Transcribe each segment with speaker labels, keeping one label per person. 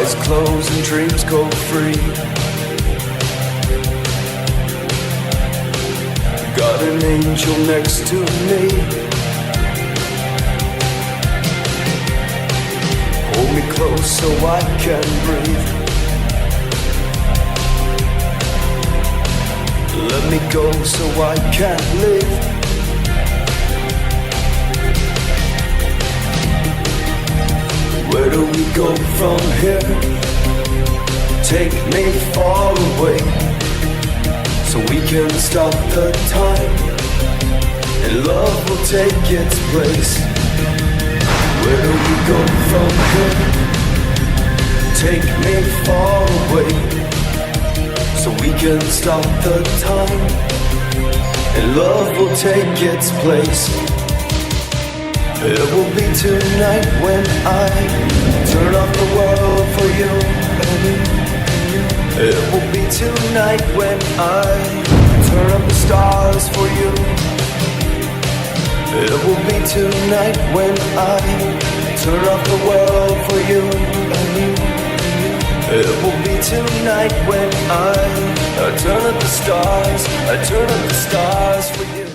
Speaker 1: Eyes closed and dreams go free. Got an angel next to me. Hold me close so I can breathe. Let me go so I can live. Where do we go from here? Take me far away, so we can stop the time, and love will take its place. Where do we go from here? Take me far away, so we can stop the time, and love will take its place. It will be tonight when I turn off the world for you. It will be tonight when I turn up the stars for you. It will be tonight when I turn off the world for you. It will be tonight when I turn up the stars. I turn up the stars for you.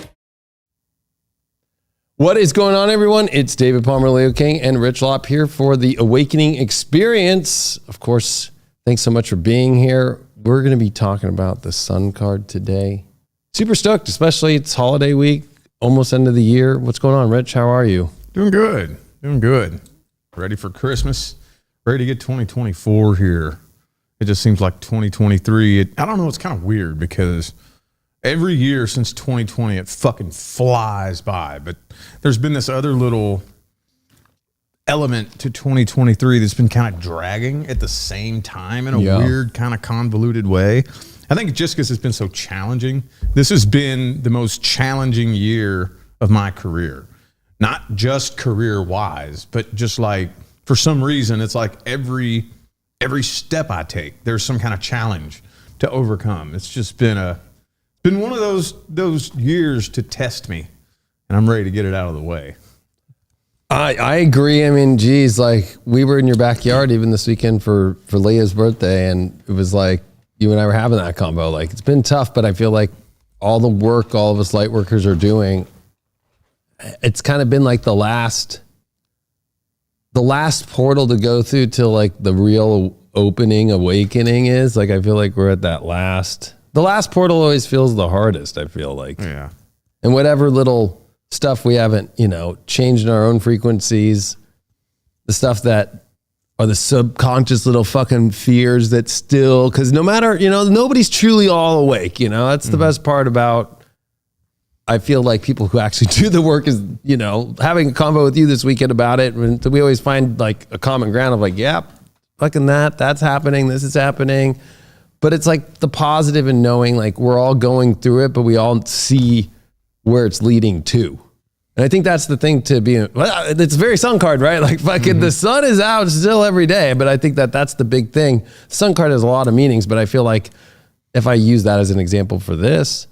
Speaker 2: What is going on, everyone? It's David Palmer, Leo King, and Rich Lopp here for the Awakening Experience. Of course, thanks so much for being here. We're going to be talking about the Sun card today. Super stoked, especially it's holiday week, almost end of the year. What's going on, Rich? How are you?
Speaker 3: Doing good. Doing good. Ready for Christmas. Ready to get 2024 here. It just seems like 2023. I don't know. It's kind of weird because every year since 2020, it fucking flies by. But there's been this other little element to 2023 that's been kind of dragging at the same time in a weird kind of convoluted way. I think just because it's been so challenging. This has been the most challenging year of my career. Not just career-wise, but just like for some reason, it's like every step I take, there's some kind of challenge to overcome. It's just been one of those years to test me, and I'm ready to get it out of the way.
Speaker 2: I agree. I mean, geez, like we were in your backyard even this weekend for Leah's birthday, and it was like you and I were having that combo. Like it's been tough, but I feel like all the work all of us light workers are doing, it's kind of been like the last portal to go through till like the real opening awakening is. Like I feel like we're at that the last portal always feels the hardest, I feel like.
Speaker 3: Yeah.
Speaker 2: And whatever little stuff we haven't, changed in our own frequencies, the stuff that are the subconscious little fucking fears that still, because no matter, nobody's truly all awake, that's the best part about, I feel like people who actually do the work is, having a convo with you this weekend about it. And we always find like a common ground of like, yeah, fucking that's happening. This is happening. But it's like the positive in knowing like we're all going through it, but we all see where it's leading to. And I think that's the thing to be, it's a very sun card, right? Like fucking the sun is out still every day, but I think that's the big thing. Sun card has a lot of meanings, but I feel like if I use that as an example for this,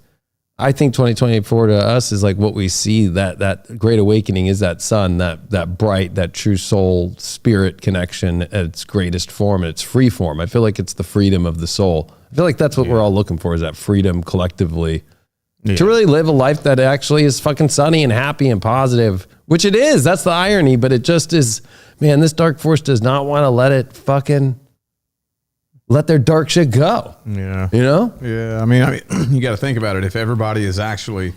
Speaker 2: I think 2024 to us is like what we see, that great awakening is that sun, that bright, that true soul spirit connection at its greatest form, at its free form. I feel like it's the freedom of the soul. I feel like that's what we're all looking for, is that freedom collectively to really live a life that actually is fucking sunny and happy and positive, which it is. That's the irony, but it just is, man, this dark force does not want to let their dark shit go.
Speaker 3: Yeah.
Speaker 2: Yeah.
Speaker 3: I mean, you got to think about it. If everybody is actually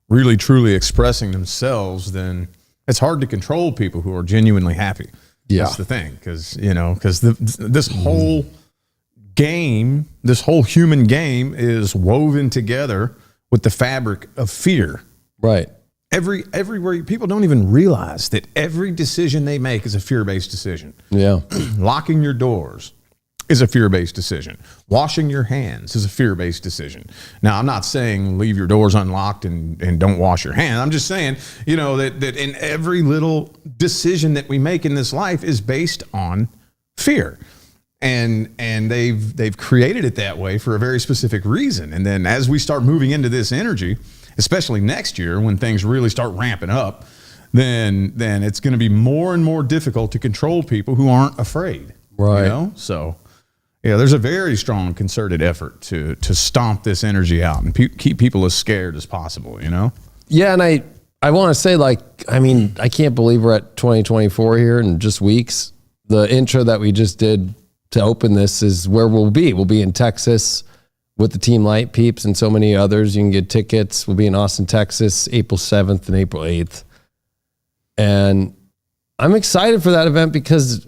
Speaker 3: really, truly expressing themselves, then it's hard to control people who are genuinely happy.
Speaker 2: Yeah.
Speaker 3: That's the thing. Because this whole game, this whole human game is woven together with the fabric of fear.
Speaker 2: Right.
Speaker 3: Everywhere, people don't even realize that every decision they make is a fear-based decision.
Speaker 2: Yeah.
Speaker 3: Locking your doors is a fear-based decision. Washing your hands is a fear-based decision. Now, I'm not saying leave your doors unlocked and don't wash your hands. I'm just saying, that in every little decision that we make in this life is based on fear. And they've created it that way for a very specific reason. And then as we start moving into this energy, especially next year when things really start ramping up, then it's going to be more and more difficult to control people who aren't afraid.
Speaker 2: Right.
Speaker 3: You know? So, yeah, there's a very strong concerted effort to stomp this energy out and keep people as scared as possible, you know?
Speaker 2: Yeah, and I want to say, like, I mean, I can't believe we're at 2024 here in just weeks. The intro that we just did to open this is where we'll be. We'll be in Texas with the Team Light peeps and so many others. You can get tickets. We'll be in Austin, Texas, April 7th and April 8th. And I'm excited for that event because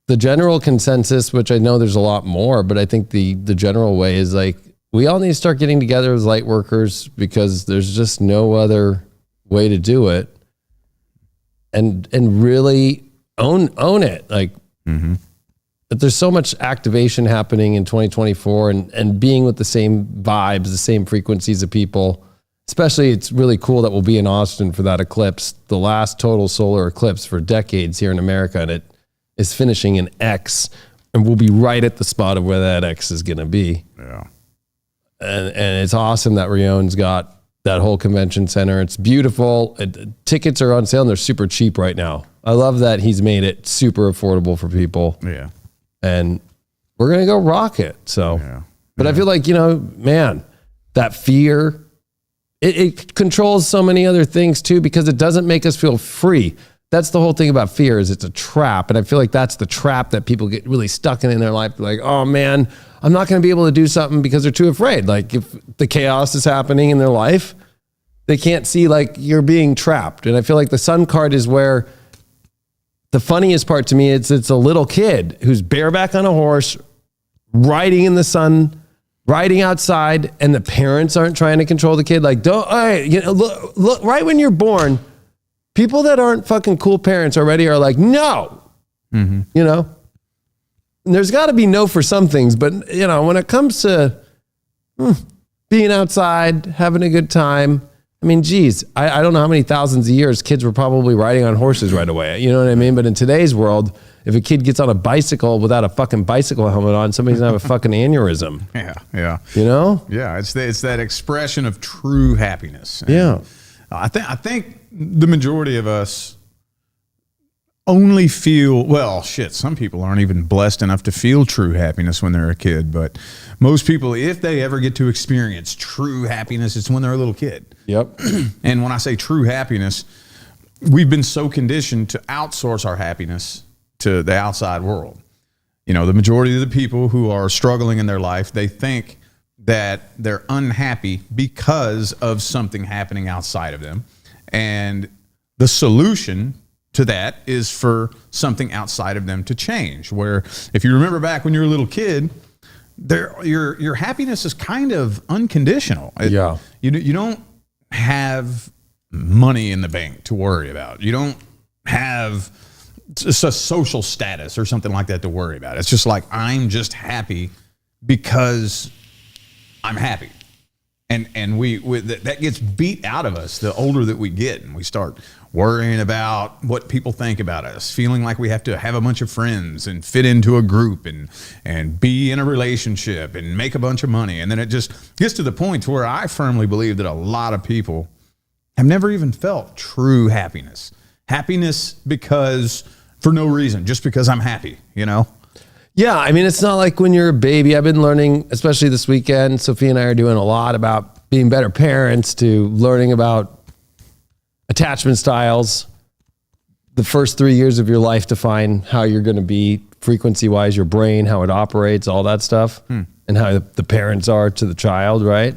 Speaker 2: the general consensus, which I know there's a lot more, but I think the general way is like, we all need to start getting together as light workers because there's just no other way to do it. And really own it. Like, but there's so much activation happening in 2024 and being with the same vibes, the same frequencies of people. Especially, it's really cool that we'll be in Austin for that eclipse, the last total solar eclipse for decades here in America. And it is finishing in X, and we'll be right at the spot of where that X is going to be.
Speaker 3: Yeah.
Speaker 2: And it's awesome that Rion's got that whole convention center. It's beautiful. Tickets are on sale and they're super cheap right now. I love that he's made it super affordable for people.
Speaker 3: Yeah.
Speaker 2: And we're going to go rock it. So,
Speaker 3: Yeah.
Speaker 2: but I feel like, you know, man, that fear, it controls so many other things too, because it doesn't make us feel free. That's the whole thing about fear, is it's a trap. And I feel like that's the trap that people get really stuck in their life. Like, oh man, I'm not going to be able to do something because they're too afraid. Like if the chaos is happening in their life, they can't see like you're being trapped. And I feel like the sun card is where the funniest part to me is it's a little kid who's bareback on a horse, riding in the sun, riding outside, and the parents aren't trying to control the kid. Like, don't, hey, you know, look, right when you're born, people that aren't fucking cool parents already are like, no, you know, and there's got to be no for some things. But, you know, when it comes to being outside, having a good time, I mean, geez, I don't know how many thousands of years kids were probably riding on horses right away. You know what I mean? But in today's world, if a kid gets on a bicycle without a fucking bicycle helmet on, somebody's gonna have a fucking aneurysm.
Speaker 3: Yeah. Yeah.
Speaker 2: You know?
Speaker 3: Yeah. It's that expression of true happiness. And
Speaker 2: Yeah.
Speaker 3: I think the majority of us only feel, well, shit, some people aren't even blessed enough to feel true happiness when they're a kid. But most people, if they ever get to experience true happiness, it's when they're a little kid.
Speaker 2: Yep.
Speaker 3: And when I say true happiness, we've been so conditioned to outsource our happiness to the outside world. You know, the majority of the people who are struggling in their life, they think that they're unhappy because of something happening outside of them. And the solution to that is for something outside of them to change. Where if you remember back when you were a little kid, your happiness is kind of unconditional.
Speaker 2: Yeah.
Speaker 3: You don't have money in the bank to worry about. You don't have a social status or something like that to worry about. It's just like, I'm just happy because I'm happy. And we that gets beat out of us the older that we get, and we start worrying about what people think about us, feeling like we have to have a bunch of friends and fit into a group and be in a relationship and make a bunch of money. And then it just gets to the point where I firmly believe that a lot of people have never even felt true happiness. Happiness because for no reason, just because I'm happy, you know?
Speaker 2: Yeah, I mean, it's not like when you're a baby. I've been learning, especially this weekend, Sophia and I are doing a lot about being better parents, to learning about attachment styles. The first 3 years of your life define how you're going to be frequency-wise, your brain, how it operates, all that stuff, and how the parents are to the child, right?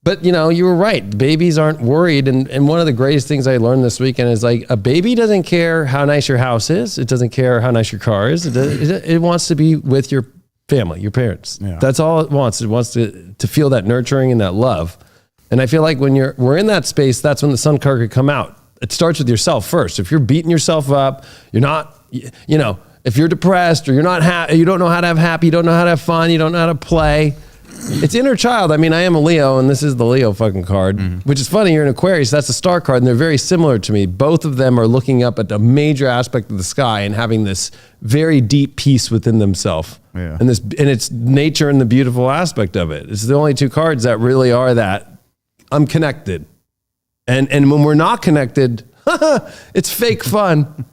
Speaker 2: But, you know, you were right. Babies aren't worried. And one of the greatest things I learned this weekend is, like, a baby doesn't care how nice your house is. It doesn't care how nice your car is. It wants to be with your family, your parents.
Speaker 3: Yeah.
Speaker 2: That's all it wants. It wants to feel that nurturing and that love. And I feel like when we're in that space, that's when the sun card could come out. It starts with yourself first. If you're beating yourself up, you're not, you know, if you're depressed or you're not happy, you don't know how to have happy, you don't know how to have fun, you don't know how to play. It's inner child. I mean, I am a Leo, and this is the Leo fucking card, which is funny. You're an Aquarius. That's a star card, and they're very similar to me. Both of them are looking up at a major aspect of the sky and having this very deep peace within themselves.
Speaker 3: Yeah.
Speaker 2: And it's nature and the beautiful aspect of it. It's the only two cards that really are that. I'm connected. And when we're not connected, it's fake fun.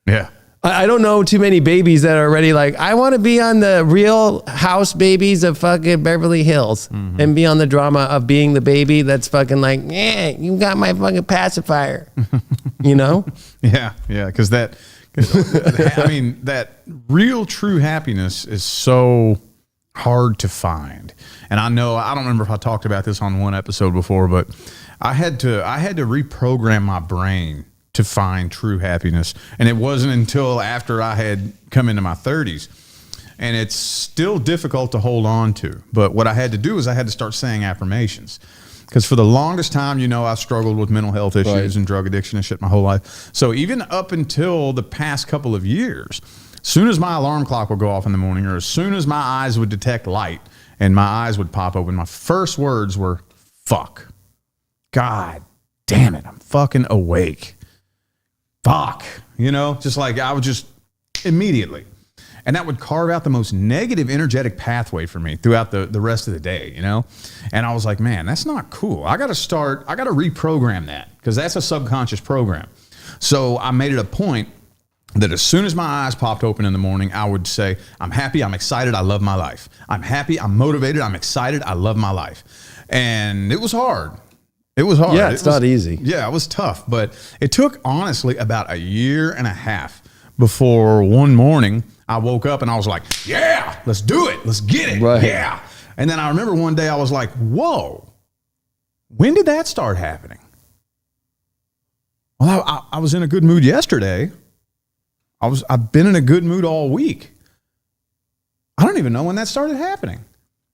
Speaker 3: Yeah.
Speaker 2: I don't know too many babies that are already like, I want to be on the Real House Babies of fucking Beverly Hills and be on the drama of being the baby that's fucking like, yeah, you got my fucking pacifier, you know?
Speaker 3: Yeah, because that, I mean, that real true happiness is so hard to find. And I know, I don't remember if I talked about this on one episode before, but I had to reprogram my brain to find true happiness. And it wasn't until after I had come into my 30s. And it's still difficult to hold on to. But what I had to do is I had to start saying affirmations. Because for the longest time, you know, I've struggled with mental health issues and drug addiction and shit my whole life. So even up until the past couple of years, as soon as my alarm clock would go off in the morning, or as soon as my eyes would detect light and my eyes would pop open, my first words were, fuck. God damn it, I'm fucking awake. Fuck. You know, just like I would just immediately. And that would carve out the most negative energetic pathway for me throughout the rest of the day, you know? And I was like, man, that's not cool. I got to reprogram that, because that's a subconscious program. So I made it a point that as soon as my eyes popped open in the morning, I would say, I'm happy, I'm excited, I love my life. I'm happy, I'm motivated, I'm excited, I love my life. And it was hard. It was hard.
Speaker 2: Yeah, it's not easy.
Speaker 3: Yeah, it was tough. But it took, honestly, about a year and a half before one morning I woke up and I was like, yeah, let's do it. Let's get it.
Speaker 2: Right.
Speaker 3: Yeah. And then I remember one day I was like, whoa, when did that start happening? Well, I was in a good mood yesterday. I've been in a good mood all week. I don't even know when that started happening.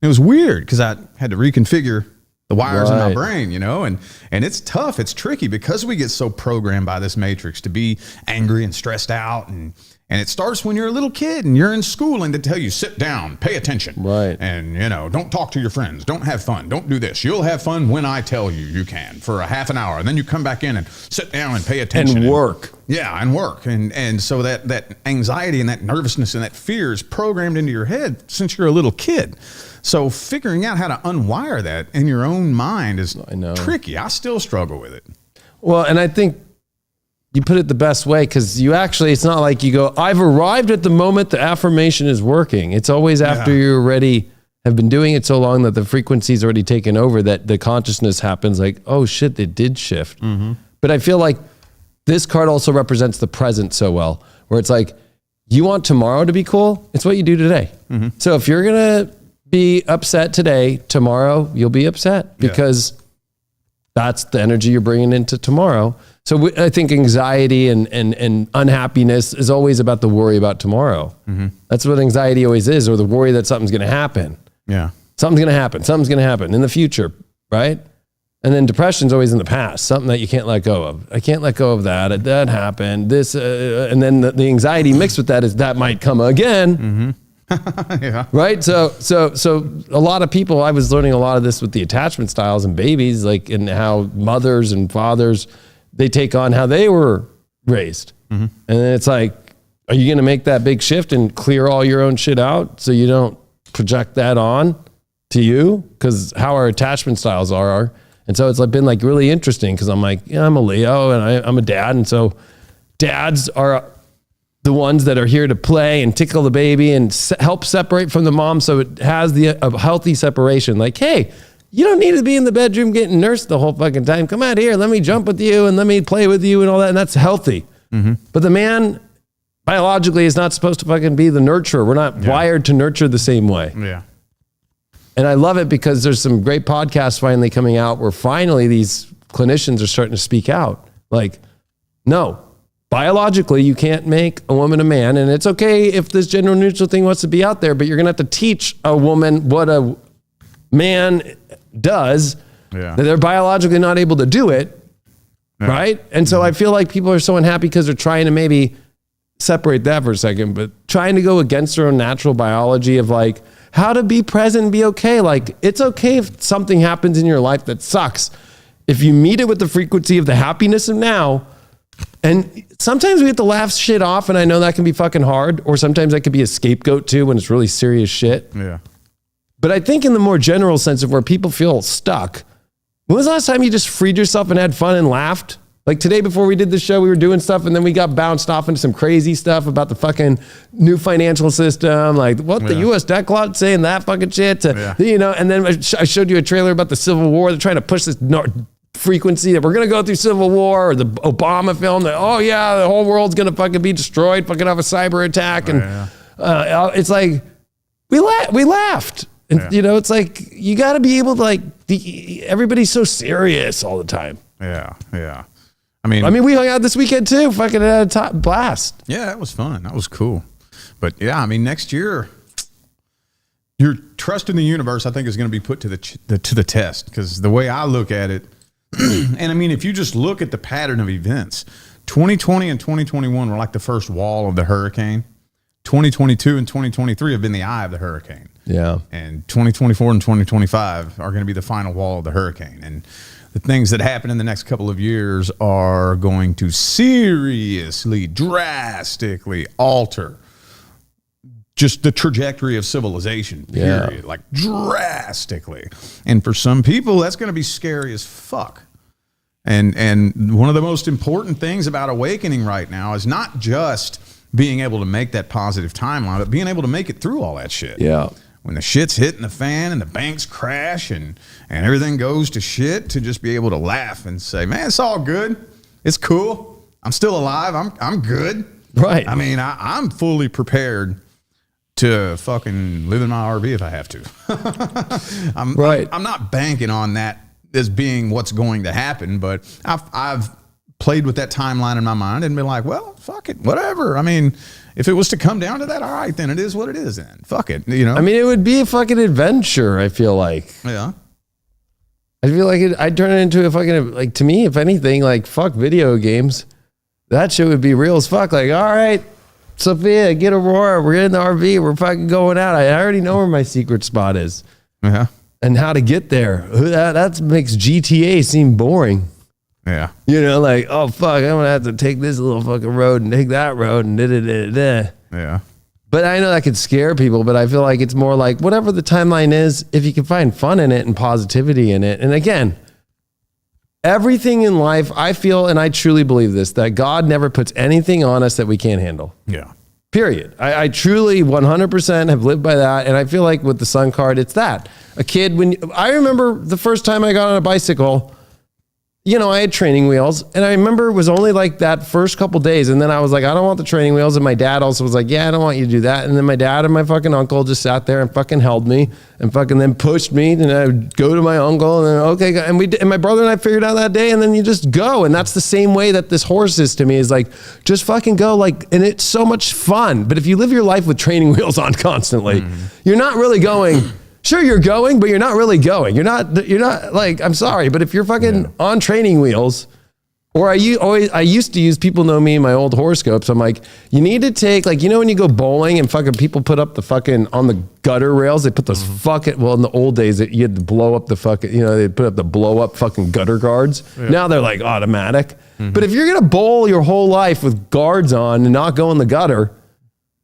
Speaker 3: It was weird because I had to reconfigure the wires in my brain, you know, and it's tough. It's tricky because we get so programmed by this matrix to be angry and stressed out. And it starts when you're a little kid and you're in school and they tell you, sit down, pay attention.
Speaker 2: Right.
Speaker 3: And, you know, don't talk to your friends. Don't have fun. Don't do this. You'll have fun when I tell you you can for a half an hour. And then you come back in and sit down and pay attention.
Speaker 2: And work.
Speaker 3: And work. And so that anxiety and that nervousness and that fear is programmed into your head since you're a little kid. So figuring out how to unwire that in your own mind is tricky. I still struggle with it.
Speaker 2: Well, and I think you put it the best way, because you actually, it's not like you go, I've arrived at the moment the affirmation is working. It's always after you already have been doing it so long that the frequency's already taken over, that the consciousness happens like, oh shit, they did shift. Mm-hmm. But I feel like this card also represents the present so well, where it's like, you want tomorrow to be cool? It's what you do today. Mm-hmm. So if you're going to be upset today, tomorrow you'll be upset, because that's the energy you're bringing into tomorrow. So I think anxiety and unhappiness is always about the worry about tomorrow. Mm-hmm. That's what anxiety always is, or the worry that something's going to happen. Yeah. Something's going to happen. Something's going to happen in the future, right? And then depression's always in the past, something that you can't let go of. I can't let go of that. That happened. This, and then the anxiety mixed with that is that might come again. Mm-hmm. Right. So a lot of people, I was learning a lot of this with the attachment styles and babies, like, and how mothers and fathers, they take on how they were raised. Mm-hmm. And then it's like, are you going to make that big shift and clear all your own shit out so you don't project that on to you? Because how our attachment styles are. And so it's like been like really interesting, because I'm like, yeah, I'm a Leo and I'm a dad. And so dads are the ones that are here to play and tickle the baby and help separate from the mom, so it has a healthy separation. Like, hey, you don't need to be in the bedroom getting nursed the whole fucking time. Come out here, let me jump with you and let me play with you and all that. And that's healthy. Mm-hmm. But the man biologically is not supposed to fucking be the nurturer. We're not wired to nurture the same way. Yeah. And I love it because there's some great podcasts finally coming out where finally these clinicians are starting to speak out. Like, no, biologically, you can't make a woman a man, and it's okay if this gender neutral thing wants to be out there, but you're going to have to teach a woman what a man does, that they're biologically not able to do it, right? And so I feel like people are so unhappy because they're trying to maybe separate that for a second, but trying to go against their own natural biology of like how to be present and be okay. Like, it's okay if something happens in your life that sucks. If you meet it with the frequency of the happiness of now, and sometimes we have to laugh shit off, and I know that can be fucking hard, or sometimes that could be a scapegoat too when it's really serious shit. Yeah. But I think in the more general sense of where people feel stuck, when was the last time you just freed yourself and had fun and laughed Like today before we did the show, we were doing stuff and then we got bounced off into some crazy stuff about the fucking new financial system. Like what the US debt clock saying that fucking shit. You know, and then I showed you a trailer about the Civil War. They're trying to push this frequency that we're going to go through Civil War, or the Obama film that, oh yeah, the whole world's going to fucking be destroyed, fucking have a cyber attack. And it's like, we laughed. And you know, it's like, you got to be able to like, everybody's so serious all the time.
Speaker 3: Yeah. Yeah. I mean,
Speaker 2: we hung out this weekend too. Fucking had a top blast.
Speaker 3: Yeah, that was fun. That was cool. But yeah, I mean, next year, your trust in the universe, I think, is going to be put to the test. Because the way I look at it, and I mean, if you just look at the pattern of events, 2020 and 2021 were like the first wall of the hurricane. 2022 and 2023 have been the eye of the hurricane.
Speaker 2: Yeah.
Speaker 3: And 2024 and 2025 are going to be the final wall of the hurricane. And the things that happen in the next couple of years are going to seriously, drastically alter just the trajectory of civilization, period. Like drastically. And for some people, that's going to be scary as fuck. And one of the most important things about awakening right now is not just being able to make that positive timeline, but being able to make it through all that shit.
Speaker 2: Yeah.
Speaker 3: When the shit's hitting the fan and the banks crash and everything goes to shit, to just be able to laugh and say, man, it's all good. It's cool. I'm still alive. I'm good.
Speaker 2: Right.
Speaker 3: I mean, I'm fully prepared to fucking live in my RV if I have to. I'm not banking on that as being what's going to happen, but I've played with that timeline in my mind and been like, well, fuck it, whatever. I mean, if it was to come down to that, all right, then it is what it is then. Fuck it, you know?
Speaker 2: I mean, it would be a fucking adventure, I feel like.
Speaker 3: Yeah.
Speaker 2: I feel like I'd turn it into a fucking, like, to me, if anything, like, fuck video games. That shit would be real as fuck. Like, all right, Sophia, get Aurora. We're in the RV. We're fucking going out. I already know where my secret spot is.
Speaker 3: Yeah.
Speaker 2: And how to get there. That makes GTA seem boring.
Speaker 3: Yeah.
Speaker 2: You know, like, oh, fuck, I'm going to have to take this little fucking road and take that road and da-da-da-da.
Speaker 3: Yeah.
Speaker 2: But I know that could scare people, but I feel like it's more like whatever the timeline is, if you can find fun in it and positivity in it. And again, everything in life, I feel, and I truly believe this, that God never puts anything on us that we can't handle.
Speaker 3: Yeah.
Speaker 2: Period. I truly 100% have lived by that. And I feel like with the sun card, it's that. A kid, I remember the first time I got on a bicycle, you know, I had training wheels, and I remember it was only like that first couple days. And then I was like, I don't want the training wheels. And my dad also was like, yeah, I don't want you to do that. And then my dad and my fucking uncle just sat there and fucking held me and fucking then pushed me. And I would go to my uncle and then, okay. And my brother and I figured out that day, and then you just go. And that's the same way that this horse is to me, is like, just fucking go. Like, and it's so much fun. But if you live your life with training wheels on constantly, you're not really going. Sure, you're going, but you're not really going. You're not like, I'm sorry, but if you're fucking on training wheels, or I used to use, people know me in my old horoscopes. I'm like, you need to take, like, you know, when you go bowling and fucking people put up the fucking, on the gutter rails, they put those fucking, well, in the old days, you had to blow up the fucking, you know, they put up the blow up fucking gutter guards. Yeah. Now they're like automatic. But if you're going to bowl your whole life with guards on and not go in the gutter,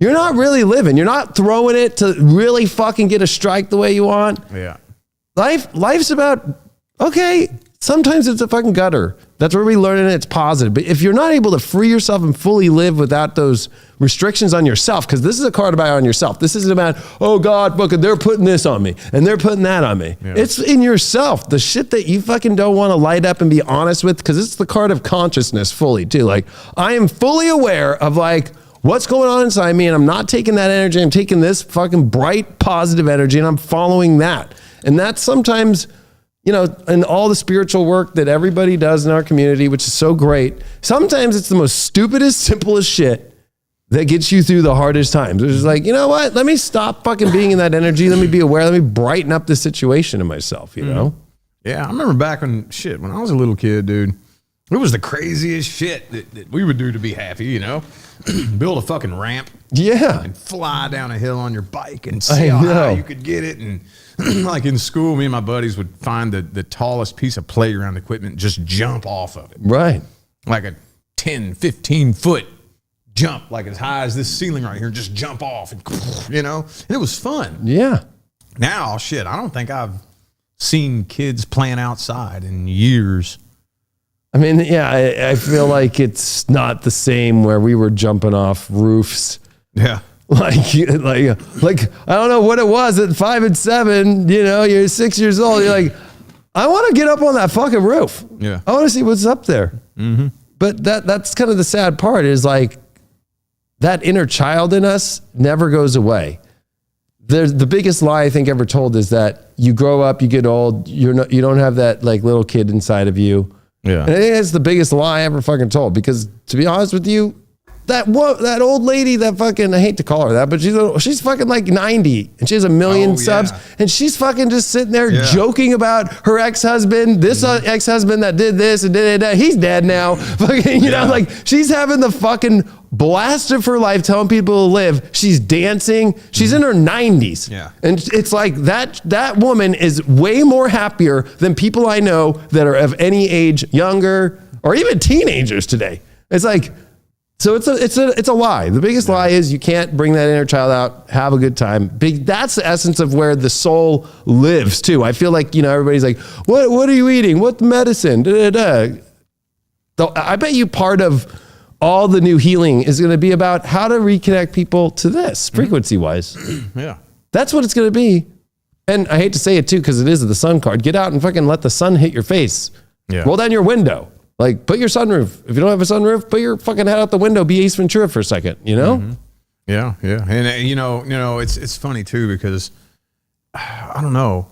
Speaker 2: you're not really living. You're not throwing it to really fucking get a strike the way you want.
Speaker 3: Yeah.
Speaker 2: Life's about, okay, sometimes it's a fucking gutter. That's where we learn it. It's positive. But if you're not able to free yourself and fully live without those restrictions on yourself, because this is a card about on yourself. This isn't about, oh God, fucking they're putting this on me and they're putting that on me. Yeah. It's in yourself. The shit that you fucking don't want to light up and be honest with, because it's the card of consciousness fully too. Like, I am fully aware of like, what's going on inside me, and I'm not taking that energy. I'm taking this fucking bright, positive energy, and I'm following that. And that's sometimes, you know, in all the spiritual work that everybody does in our community, which is so great, sometimes it's the most stupidest, simplest shit that gets you through the hardest times. It's just like, you know what? Let me stop fucking being in that energy. Let me be aware. Let me brighten up the situation in myself, you know?
Speaker 3: Yeah, I remember back when I was a little kid, dude, it was the craziest shit that we would do to be happy, you know? Build a fucking ramp.
Speaker 2: Yeah.
Speaker 3: And fly down a hill on your bike and see how high you could get it. And like in school, me and my buddies would find the tallest piece of playground equipment and just jump off of it.
Speaker 2: Right.
Speaker 3: Like a 10, 15 foot jump, like as high as this ceiling right here, and just jump off, and, you know? And it was fun.
Speaker 2: Yeah.
Speaker 3: Now, shit, I don't think I've seen kids playing outside in years.
Speaker 2: I mean, yeah, I feel like it's not the same where we were jumping off roofs.
Speaker 3: Yeah.
Speaker 2: Like, I don't know what it was at 5 and 7, you know, you're 6 years old. You're like, I want to get up on that fucking roof.
Speaker 3: Yeah.
Speaker 2: I want to see what's up there. Mm-hmm. But that's kind of the sad part is like that inner child in us never goes away. The biggest lie I think ever told is that you grow up, you get old, you don't have that like little kid inside of you.
Speaker 3: Yeah.
Speaker 2: And I think that's the biggest lie ever fucking told, because to be honest with you, that old lady, that fucking, I hate to call her that, but she's fucking like 90 and she has 1 million subs and she's fucking just sitting there joking about her ex-husband, this ex-husband that did this and did that. He's dead now. Fucking, you know, like she's having the fucking blast of her life telling people to live. She's dancing. She's in her 90s.
Speaker 3: Yeah.
Speaker 2: And it's like that woman is way more happier than people I know that are of any age younger or even teenagers today. It's like, so it's a lie. The biggest lie is you can't bring that inner child out, have a good time. That's the essence of where the soul lives too. I feel like, you know, everybody's like, what are you eating? What medicine? I bet you part of all the new healing is going to be about how to reconnect people to this frequency wise.
Speaker 3: Yeah.
Speaker 2: That's what it's going to be. And I hate to say it too, because it is the sun card. Get out and fucking let the sun hit your face.
Speaker 3: Yeah.
Speaker 2: Roll down your window. Like, put your sunroof. If you don't have a sunroof, put your fucking head out the window. Be Ace Ventura for a second, you know?
Speaker 3: Mm-hmm. Yeah, yeah. And, you know, it's funny, too, because, I don't know.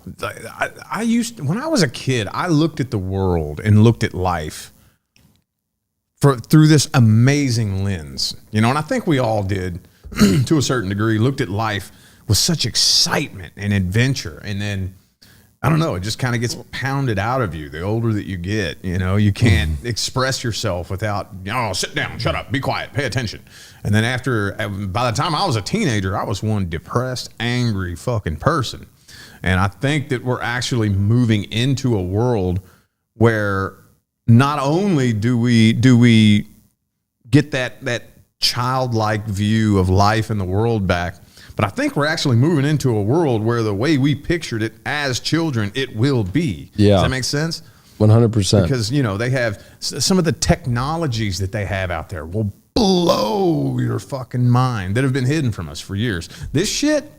Speaker 3: When I was a kid, I looked at the world and looked at life through this amazing lens, you know? And I think we all did, to a certain degree, looked at life with such excitement and adventure. And then, I don't know, it just kind of gets pounded out of you the older that you get. You know, you can't express yourself without, sit down, shut up, be quiet, pay attention. And then by the time I was a teenager, I was one depressed, angry fucking person. And I think that we're actually moving into a world where not only do we get that childlike view of life and the world back, but I think we're actually moving into a world where the way we pictured it as children, it will be.
Speaker 2: Yeah.
Speaker 3: Does that make sense?
Speaker 2: 100%.
Speaker 3: Because, you know, they have some of the technologies that they have out there will blow your fucking mind that have been hidden from us for years. This shit,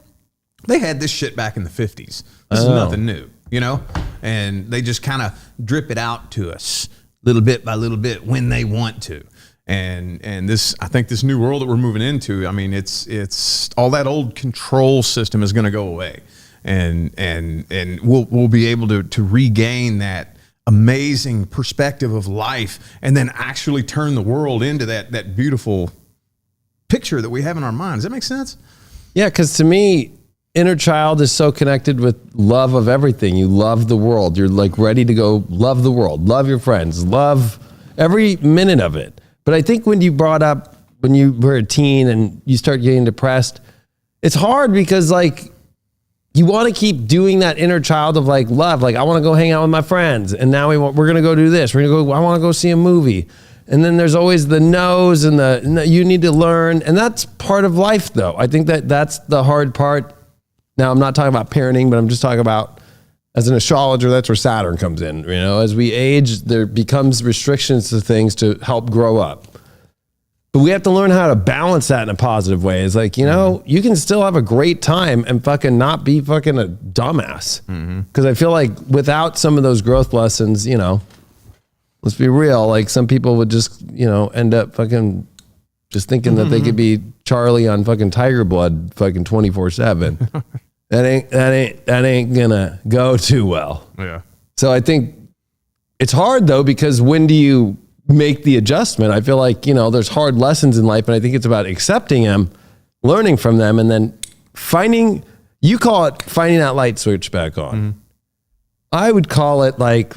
Speaker 3: they had this shit back in the 50s. This is nothing new, you know? And they just kind of drip it out to us little bit by little bit when they want to. And this, I think this new world that we're moving into, I mean, it's all that old control system is going to go away, and we'll be able to regain that amazing perspective of life, and then actually turn the world into that beautiful picture that we have in our minds. Does that make sense?
Speaker 2: Yeah, because to me, inner child is so connected with love of everything. You love the world. You're like ready to go love the world, love your friends, love every minute of it. But I think when you brought up, when you were a teen and you start getting depressed, it's hard because like you want to keep doing that inner child of like love. Like I want to go hang out with my friends, and now we're going to go do this. We're going to go, I want to go see a movie. And then there's always the no's and the you need to learn. And that's part of life though. I think that's the hard part. Now I'm not talking about parenting, but I'm just talking about as an astrologer, that's where Saturn comes in. You know, as we age, there becomes restrictions to things to help grow up. But we have to learn how to balance that in a positive way. It's like, you know, you can still have a great time and fucking not be fucking a dumbass. Because I feel like without some of those growth lessons, you know, let's be real, like some people would just, you know, end up fucking just thinking that they could be Charlie on fucking Tiger Blood fucking 24/7. That ain't gonna go too well.
Speaker 3: Yeah.
Speaker 2: So I think it's hard though, because when do you make the adjustment? I feel like, you know, there's hard lessons in life, and I think it's about accepting them, learning from them, and then you call it finding that light switch back on. I would call it like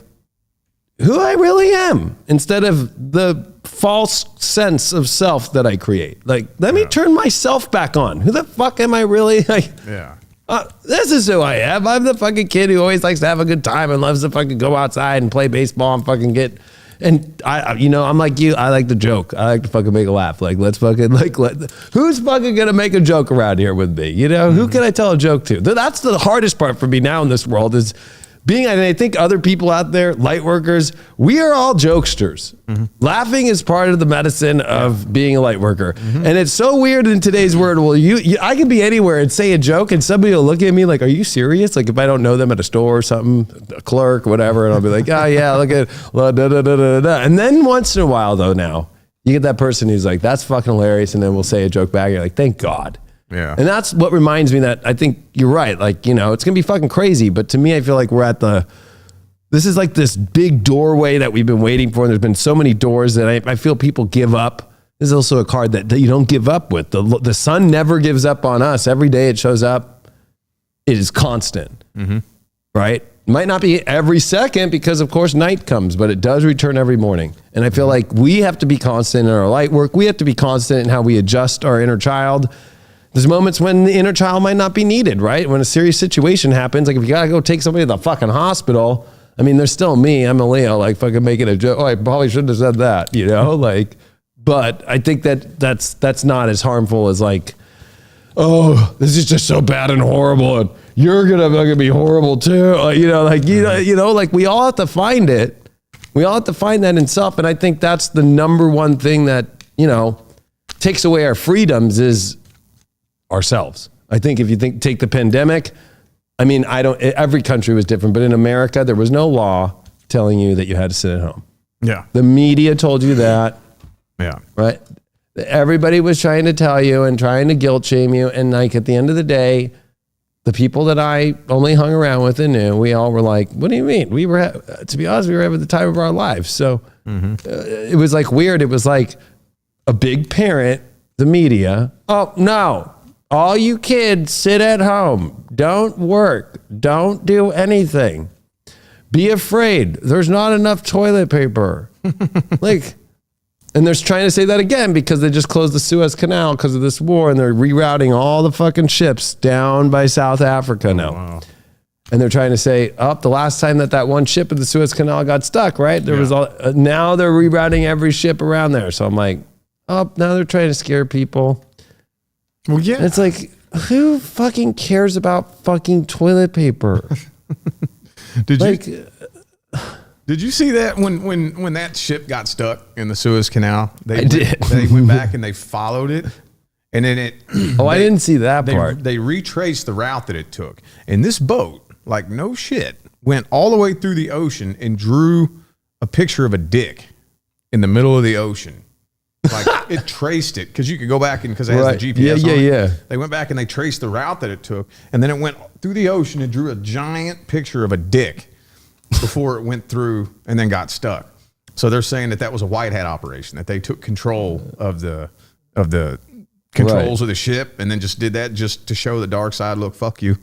Speaker 2: who I really am instead of the false sense of self that I create. Like, let me turn myself back on. Who the fuck am I really? Like, this is who I am. I'm the fucking kid who always likes to have a good time and loves to fucking go outside and play baseball and fucking and I, you know, I'm like you. I like to joke. I like to fucking make a laugh. Like, let's fucking who's fucking gonna make a joke around here with me? You know, who can I tell a joke to? That's the hardest part for me now in this world is I think other people out there, light workers, we are all jokesters. Laughing is part of the medicine of being a light worker. And it's so weird in today's world. Well, I could be anywhere and say a joke and somebody will look at me like, are you serious? Like if I don't know them at a store or something, a clerk, whatever, and I'll be like, oh yeah, look at, da, da, da, da, da. And then once in a while though now, you get that person who's like, that's fucking hilarious. And then we'll say a joke back. You're like, thank God.
Speaker 3: Yeah.
Speaker 2: And that's what reminds me that I think you're right. Like, it's going to be fucking crazy. But to me, I feel like we're at this is like this big doorway that we've been waiting for. And there's been so many doors that I feel people give up. This is also a card that you don't give up with. The sun never gives up on us. Every day it shows up. It is constant. Right? Might not be every second because of course night comes, but it does return every morning. And I feel like we have to be constant in our light work. We have to be constant in how we adjust our inner child. There's moments when the inner child might not be needed, right? When a serious situation happens, like if you gotta go take somebody to the fucking hospital, I mean, there's still me, I'm a Leo, like fucking making a joke. Oh, I probably shouldn't have said that, like, but I think that's not as harmful as like, oh, this is just so bad and horrible and you're gonna be horrible too. Like we all have to find it. We all have to find that in self. And I think that's the number one thing that, takes away our freedoms is ourselves. I think if you take the pandemic, I mean, every country was different, but in America, there was no law telling you that you had to sit at home.
Speaker 3: Yeah.
Speaker 2: The media told you that.
Speaker 3: Yeah.
Speaker 2: Right. Everybody was trying to tell you and trying to guilt shame you. And like at the end of the day, the people that I only hung around with and knew, we all were like, what do you mean? We were, to be honest, we were having the time of our lives. So it was like weird. It was like a big parent, the media. Oh, no. All you kids sit at home. Don't work. Don't do anything. Be afraid. There's not enough toilet paper. And they're trying to say that again because they just closed the Suez Canal because of this war and they're rerouting all the fucking ships down by South Africa now. Wow. And they're trying to say, the last time that one ship in the Suez Canal got stuck, right? There was now they're rerouting every ship around there. So I'm like, now they're trying to scare people.
Speaker 3: Well, yeah.
Speaker 2: And it's like, who fucking cares about fucking toilet paper?
Speaker 3: Did you see that when that ship got stuck in the Suez Canal?
Speaker 2: I did.
Speaker 3: They went back and they followed it. And then
Speaker 2: I didn't see that part.
Speaker 3: They retraced the route that it took. And this boat, like no shit, went all the way through the ocean and drew a picture of a dick in the middle of the ocean. Like it traced it because you could go back and because it has the GPS on it. Yeah. They went back and they traced the route that it took. And then it went through the ocean and drew a giant picture of a dick before it went through and then got stuck. So they're saying that was a white hat operation, that they took control of the controls of the ship and then just did that just to show the dark side, look, fuck you.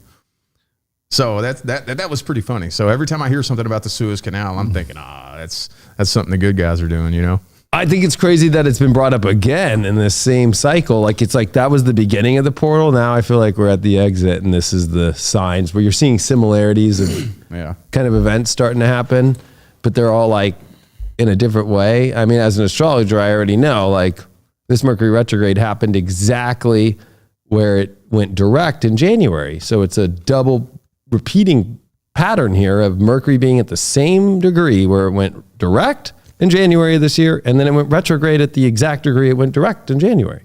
Speaker 3: So that was pretty funny. So every time I hear something about the Suez Canal, I'm thinking, that's something the good guys are doing,
Speaker 2: I think it's crazy that it's been brought up again in this same cycle. Like it's like that was the beginning of the portal. Now I feel like we're at the exit and this is the signs where you're seeing similarities of kind of events starting to happen, but they're all like in a different way. I mean, as an astrologer, I already know like this Mercury retrograde happened exactly where it went direct in January. So it's a double repeating pattern here of Mercury being at the same degree where it went direct in January of this year, and then it went retrograde at the exact degree it went direct in January.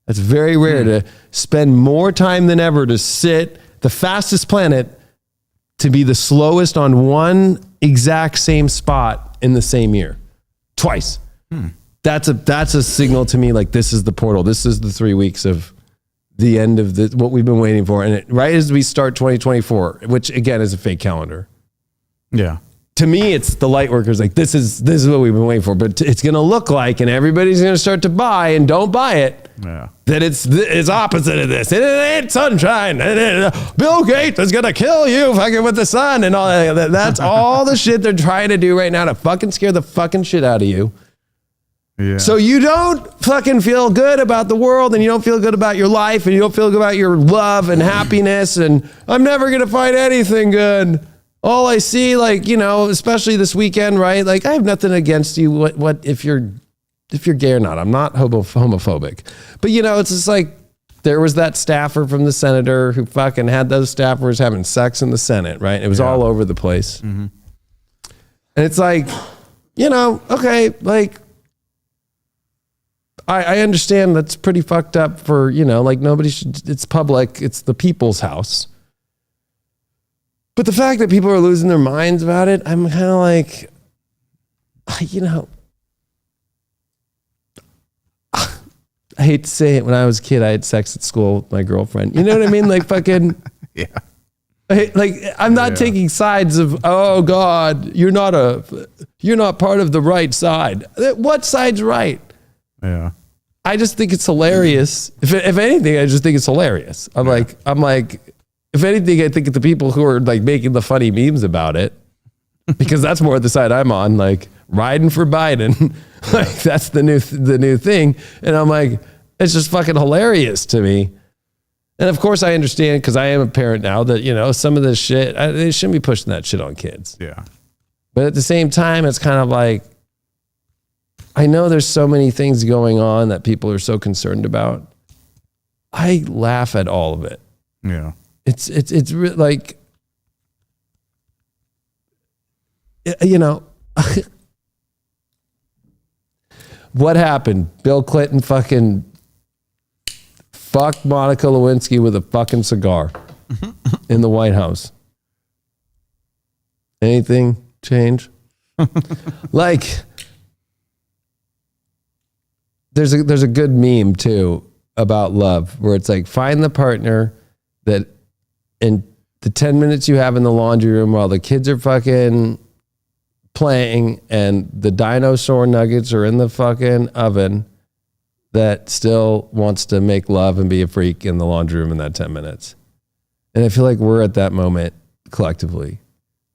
Speaker 2: That's very rare to spend more time than ever to sit the fastest planet to be the slowest on one exact same spot in the same year. Twice. That's a signal to me like this is the portal. This is the 3 weeks of the end of what we've been waiting for. And right as we start 2024, which again is a fake calendar. Yeah. To me, it's the light workers. Like this is what we've been waiting for, but it's going to look like, and everybody's going to start to buy and don't buy it. Yeah. That it's opposite of this. It ain't sunshine. Bill Gates is going to kill you fucking with the sun and all that. That's all the shit they're trying to do right now to fucking scare the fucking shit out of you. Yeah. So you don't fucking feel good about the world and you don't feel good about your life and you don't feel good about your love and happiness and I'm never going to find anything good. All I see, like, especially this weekend, right? Like, I have nothing against you. What if you're gay or not? I'm not homophobic, but it's just like there was that staffer from the senator who fucking had those staffers having sex in the Senate, right? It was all over the place. And it's like, you know, okay, like, I understand that's pretty fucked up for, you know, like nobody should, it's public, it's the people's house. But the fact that people are losing their minds about it, I'm kind of like, you know, I hate to say it, when I was a kid, I had sex at school with my girlfriend. You know what I mean? Like fucking, like I'm not taking sides of, oh God, you're not part of the right side. What side's right?
Speaker 3: Yeah.
Speaker 2: I just think it's hilarious. If anything, I just think it's hilarious. I'm like, if anything, I think the people who are like making the funny memes about it, because that's more the side I'm on, like riding for Biden. Like that's the new thing. And I'm like, it's just fucking hilarious to me. And of course I understand, because I am a parent now, that, you know, some of this shit, they shouldn't be pushing that shit on kids.
Speaker 3: Yeah.
Speaker 2: But at the same time, it's kind of like, I know there's so many things going on that people are so concerned about. I laugh at all of it.
Speaker 3: Yeah.
Speaker 2: It's like, you know, what happened? Bill Clinton fucking fucked Monica Lewinsky with a fucking cigar in the White House. Anything change? Like, there's a good meme too about love where it's like, find the partner that in the 10 minutes you have in the laundry room while the kids are fucking playing and the dinosaur nuggets are in the fucking oven, that still wants to make love and be a freak in the laundry room in that 10 minutes. And I feel like we're at that moment collectively.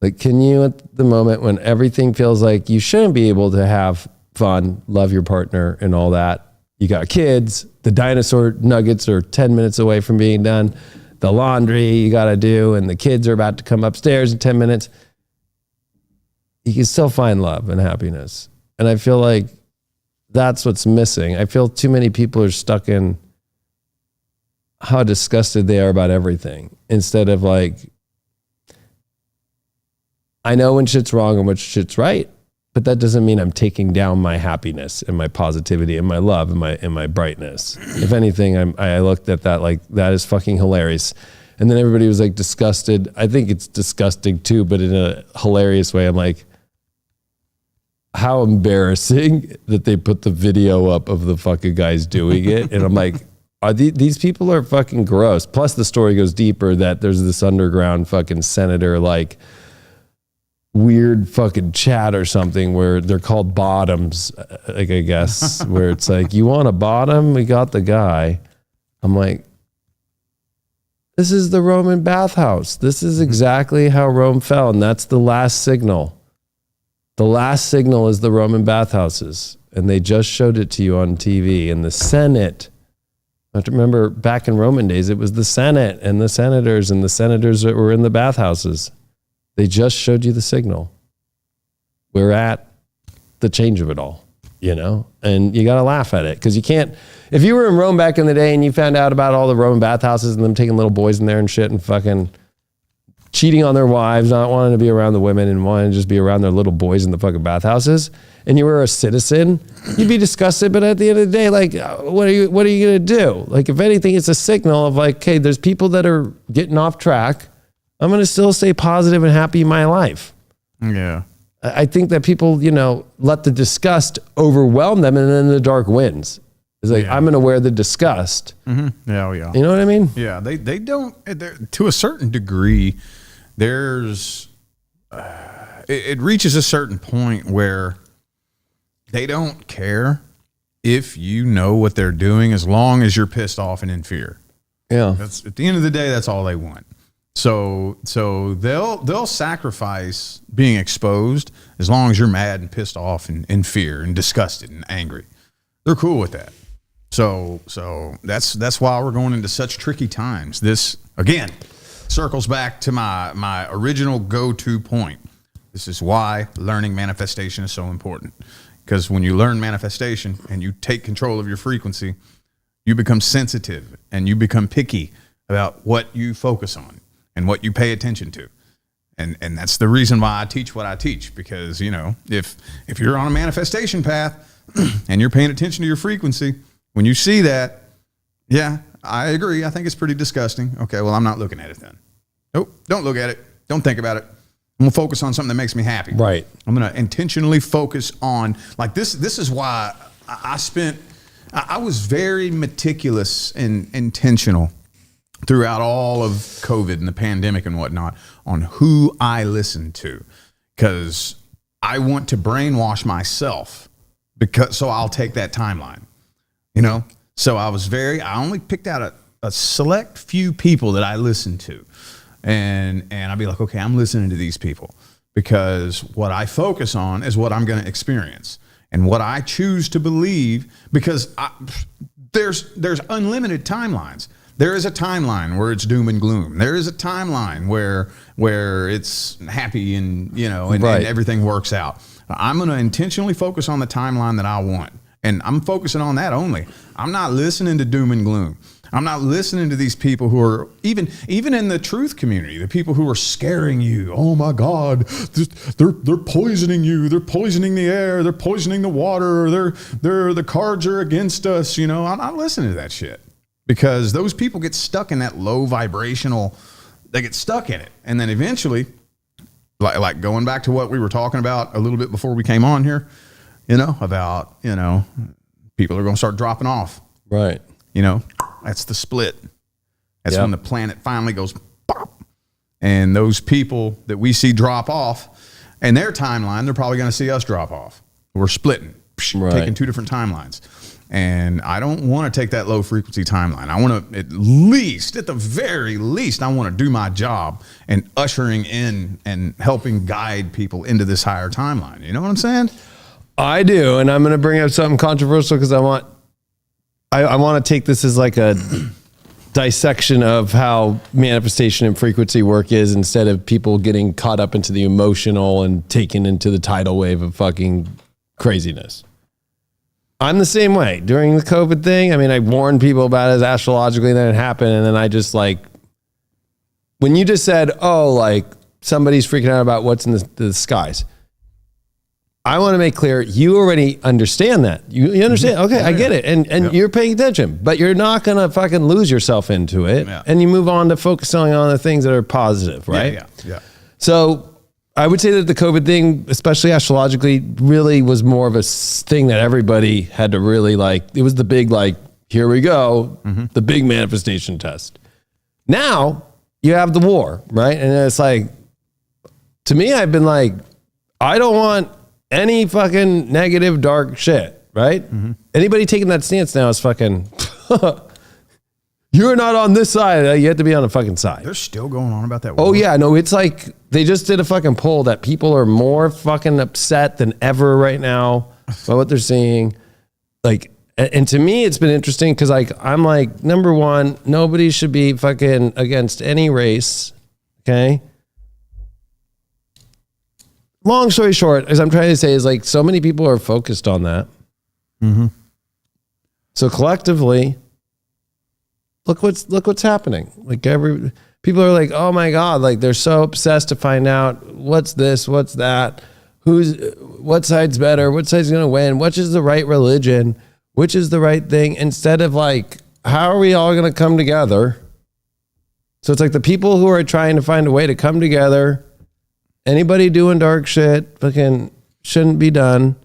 Speaker 2: Like, can you, at the moment when everything feels like you shouldn't be able to have fun, love your partner and all that, you got kids, the dinosaur nuggets are 10 minutes away from being done, the laundry you got to do, and the kids are about to come upstairs in 10 minutes, you can still find love and happiness. And I feel like that's what's missing. I feel too many people are stuck in how disgusted they are about everything, instead of like, I know when shit's wrong and when shit's right, but that doesn't mean I'm taking down my happiness and my positivity and my love and my brightness. If anything, I looked at that like, that is fucking hilarious. And then everybody was like disgusted. I think it's disgusting too, but in a hilarious way. I'm like, how embarrassing that they put the video up of the fucking guys doing it. And I'm like, these people are fucking gross. Plus the story goes deeper that there's this underground fucking senator, like, weird fucking chat or something where they're called bottoms, like, I guess, where it's like, you want a bottom? We got the guy. I'm like, this is the Roman bathhouse. This is exactly how Rome fell. And that's the last signal. The last signal is the Roman bathhouses. And they just showed it to you on TV. And the Senate, I have to remember back in Roman days, it was the Senate and the senators that were in the bathhouses. They just showed you the signal. We're at the change of it all, you know? And you got to laugh at it, because you can't, if you were in Rome back in the day and you found out about all the Roman bathhouses and them taking little boys in there and shit and fucking cheating on their wives, not wanting to be around the women and wanting to just be around their little boys in the fucking bathhouses, and you were a citizen, you'd be disgusted. But at the end of the day, like, what are you going to do? Like, if anything, it's a signal of like, hey, there's people that are getting off track. I'm going to still stay positive and happy in my life.
Speaker 3: Yeah.
Speaker 2: I think that people, you know, let the disgust overwhelm them, and then the dark wins. It's like, I'm going to wear the disgust.
Speaker 3: Mm-hmm. Yeah, yeah.
Speaker 2: You know what I mean?
Speaker 3: Yeah, they don't, to a certain degree, there's, it reaches a certain point where they don't care if you know what they're doing, as long as you're pissed off and in fear.
Speaker 2: Yeah.
Speaker 3: That's, at the end of the day, that's all they want. So they'll sacrifice being exposed as long as you're mad and pissed off and in fear and disgusted and angry. They're cool with that. So that's why we're going into such tricky times. This again circles back to my original go-to point. This is why learning manifestation is so important. Because when you learn manifestation and you take control of your frequency, You become sensitive and you become picky about what you focus on and what you pay attention to. And that's the reason why I teach what I teach, because, you know, if you're on a manifestation path and you're paying attention to your frequency, when you see that, yeah, I agree. I think it's pretty disgusting. Okay, well, I'm not looking at it then. Nope, don't look at it. Don't think about it. I'm gonna focus on something that makes me happy.
Speaker 2: Right.
Speaker 3: I'm gonna intentionally focus on, like, this is why I was very meticulous and intentional throughout all of COVID and the pandemic and whatnot on who I listened to, because I want to brainwash myself, so I'll take that timeline, you know? So I only picked out a select few people that I listened to, and I'd be like, okay, I'm listening to these people because what I focus on is what I'm going to experience and what I choose to believe, because there's unlimited timelines. There is a timeline where it's doom and gloom. There is a timeline where it's happy and, you know, and everything works out. I'm going to intentionally focus on the timeline that I want. And I'm focusing on that only. I'm not listening to doom and gloom. I'm not listening to these people who are even in the truth community, the people who are scaring you. Oh my God, they're poisoning you. They're poisoning the air. They're poisoning the water. The cards are against us. You know, I'm not listening to that shit, because those people get stuck in that low vibrational. They get stuck in it, and then eventually, like going back to what we were talking about a little bit before we came on here, you know, about, you know, people are going to start dropping off.
Speaker 2: Right.
Speaker 3: You know, that's the split. That's when the planet finally goes pop. And those people that we see drop off in their timeline, they're probably going to see us drop off. We're splitting, taking two different timelines. And I don't want to take that low frequency timeline. I want to, at the very least, I want to do my job and ushering in and helping guide people into this higher timeline. You know what I'm saying?
Speaker 2: I do. And I'm going to bring up something controversial because I want to take this as like a dissection of how manifestation and frequency work is, instead of people getting caught up into the emotional and taken into the tidal wave of fucking craziness. I'm the same way. During the COVID thing, I mean, I warned people about it astrologically, and then it happened. And then I just, like, when you just said, oh, like somebody's freaking out about what's in the skies, I want to make clear, you already understand that. You understand? Okay, I get it. And you're paying attention, but you're not going to fucking lose yourself into it. Yeah. And you move on to focusing on the things that are positive, right?
Speaker 3: Yeah.
Speaker 2: So I would say that the COVID thing, especially astrologically, really was more of a thing that everybody had to really, like, it was the big, like, here we go, the big manifestation test. Now you have the war, right? And it's like, to me, I've been like, I don't want any fucking negative, dark shit, right? Anybody taking that stance now is fucking, you're not on this side. You have to be on the fucking side.
Speaker 3: They're still going on about that war.
Speaker 2: Oh yeah, no, it's like they just did a fucking poll that people are more fucking upset than ever right now about what they're seeing. Like, and to me, it's been interesting because, like, I'm like, number one, nobody should be fucking against any race. Okay. Long story short, as I'm trying to say, is like, so many people are focused on that. So collectively, look what's happening. Like, people are like, oh my God, like they're so obsessed to find out what's this, what's that, what side's better, what side's going to win, which is the right religion, which is the right thing, instead of like, how are we all going to come together? So it's like the people who are trying to find a way to come together, anybody doing dark shit fucking shouldn't be done.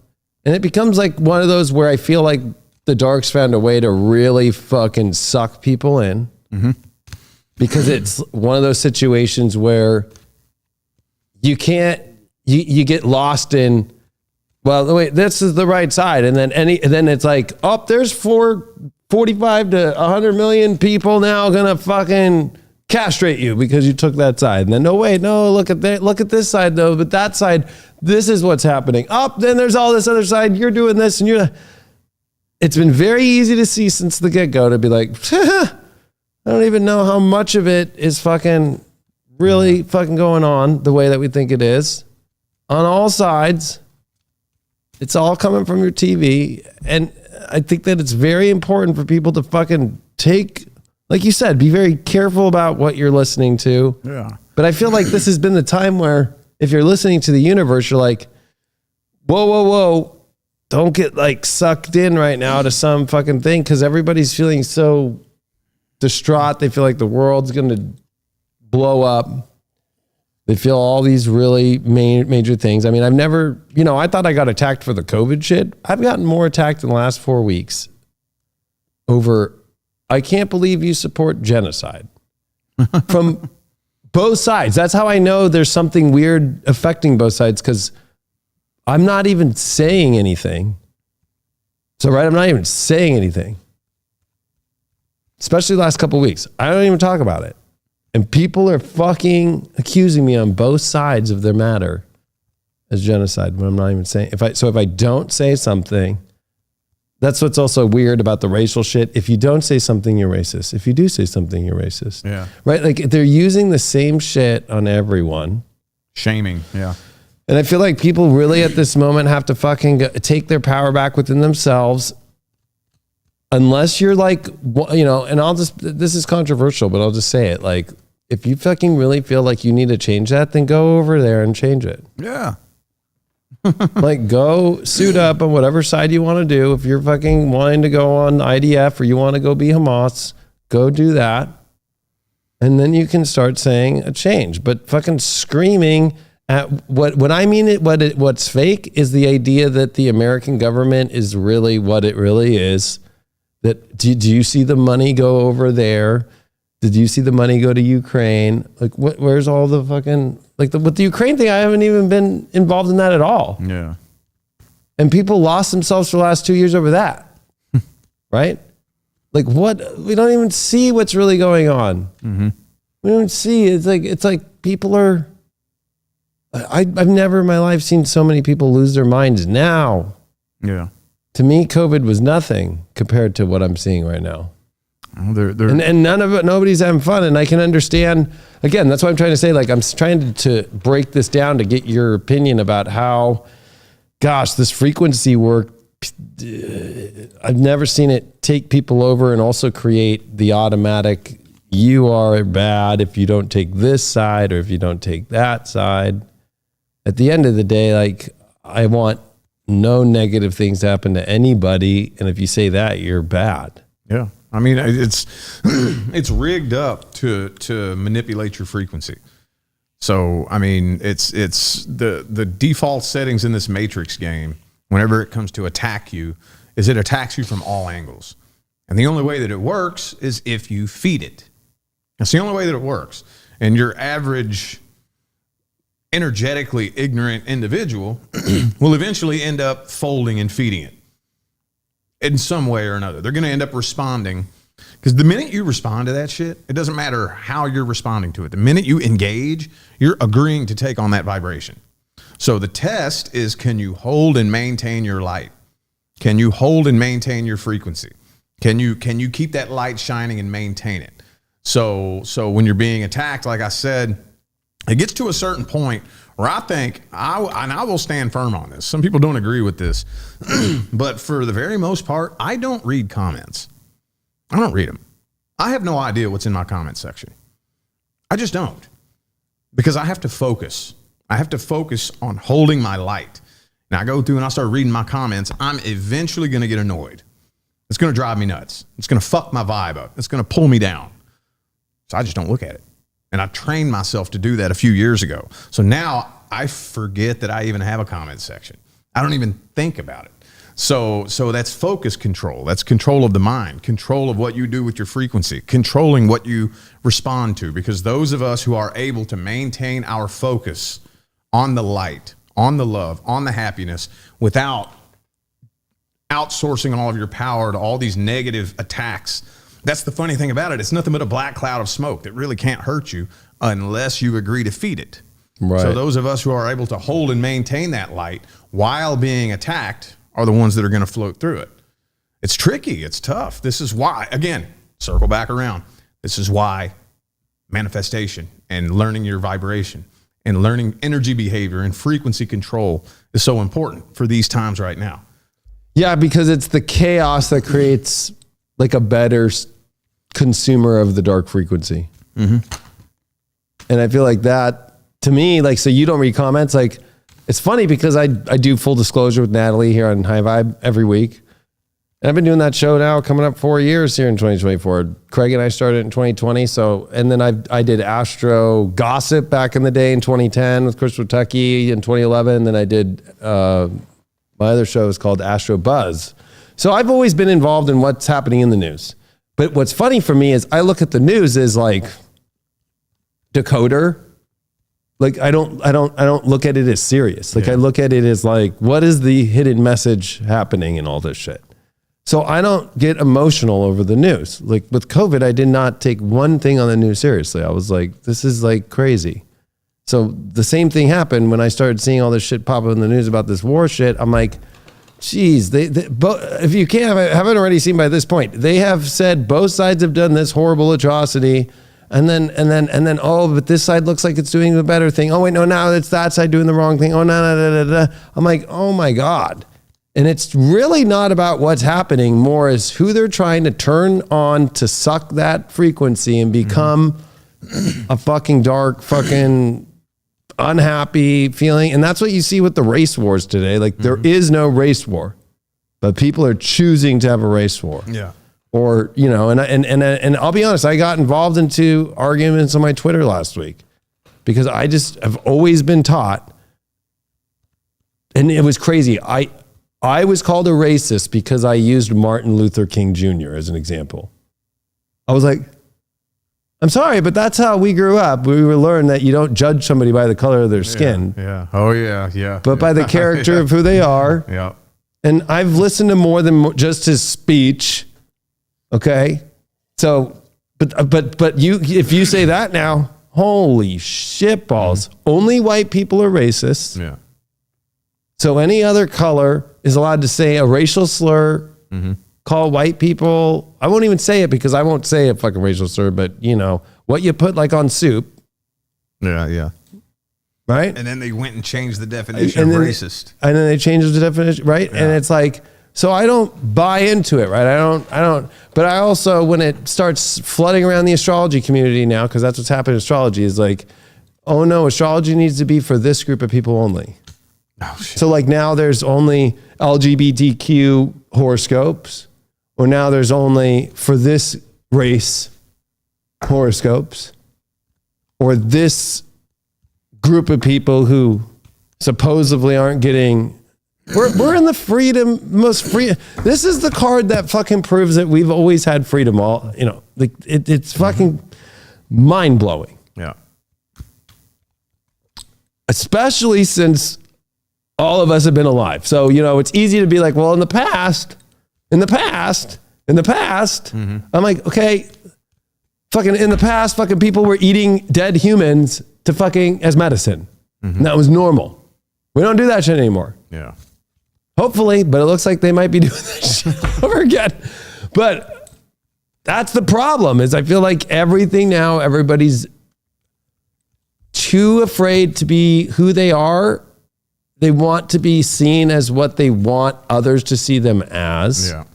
Speaker 2: And it becomes like one of those where I feel like the darks found a way to really fucking suck people in, because it's one of those situations where you can't, you get lost in, well, wait, this is the right side. And then it's like, oh, there's 45 to 100 million people now gonna fucking castrate you because you took that side. And then, no, wait, no, look at this side though, but that side, this is what's happening. Then there's all this other side, you're doing this, and it's been very easy to see since the get-go to be like, I don't even know how much of it is fucking really fucking going on the way that we think it is. On all sides, it's all coming from your TV. And I think that it's very important for people to fucking take, like you said, be very careful about what you're listening to.
Speaker 3: Yeah.
Speaker 2: But I feel like this has been the time where if you're listening to the universe, you're like, whoa. Don't get like sucked in right now to some fucking thing, because everybody's feeling so distraught. They feel like the world's going to blow up. They feel all these really major things. I mean, I've never, I thought I got attacked for the COVID shit. I've gotten more attacked in the last 4 weeks over, I can't believe you support genocide from both sides. That's how I know there's something weird affecting both sides, because I'm not even saying anything. So, right, I'm not even saying anything. Especially the last couple of weeks. I don't even talk about it. And people are fucking accusing me on both sides of their matter as genocide when I'm not even saying. If I don't say something, that's what's also weird about the racial shit. If you don't say something, you're racist. If you do say something, you're racist.
Speaker 3: Yeah.
Speaker 2: Right? Like they're using the same shit on everyone.
Speaker 3: Shaming. Yeah.
Speaker 2: And I feel like people really at this moment have to fucking take their power back within themselves. Unless you're like, and this is controversial, but I'll just say it. Like, if you fucking really feel like you need to change that, then go over there and change it.
Speaker 3: Yeah.
Speaker 2: Like, go suit up on whatever side you want to do. If you're fucking wanting to go on IDF or you want to go be Hamas, go do that. And then you can start saying a change. But fucking screaming at what's fake is the idea that the American government is really what it really is. That do you see the money go over there? Did you see the money go to Ukraine? Like, where's all the fucking, like with the Ukraine thing, I haven't even been involved in that at all.
Speaker 3: Yeah. And
Speaker 2: people lost themselves for the last 2 years over that. Right? Like what? We don't even see what's really going on. Mm-hmm. We don't see. It's like people are, I've never in my life seen so many people lose their minds now.
Speaker 3: Yeah.
Speaker 2: To me, COVID was nothing compared to what I'm seeing right now.
Speaker 3: Oh,
Speaker 2: and none of it, nobody's having fun. And I can understand, again, that's what I'm trying to say. Like, I'm trying to break this down to get your opinion about how, gosh, this frequency work, I've never seen it take people over and also create the automatic, you are bad if you don't take this side or if you don't take that side. At the end of the day, like, I want no negative things to happen to anybody. And if you say that, you're bad.
Speaker 3: Yeah. I mean, it's rigged up to manipulate your frequency. So, I mean, it's the default settings in this matrix game, whenever it comes to attack you, is it attacks you from all angles. And the only way that it works is if you feed it. That's the only way that it works. And your average energetically ignorant individual will eventually end up folding and feeding it in some way or another. They're going to end up responding, because the minute you respond to that shit, it doesn't matter how you're responding to it. The minute you engage, you're agreeing to take on that vibration. So the test is, can you hold and maintain your light? Can you hold and maintain your frequency? Can you keep that light shining and maintain it? So when you're being attacked, like I said, it gets to a certain point where I think, I will stand firm on this. Some people don't agree with this, but for the very most part, I don't read comments. I don't read them. I have no idea what's in my comment section. I just don't, because I have to focus. I have to focus on holding my light. Now I go through and I start reading my comments. I'm eventually going to get annoyed. It's going to drive me nuts. It's going to fuck my vibe up. It's going to pull me down. So I just don't look at it. And I trained myself to do that a few years ago. So now I forget that I even have a comment section. I don't even think about it. So that's focus control. That's control of the mind, control of what you do with your frequency, controlling what you respond to. Because those of us who are able to maintain our focus on the light, on the love, on the happiness, without outsourcing all of your power to all these negative attacks. That's the funny thing about it. It's nothing but a black cloud of smoke that really can't hurt you unless you agree to feed it. Right. So those of us who are able to hold and maintain that light while being attacked are the ones that are going to float through it. It's tricky. It's tough. This is why, again, circle back around. This is why manifestation and learning your vibration and learning energy behavior and frequency control is so important for these times right now.
Speaker 2: Yeah, because it's the chaos that creates like a better consumer of the dark frequency. And I feel like that, to me, like, so you don't read comments. Like, it's funny because I do Full Disclosure with Natalie here on High Vibe every week. And I've been doing that show now coming up 4 years here in 2024. Craig and I started in 2020. So, and then I did Astro Gossip back in the day in 2010 with Chris Tucky in 2011. And then I did, my other show is called Astro Buzz. So I've always been involved in what's happening in the news. But what's funny for me is I look at the news as like decoder. Like I don't look at it as serious. Like I look at it as like, what is the hidden message happening in all this shit? So I don't get emotional over the news. Like with COVID, I did not take one thing on the news seriously. I was like, this is like crazy. So the same thing happened when I started seeing all this shit pop up in the news about this war shit. I'm like, geez, if you haven't already seen by this point, they have said both sides have done this horrible atrocity. And then, oh, but this side looks like it's doing the better thing. Oh wait, no, now it's that side doing the wrong thing. Oh, no. I'm like, oh my God. And it's really not about what's happening, more as who they're trying to turn on to suck that frequency and become a fucking dark, fucking unhappy feeling. And that's what you see with the race wars today. Like there is no race war, but people are choosing to have a race war.
Speaker 3: Yeah.
Speaker 2: Or, you know, and I'll be honest, I got involved into arguments on my Twitter last week because I just have always been taught, and it was crazy. I was called a racist because I used Martin Luther King Jr. as an example. I was like, I'm sorry, but that's how we grew up. We were learned that you don't judge somebody by the color of their skin.
Speaker 3: Yeah. Oh, yeah. Yeah.
Speaker 2: But by the character of who they are.
Speaker 3: Yeah.
Speaker 2: And I've listened to more than just his speech. Okay. So, but you, if you say that now, holy shit balls. Only white people are racist.
Speaker 3: Yeah.
Speaker 2: So any other color is allowed to say a racial slur, call white people. I won't even say it because I won't say a fucking racial slur, but you know, what you put like on soup.
Speaker 3: Yeah. Yeah.
Speaker 2: Right.
Speaker 4: And then they went and changed the definition of racist.
Speaker 2: And then they changed the definition. Right. Yeah. And it's like, so I don't buy into it. Right. I don't, but I also, when it starts flooding around the astrology community now, because that's what's happening in astrology, is like, oh no, astrology needs to be for this group of people only.
Speaker 3: Oh, shit.
Speaker 2: So like now there's only LGBTQ horoscopes, or now there's only for this race horoscopes, or this group of people who supposedly aren't getting, we're in the most free. This is the card that fucking proves that we've always had freedom. All, you know, like it's fucking mind blowing.
Speaker 3: Yeah.
Speaker 2: Especially since all of us have been alive. So, you know, it's easy to be like, well, in the past, I'm like, okay, fucking in the past, fucking people were eating dead humans to fucking as medicine. And that was normal. We don't do that shit anymore.
Speaker 3: Yeah.
Speaker 2: Hopefully, but it looks like they might be doing that shit over again. But that's the problem, is I feel like everything now, everybody's too afraid to be who they are. They want to be seen as what they want others to see them as.
Speaker 3: Yeah.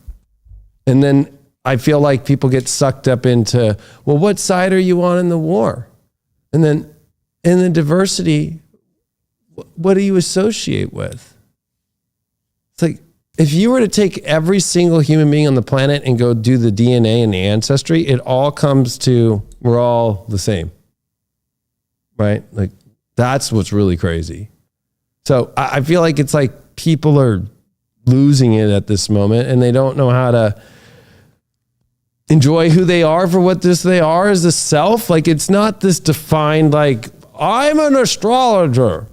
Speaker 2: And then I feel like people get sucked up into, well, what side are you on in the war? And then in the diversity, what do you associate with? It's like, if you were to take every single human being on the planet and go do the DNA and the ancestry, it all comes to, we're all the same. Right? Like, that's what's really crazy. So I feel like it's like people are losing it at this moment, and they don't know how to enjoy who they are for what they are as a self. Like, it's not this defined, like, I'm an astrologer.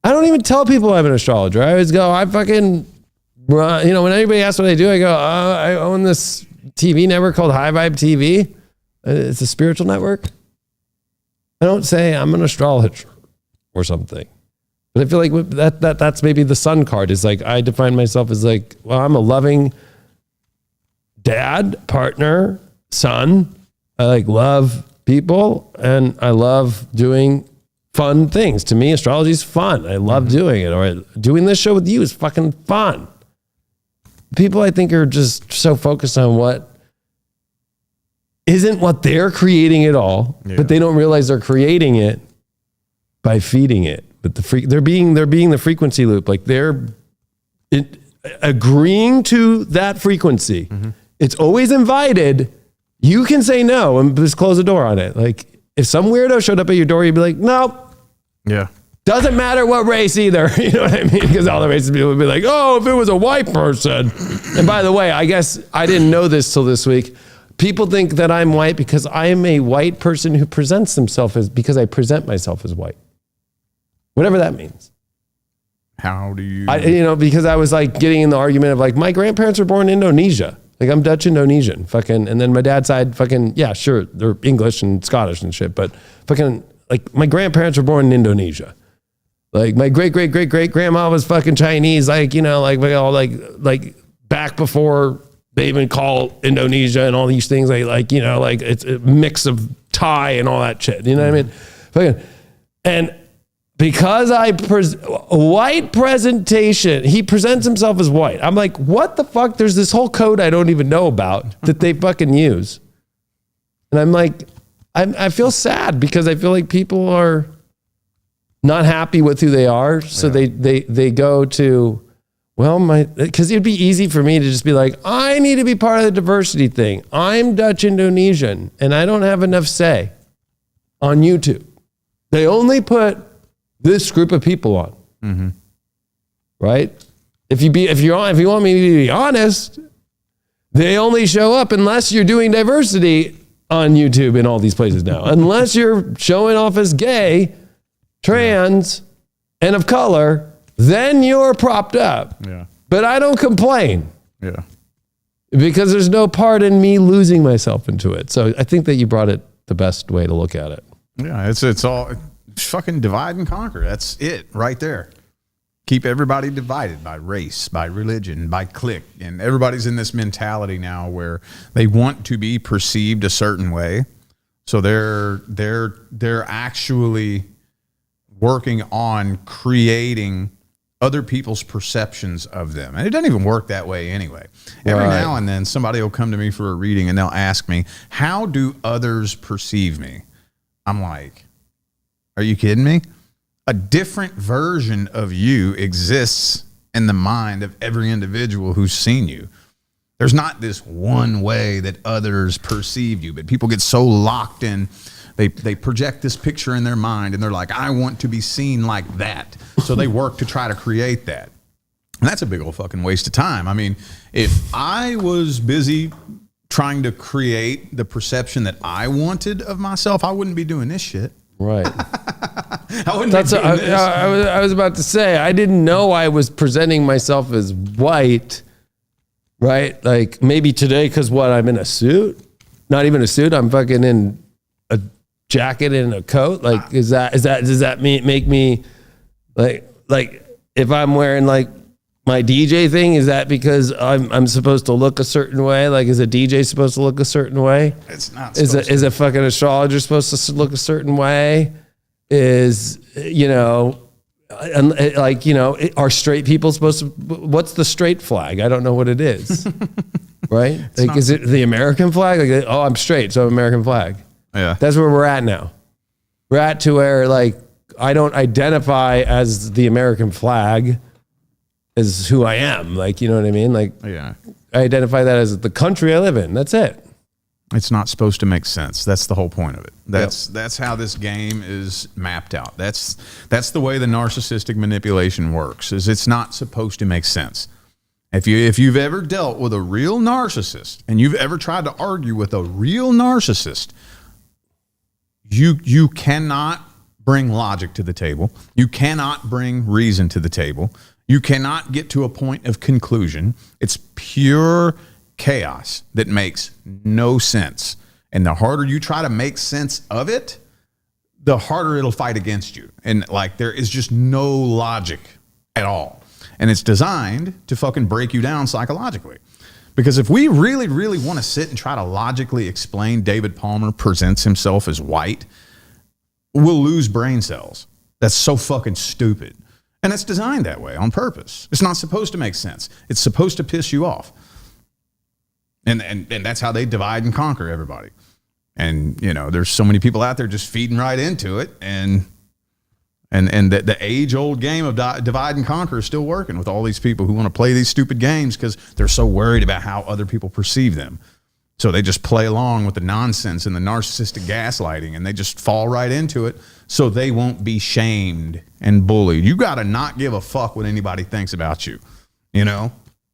Speaker 2: I don't even tell people I'm an astrologer. I always go, I fucking, you know, when anybody asks what I do, I go, I own this TV network called High Vibe TV. It's a spiritual network. I don't say I'm an astrologer or something. But I feel like that's maybe the sun card, is like, I define myself as like, well, I'm a loving dad, partner, son. I like love people, and I love doing fun things. To me, astrology is fun. I love doing it. Or doing this show with you is fucking fun. people I think are just so focused on what isn't what they're creating at all, but they don't realize they're creating it by feeding it. But they're being the frequency loop. Like they're agreeing to that frequency. It's always invited. You can say no and just close the door on it. Like if some weirdo showed up at your door, you'd be like, nope.
Speaker 3: Yeah.
Speaker 2: Doesn't matter what race either. You know what I mean? Because all the races people would be like, oh, if it was a white person. And by the way, I guess I didn't know this till this week. People think that I'm white because I am a white person who presents themselves as, because I present myself as white. Whatever that means.
Speaker 3: How do you?
Speaker 2: Because I was like getting in the argument of like, my grandparents were born in Indonesia. Like I'm Dutch Indonesian, fucking, and then my dad's side, fucking, yeah, sure, they're English and Scottish and shit, but fucking, like my grandparents were born in Indonesia. Like my great grandma was fucking Chinese, like, like back before they even call Indonesia and all these things, like it's a mix of Thai and all that shit. You know what I mean? Fucking, and because white presentation, he presents himself as white. I'm like, what the fuck? There's this whole code I don't even know about that they fucking use. And I'm like, I feel sad because I feel like people are not happy with who they are. So they go to, because it'd be easy for me to just be like, I need to be part of the diversity thing. I'm Dutch Indonesian and I don't have enough say on YouTube. They only put this group of people on, right? If you want me to be honest, they only show up unless you're doing diversity on YouTube in all these places now. Unless you're showing off as gay, trans, and of color, then you're propped up. Yeah. But I don't complain.
Speaker 3: Yeah.
Speaker 2: Because there's no part in me losing myself into it. So I think that you brought it the best way to look at it.
Speaker 3: Yeah, it's all fucking divide and conquer. That's it right there. Keep everybody divided by race, by religion, by clique. And everybody's in this mentality now where they want to be perceived a certain way. So they're actually working on creating other people's perceptions of them. And it doesn't even work that way anyway. Every now and then somebody will come to me for a reading and they'll ask me, how do others perceive me? I'm like, are you kidding me? A different version of you exists in the mind of every individual who's seen you. There's not this one way that others perceive you, but people get so locked in. They project this picture in their mind and they're like, I want to be seen like that. So they work to try to create that. And that's a big old fucking waste of time. I mean, if I was busy trying to create the perception that I wanted of myself, I wouldn't be doing this shit.
Speaker 2: Right.
Speaker 3: I wouldn't be doing this.
Speaker 2: I was about to say, I didn't know I was presenting myself as white, right? Like maybe today, because I'm in a suit, not even a suit. I'm fucking in a jacket and a coat. Like, does that make me like if I'm wearing like my DJ thing, is that because I'm supposed to look a certain way? Like, is a DJ supposed to look a certain way?
Speaker 3: It's not.
Speaker 2: Is a fucking astrologer supposed to look a certain way? Is, are straight people supposed to, what's the straight flag? I don't know what it is. Right? Like, is it the American flag? Like, oh, I'm straight, so I'm American flag.
Speaker 3: Yeah.
Speaker 2: That's where we're at now. We're at to where like, I don't identify as the American flag as who I am. Like, you know what I mean? Like,
Speaker 3: yeah,
Speaker 2: I identify that as the country I live in. That's it.
Speaker 3: It's not supposed to make sense. That's the whole point of it. That's how this game is mapped out. That's the way the narcissistic manipulation works. Is it's not supposed to make sense. If you've ever dealt with a real narcissist and you've ever tried to argue with a real narcissist, you cannot bring logic to the table. You cannot bring reason to the table. You cannot get to a point of conclusion. It's pure chaos that makes no sense. And the harder you try to make sense of it, the harder it'll fight against you. And like, there is just no logic at all. And it's designed to fucking break you down psychologically. Because if we really, really want to sit and try to logically explain David Palmer presents himself as white, we'll lose brain cells. That's so fucking stupid. And it's designed that way on purpose. It's not supposed to make sense. It's supposed to piss you off. And that's how they divide and conquer everybody. And, you know, there's so many people out there just feeding right into it. And the age-old game of divide and conquer is still working with all these people who want to play these stupid games because they're so worried about how other people perceive them. So they just play along with the nonsense and the narcissistic gaslighting, and they just fall right into it so they won't be shamed and bullied. You got to not give a fuck what anybody thinks about you. You know,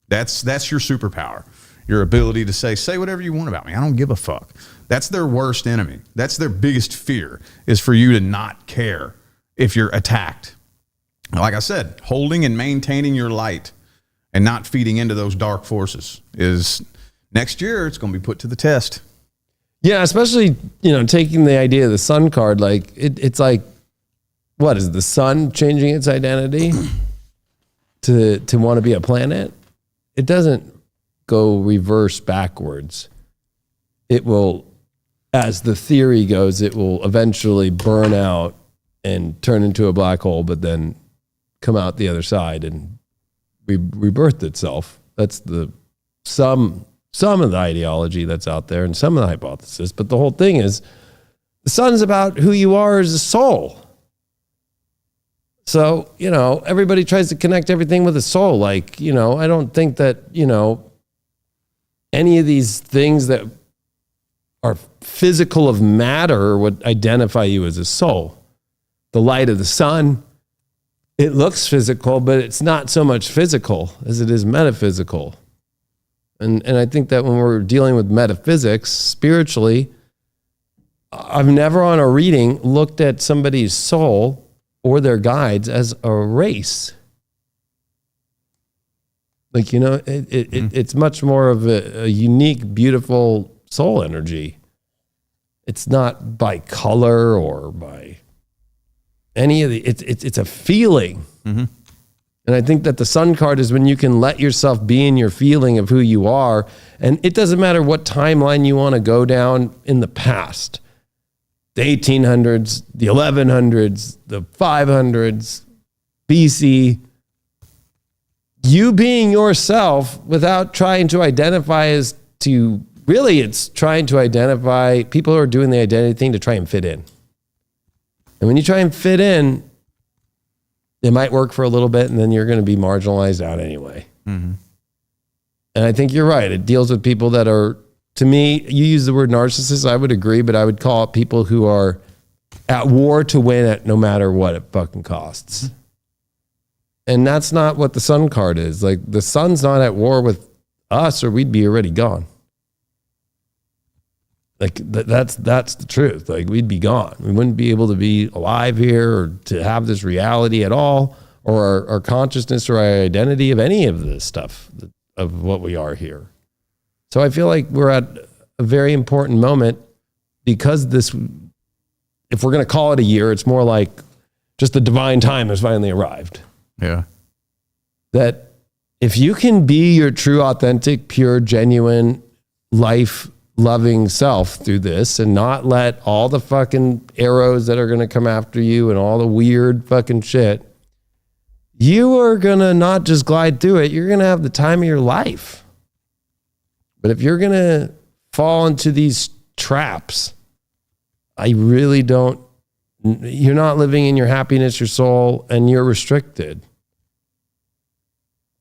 Speaker 3: that's your superpower. Your ability to say whatever you want about me. I don't give a fuck. That's their worst enemy. That's their biggest fear, is for you to not care if you're attacked. Like I said, holding and maintaining your light and not feeding into those dark forces is, next year, it's going to be put to the test.
Speaker 2: Yeah, especially, you know, taking the idea of the sun card, like it's like, what is it, the sun changing its identity to want to be a planet? It doesn't go reverse backwards. It will, as the theory goes, it will eventually burn out and turn into a black hole, but then come out the other side and rebirth itself. That's the some of the ideology that's out there and some of the hypothesis. But the whole thing is, the sun's about who you are as a soul. So, you know, everybody tries to connect everything with a soul. Like, you know, I don't think that, you know, any of these things that are physical of matter would identify you as a soul. The light of the sun, it looks physical, but it's not so much physical as it is metaphysical. And I think that when we're dealing with metaphysics, spiritually, I've never on a reading looked at somebody's soul or their guides as a race. Like, you know, it's much more of a unique, beautiful soul energy. It's not by color or by any of the, it's a feeling. Mm-hmm. And I think that the sun card is when you can let yourself be in your feeling of who you are. And it doesn't matter what timeline you want to go down in the past. The 1800s, the 1100s, the 500s, BC. You being yourself without trying to identify as to, really it's trying to identify, people who are doing the identity thing to try and fit in. And when you try and fit in, it might work for a little bit and then you're going to be marginalized out anyway. Mm-hmm. And I think you're right. It deals with people that are, to me, you use the word narcissist, I would agree, but I would call it people who are at war to win it no matter what it fucking costs. Mm-hmm. And that's not what the sun card is. Like, the sun's not at war with us or we'd be already gone. Like, that's the truth. Like, we'd be gone. We wouldn't be able to be alive here or to have this reality at all, or our consciousness or our identity of any of this stuff of what we are here. So I feel like we're at a very important moment, because this, if we're going to call it a year, it's more like just the divine time has finally arrived.
Speaker 3: Yeah.
Speaker 2: That if you can be your true, authentic, pure, genuine, life-loving self through this and not let all the fucking arrows that are going to come after you and all the weird fucking shit, you are going to not just glide through it, you're going to have the time of your life. But if you're going to fall into these traps, I really don't, you're not living in your happiness, your soul, and you're restricted.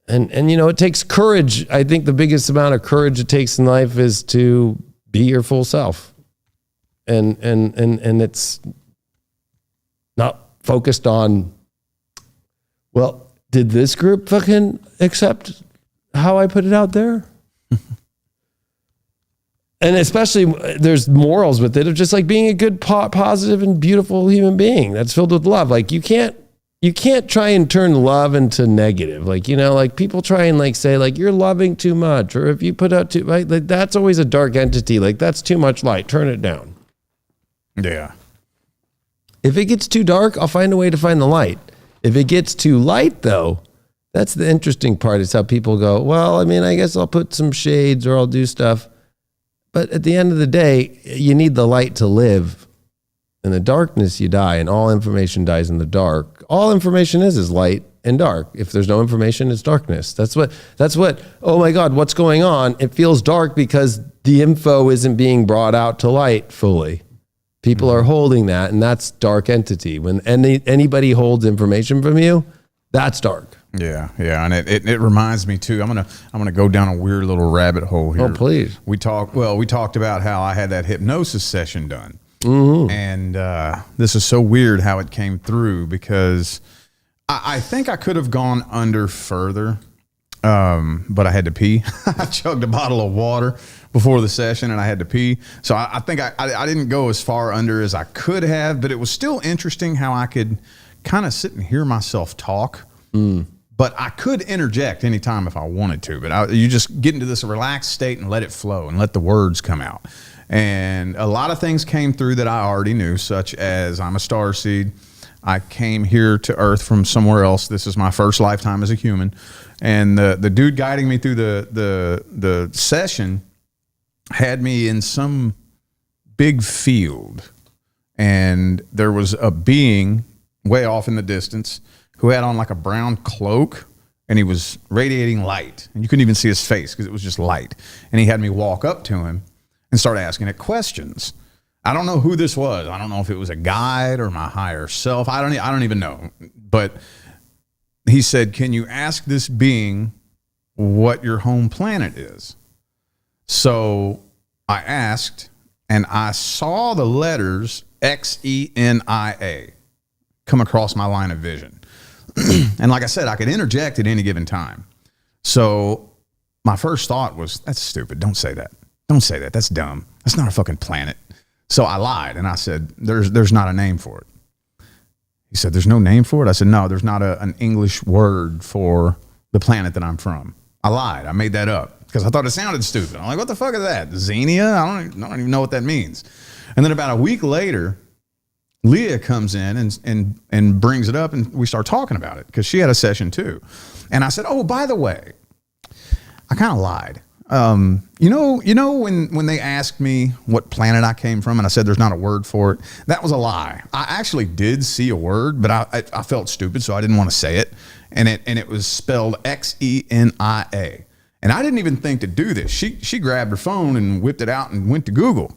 Speaker 2: And you know, it takes courage. I think the biggest amount of courage it takes in life is to be your full self. And it's not focused on, well, did this group fucking accept how I put it out there? And especially there's morals with it of just like being a good, positive and beautiful human being that's filled with love. Like, you can't try and turn love into negative. Like, you know, like people try and like say like, you're loving too much, or if you put out too, like that's always a dark entity. Like, that's too much light, turn it down.
Speaker 3: Yeah.
Speaker 2: If it gets too dark, I'll find a way to find the light. If it gets too light though, that's the interesting part, is how people go, well, I mean, I guess I'll put some shades or I'll do stuff. But at the end of the day, you need the light to live. In the darkness, you die, and all information dies in the dark. All information is light and dark. If there's no information, it's darkness. That's what, oh my God, what's going on? It feels dark because the info isn't being brought out to light fully. People are holding that, and that's dark entity. When anybody holds information from you, that's dark.
Speaker 3: Yeah, and it reminds me too. I'm gonna go down a weird little rabbit hole here.
Speaker 2: Oh, please.
Speaker 3: We talked about how I had that hypnosis session done, and this is so weird how it came through, because I think I could have gone under further, but I had to pee. I chugged a bottle of water before the session, and I had to pee. So I think I didn't go as far under as I could have, but it was still interesting how I could kind of sit and hear myself talk. But I could interject anytime if I wanted to. But you just get into this relaxed state and let it flow and let the words come out. And a lot of things came through that I already knew, such as I'm a starseed. I came here to Earth from somewhere else. This is my first lifetime as a human. And the dude guiding me through the session had me in some big field, and there was a being way off in the distance who had on like a brown cloak, and he was radiating light, and you couldn't even see his face because it was just light. And he had me walk up to him and start asking it questions. I don't know who this was. I don't know if it was a guide or my higher self. I don't even know. But he said, "Can you ask this being what your home planet is?" So I asked, and I saw the letters XENIA come across my line of vision. And like I said, I could interject at any given time. So my first thought was, that's stupid. Don't say that. Don't say that. That's dumb. That's not a fucking planet. So I lied, and I said, there's not a name for it. He said, there's no name for it? I said, no, there's not an English word for the planet that I'm from. I lied. I made that up because I thought it sounded stupid. I'm like, what the fuck is that? Xenia? I don't even know what that means. And then about a week later, Leah comes in and brings it up, and we start talking about it because she had a session too. And I said, oh, by the way, I kind of lied. You know when they asked me what planet I came from, and I said there's not a word for it, that was a lie. I actually did see a word, but I felt stupid, so I didn't want to say it. And it was spelled XENIA. And I didn't even think to do this. She grabbed her phone and whipped it out and went to Google.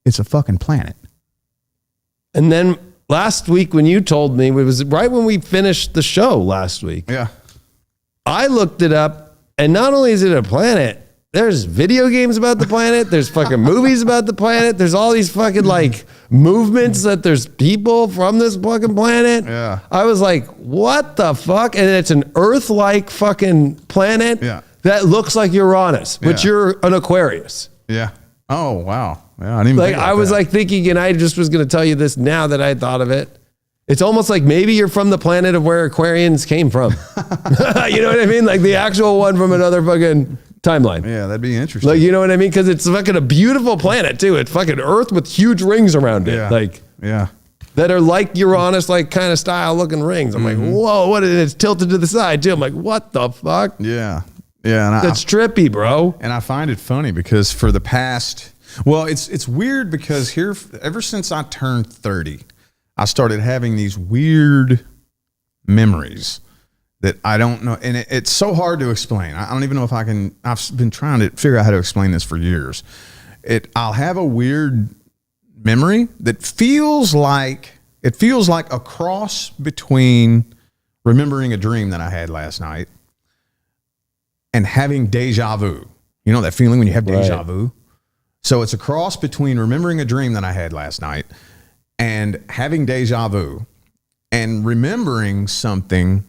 Speaker 3: It's a fucking planet.
Speaker 2: And then last week when you told me, it was right when we finished the show last week.
Speaker 3: Yeah.
Speaker 2: I looked it up, and not only is it a planet, there's video games about the planet. There's fucking movies about the planet. There's all these fucking like movements that there's people from this fucking planet.
Speaker 3: Yeah.
Speaker 2: I was like, what the fuck? And it's an Earth-like fucking planet that looks like Uranus, but you're an Aquarius.
Speaker 3: Yeah. Oh, wow. Yeah, I didn't even
Speaker 2: like
Speaker 3: think about
Speaker 2: I was
Speaker 3: that.
Speaker 2: like thinking, and I just was going to tell you this now that I thought of it. It's almost like maybe you're from the planet of where Aquarians came from. You know what I mean? Like the actual one from another fucking timeline.
Speaker 3: Yeah, that'd be interesting.
Speaker 2: Like, you know what I mean? Because it's fucking a beautiful planet too. It's fucking Earth with huge rings around it.
Speaker 3: Yeah.
Speaker 2: Like,
Speaker 3: yeah.
Speaker 2: that are like Uranus, like kind of style looking rings. I'm like, whoa, what is it? It's tilted to the side too. I'm like, what the fuck?
Speaker 3: Yeah. Yeah. And
Speaker 2: That's trippy, bro.
Speaker 3: And I find it funny because for the past, well, it's weird because here, ever since I turned 30, I started having these weird memories that I don't know. And it's so hard to explain. I don't even know if I can. I've been trying to figure out how to explain this for years. I'll have a weird memory that feels like a cross between remembering a dream that I had last night and having deja vu. You know that feeling when you have deja vu? So it's a cross between remembering a dream that I had last night and having deja vu and remembering something.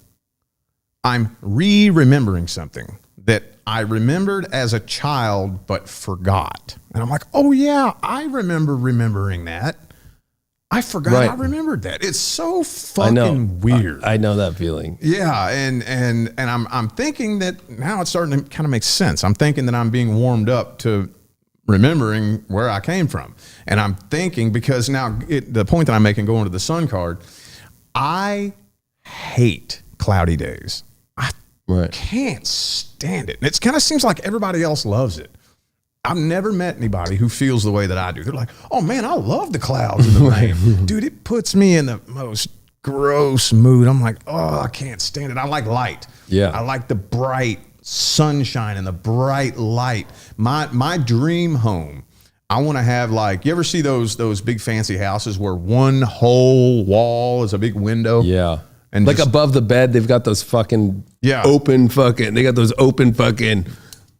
Speaker 3: I'm remembering something that I remembered as a child but forgot. And I'm like, oh yeah, I remember remembering that. I forgot I remembered that. It's so fucking weird.
Speaker 2: I know that feeling.
Speaker 3: Yeah, and I'm thinking that now it's starting to kind of make sense. I'm thinking that I'm being warmed up to remembering where I came from. And I'm thinking, because now the point that I'm making going to the sun card, I hate cloudy days. I can't stand it. And it kind of seems like everybody else loves it. I've never met anybody who feels the way that I do. They're like, oh man, I love the clouds and the rain. Dude, it puts me in the most gross mood. I'm like, oh, I can't stand it. I like light.
Speaker 2: Yeah.
Speaker 3: I like the bright sunshine and the bright light. My dream home, I want to have like, you ever see those big fancy houses where one whole wall is a big window?
Speaker 2: Yeah.
Speaker 3: And
Speaker 2: like
Speaker 3: just,
Speaker 2: above the bed, they've got those fucking open fucking, they got those open fucking,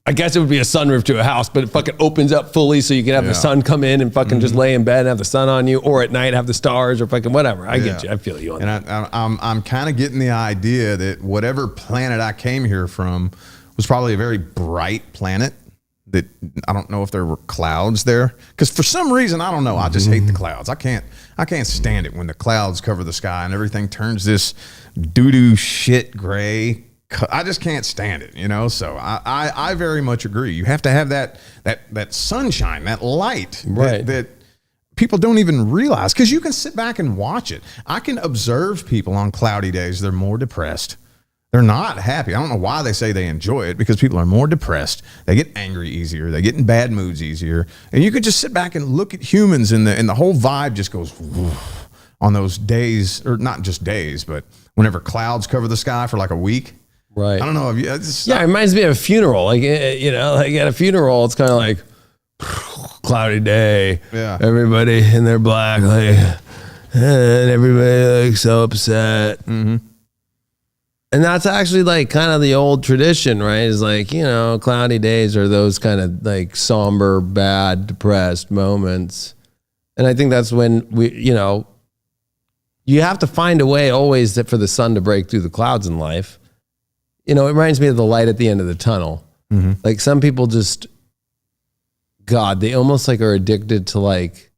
Speaker 2: I guess it would be a sunroof to a house, but it fucking opens up fully so you can have the sun come in and fucking just lay in bed and have the sun on you, or at night have the stars or fucking whatever. I get you. I feel you on that.
Speaker 3: And I'm kind of getting the idea that whatever planet I came here from was probably a very bright planet. That I don't know if there were clouds there, because for some reason, I don't know, I just hate the clouds. I can't stand it when the clouds cover the sky and everything turns this doo-doo shit gray. I just can't stand it, you know. So I very much agree. You have to have that sunshine, that light,
Speaker 2: right?
Speaker 3: That people don't even realize, because you can sit back and watch it. I can observe people on cloudy days; they're more depressed. They're not happy. I don't know why they say they enjoy it, because people are more depressed. They get angry easier. They get in bad moods easier. And you could just sit back and look at humans, and the whole vibe just goes woof on those days, or not just days, but whenever clouds cover the sky for like a week.
Speaker 2: Right.
Speaker 3: I don't know if you.
Speaker 2: It reminds me of a funeral. Like, you know, like at a funeral, it's kind of like cloudy day.
Speaker 3: Yeah.
Speaker 2: Everybody in their black, like, and everybody like so upset.
Speaker 3: Mm-hmm.
Speaker 2: And that's actually like kind of the old tradition, right? Is like, you know, cloudy days are those kind of like somber, bad, depressed moments. And I think that's when you know, you have to find a way always for the sun to break through the clouds in life. You know, it reminds me of the light at the end of the tunnel.
Speaker 3: Mm-hmm.
Speaker 2: Like some people just, God, they almost like are addicted to like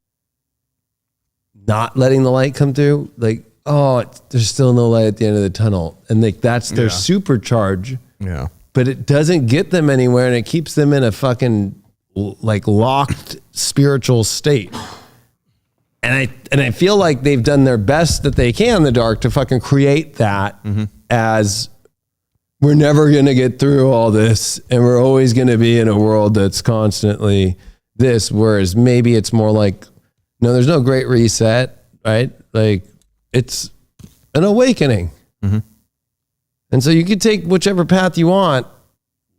Speaker 2: not letting the light come through. Like, oh, there's still no light at the end of the tunnel. And like, that's their supercharge.
Speaker 3: Yeah.
Speaker 2: But it doesn't get them anywhere, and it keeps them in a fucking like locked spiritual state. And I feel like they've done their best that they can in the dark to fucking create that as we're never going to get through all this, and we're always going to be in a world that's constantly this, whereas maybe it's more like, no, there's no great reset, right? Like, it's an awakening. And so you can take whichever path you want.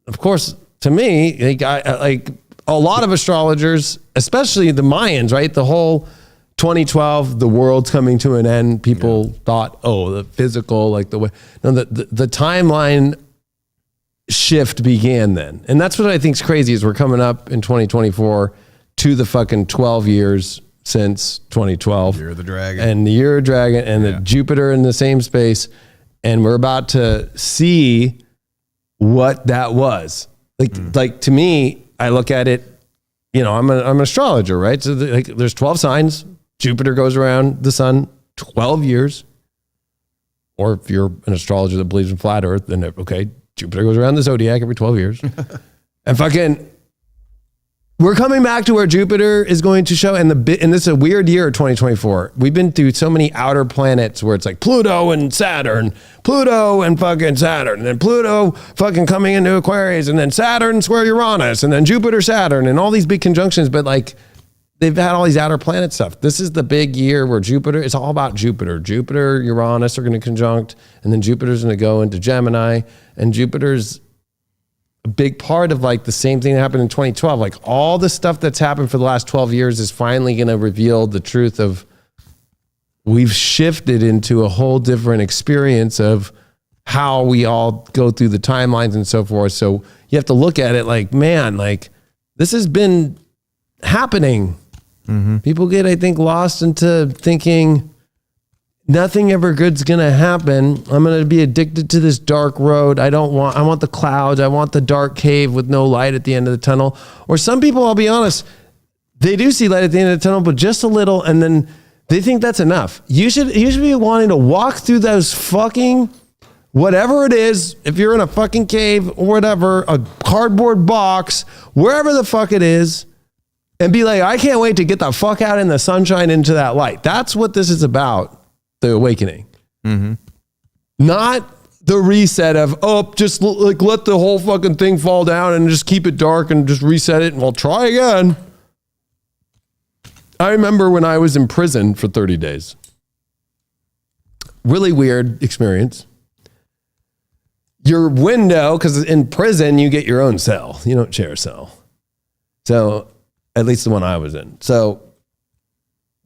Speaker 2: Of course, to me, like, like a lot of astrologers, especially the Mayans, right? The whole 2012, the world's coming to an end. People thought, oh, the physical, like the way, no, the timeline shift began then. And that's what I think is crazy is we're coming up in 2024 to the fucking 12 years since 2012.
Speaker 3: Year of the Dragon.
Speaker 2: And the Year of Dragon and the Jupiter in the same space. And we're about to see what that was. Like to me, I look at it, you know, I'm an astrologer, right? So there's 12 signs. Jupiter goes around the sun 12 years. Or if you're an astrologer that believes in flat earth, then okay, Jupiter goes around the zodiac every 12 years. And fucking, we're coming back to where Jupiter is going to show, and this is a weird year, 2024. We've been through so many outer planets where it's like Pluto and Saturn, Pluto and fucking Saturn, and then Pluto fucking coming into Aquarius, and then Saturn square Uranus, and then Jupiter, Saturn, and all these big conjunctions. But like, they've had all these outer planet stuff. This is the big year where Jupiter, it's all about Jupiter. Jupiter, Uranus are going to conjunct, and then Jupiter's going to go into Gemini, and Jupiter's a big part of like the same thing that happened in 2012. Like all the stuff that's happened for the last 12 years is finally going to reveal the truth of we've shifted into a whole different experience of how we all go through the timelines and so forth. So you have to look at it like, man, like this has been happening. People get, I think, lost into thinking nothing ever good's going to happen. I'm going to be addicted to this dark road. I want the clouds. I want the dark cave with no light at the end of the tunnel. Or some people, I'll be honest, they do see light at the end of the tunnel, but just a little. And then they think that's enough. You should be wanting to walk through those fucking, whatever it is, if you're in a fucking cave or whatever, a cardboard box, wherever the fuck it is, and be like, I can't wait to get the fuck out in the sunshine into that light. That's what this is about. The awakening, not the reset of, oh, just like let the whole fucking thing fall down and just keep it dark and just reset it and we'll try again. I remember when I was in prison for 30 days, really weird experience. Your window, because in prison, you get your own cell. You don't share a cell. So, at least the one I was in. So,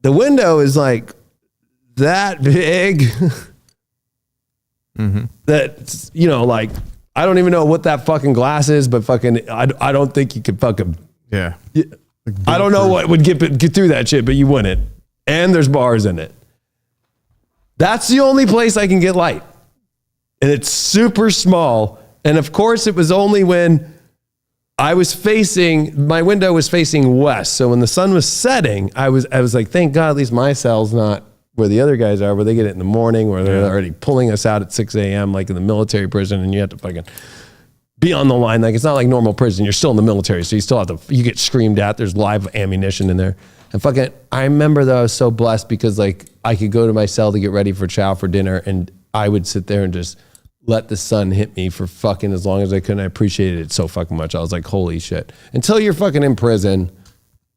Speaker 2: the window is like that big. That, you know, like, I don't even know what that fucking glass is, but fucking, I don't think you could fucking.
Speaker 3: Yeah.
Speaker 2: I don't know what would get through that shit, but you wouldn't. And there's bars in it. That's the only place I can get light. And it's super small. And of course, it was only when my window was facing west. So when the sun was setting, I was like, thank God, at least my cell's not where the other guys are, where they get it in the morning, where they're already pulling us out at 6 a.m., like in the military prison, and you have to fucking be on the line. Like, it's not like normal prison. You're still in the military, so you still have to, you get screamed at. There's live ammunition in there. And fucking, I remember though, I was so blessed because like I could go to my cell to get ready for chow for dinner, and I would sit there and just let the sun hit me for fucking as long as I could. And I appreciated it so fucking much. I was like, holy shit. Until you're fucking in prison,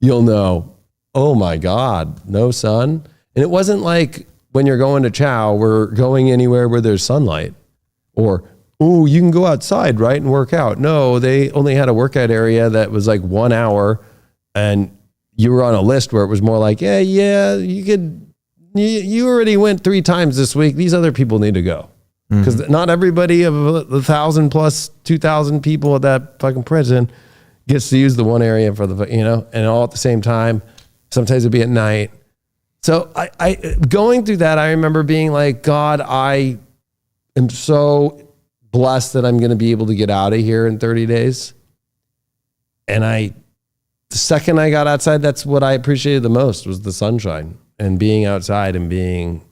Speaker 2: you'll know, oh my God, no sun. And it wasn't like when you're going to chow, we're going anywhere where there's sunlight. Or, oh, you can go outside, right, and work out. No, they only had a workout area that was like 1 hour, and you were on a list where it was more like, yeah, you already went 3 times this week. These other people need to go. Because not everybody of 1,000 plus 2,000 people at that fucking prison gets to use the one area for the, you know, and all at the same time. Sometimes it'd be at night. So I going through that, I remember being like, God, I am so blessed that I'm going to be able to get out of here in 30 days. And the second I got outside, that's what I appreciated the most, was the sunshine and being outside and being